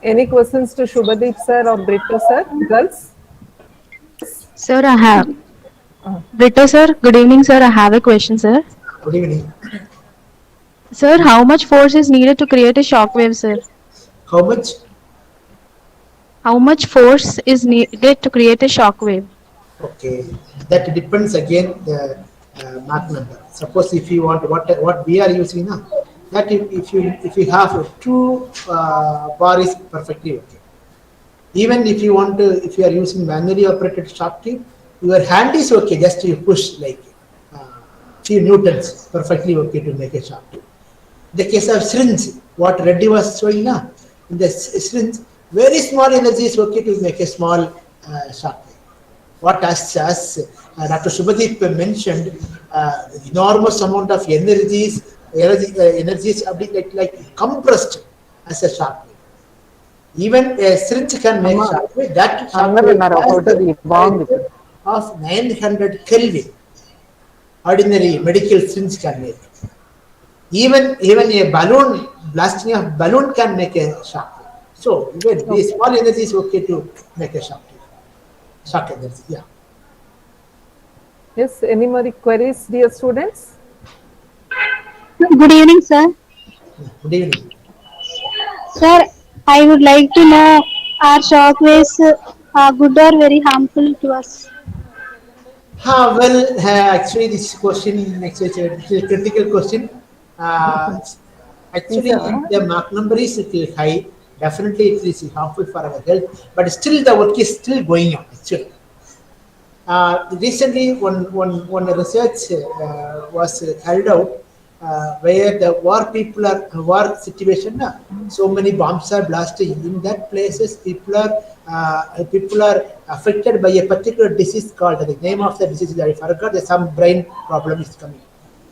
Any questions to Shubhadeep sir or Brito sir? Girls? Sir, I have. Brito sir, good evening, sir. I have a question, sir. Good evening. Sir, how much force is needed to create a shockwave, sir? How much? How much force is needed to create a shockwave? Okay, that depends again the Mach number. Suppose if you want what we are using now, that if you have two bar is perfectly okay. Even if you want to, if you are using manually operated shock tube, your hand is okay. Just you push like few newtons, perfectly okay to make a shock tube. The case of syringe, what Reddy was showing now, in the syringe, very small energy is okay to make a small shock tube. What Dr. Subhadeep mentioned, enormous amount of energies like compressed as a shock wave. Even a syringe can make Amma, shock wave. That shock wave Angarunnara has the ఒకటి బాగుంది. temperature of 900 Kelvin. Ordinary medical syringe can make. Even a balloon, blasting of balloon can make a shock wave. So even the Okay. small energy is okay to make a shock wave. Shock energy, yeah. Yes, any more queries, dear students? Good evening, sir. Good evening. Sir, I would like to know, are shockwaves good or very harmful to us? Actually, this question is a critical question. Uh, Actually, Isa, if the Mach number is little high, definitely it is harmful for our health. But still, the work is still going on. Actually, recently, one research was carried out where the war situation. So many bombs are blasted in that places. People are affected by a particular disease called the name of the disease that I forgot. There's some brain problem is coming.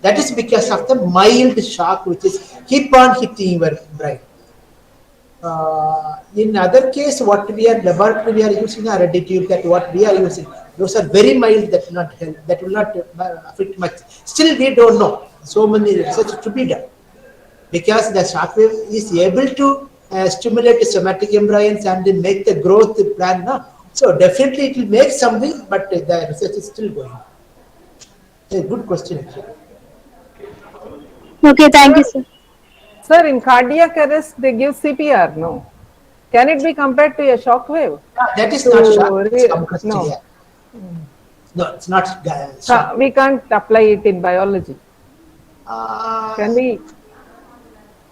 That is because of the mild shock which is keep on hitting your brain. In other case, what we are laboratory we are using are a tube that what we are using. Those are very mild that will not help, that will not affect much. Still, we don't know. So many research to be done because the shock wave is able to stimulate the somatic embryons and then make the growth plan. No? So definitely it will make something, but the research is still going on. A good question actually. Okay, thank you, sir, sir. sir, in cardiac arrest they give CPR. No, can it be compared to a shock wave? That is not shock, To it's compressed no, air. No, it's not shock. we can't apply it in biology. Can Uh, we?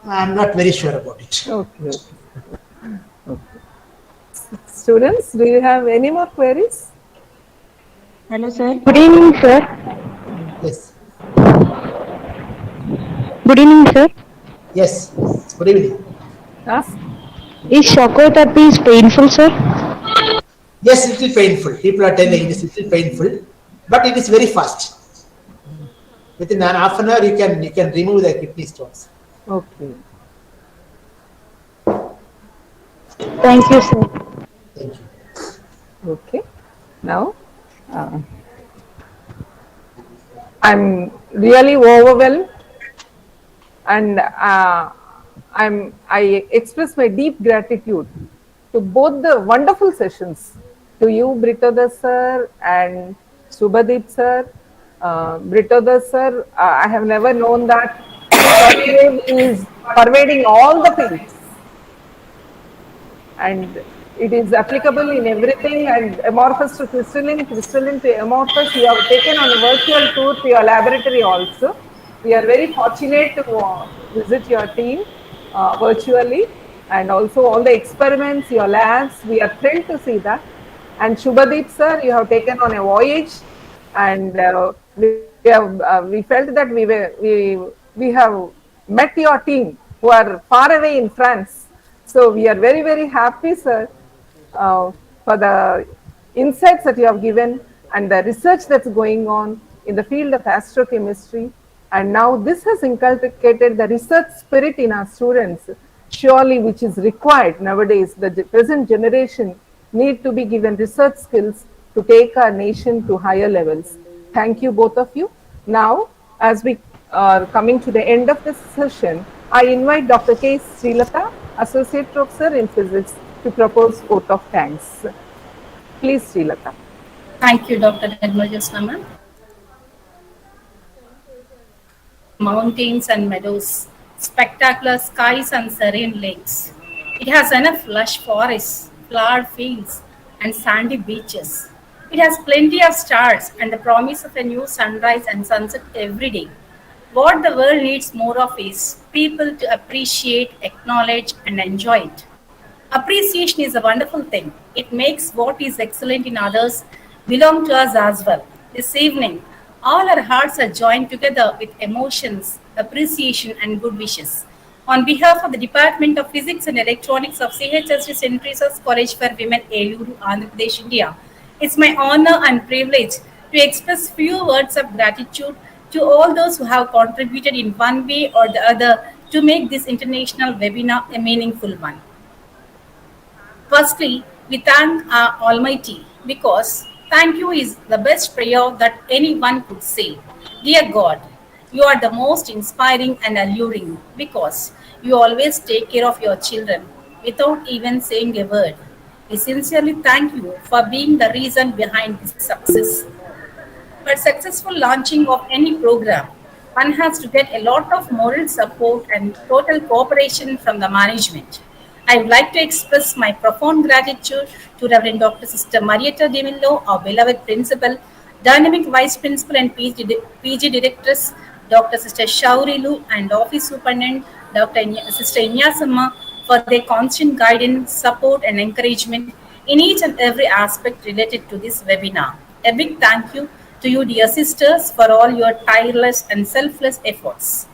I'm not very sure about it. Okay, okay. Students, do you have any more queries? Hello, sir. Good evening, sir. Yes. Good evening, sir. Yes. Good evening. Ask. Is chocotherapy is painful, sir? Yes, little painful. People are telling it is little painful, but it is very fast. Within an half an hour, you can remove the kidney stones. Okay. Thank you, sir. Thank you. Okay. Now, uh, I'm really overwhelmed, and I express my deep gratitude to both the wonderful sessions, to you, Britoda sir, and Subhadeep sir. Britoda sir, I have never known that shockwave is pervading all the fields, and it is applicable in everything, and amorphous to crystalline, crystalline to amorphous. You have taken on a virtual tour to your laboratory also. We are very fortunate to visit your team virtually, and also all the experiments, your labs. We are thrilled to see that. And Shubhadeep sir, you have taken on a voyage, and we felt that we have met your team who are far away in France. So we are very, very happy, sir, for the insights that you have given and the research that's going on in the field of astrochemistry. And now this has inculcated the research spirit in our students, surely which is required nowadays. The present generation need to be given research skills to take our nation to higher levels. Thank you, both of you. Now, as we are coming to the end of this session, I invite Dr. K. Srilata, Associate Professor in Physics, to propose vote of thanks. Please, Srilata. Thank you, Dr. Nirmala ma'am. Mountains and meadows, spectacular skies and serene lakes. It has enough lush forests, flowered fields, and sandy beaches. It has plenty of stars and the promise of a new sunrise and sunset every day. What the world needs more of is people to appreciate, acknowledge, and enjoy it. Appreciation is a wonderful thing. It makes what is excellent in others belong to us as well. This evening, all our hearts are joined together with emotions, appreciation, and good wishes. On behalf of the Department of Physics and Electronics of Ch.S.D.St. Teresa's College for Women, Eluru, Andhra Pradesh, India, it's my honor and privilege to express few words of gratitude to all those who have contributed in one way or the other to make this international webinar a meaningful one. Firstly, we thank our Almighty because thank you is the best prayer that anyone could say. Dear God, you are the most inspiring and alluring because you always take care of your children without even saying a word. We sincerely thank you for being the reason behind this success. For successful launching of any program, one has to get a lot of moral support and total cooperation from the management. I would like to express my profound gratitude to Reverend Dr. Sister Marietta De Millo, our beloved principal, dynamic vice principal and PG directress, Dr. Sister Shauri Lu, and office superintendent, Sister Inyasama, for their constant guidance, support, and encouragement in each and every aspect related to this webinar. A big thank you to you, dear sisters, for all your tireless and selfless efforts.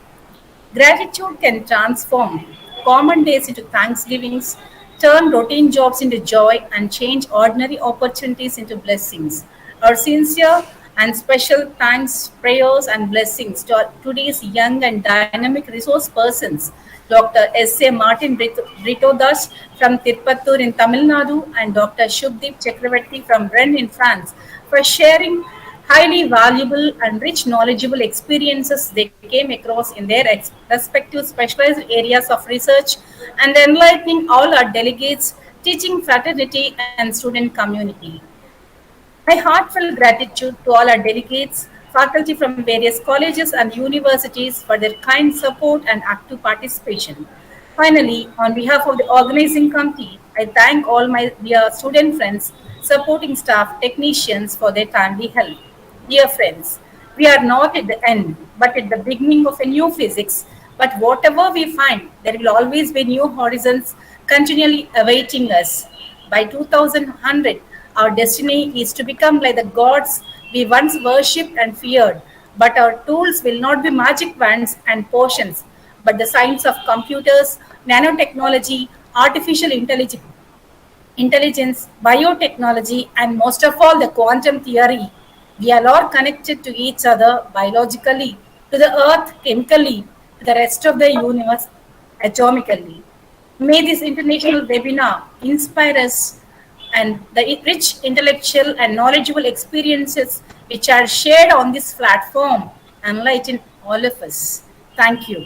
Gratitude can transform common days into thanksgivings, turn routine jobs into joy, and change ordinary opportunities into blessings. Our sincere and special thanks, prayers, and blessings to today's young and dynamic resource persons, Dr. S.A. Martin Britodas from Tirupattur in Tamil Nadu and Dr. Shubdeep Chakravarti from Rennes in France, for sharing highly valuable and rich knowledgeable experiences they came across in their respective specialized areas of research and enlightening all our delegates, teaching fraternity and student community. My heartfelt gratitude to all our delegates, faculty from various colleges and universities for their kind support and active participation. Finally, on behalf of the organizing committee, I thank all my dear student friends, supporting staff, technicians for their timely help. Dear friends, we are not at the end, but at the beginning of a new physics. But whatever we find, there will always be new horizons continually awaiting us. By 2100, our destiny is to become like the gods we once worshipped and feared. But our tools will not be magic wands and potions, but the science of computers, nanotechnology, artificial intelligence, biotechnology, and most of all, the quantum theory. We are all connected to each other biologically, to the earth chemically, to the rest of the universe atomically. May this international webinar inspire us and the rich intellectual and knowledgeable experiences which are shared on this platform enlighten all of us. Thank you.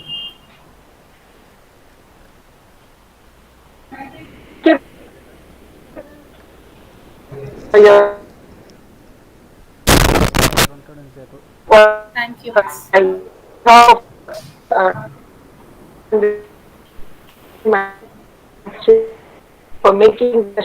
Thank you, Miss. For making the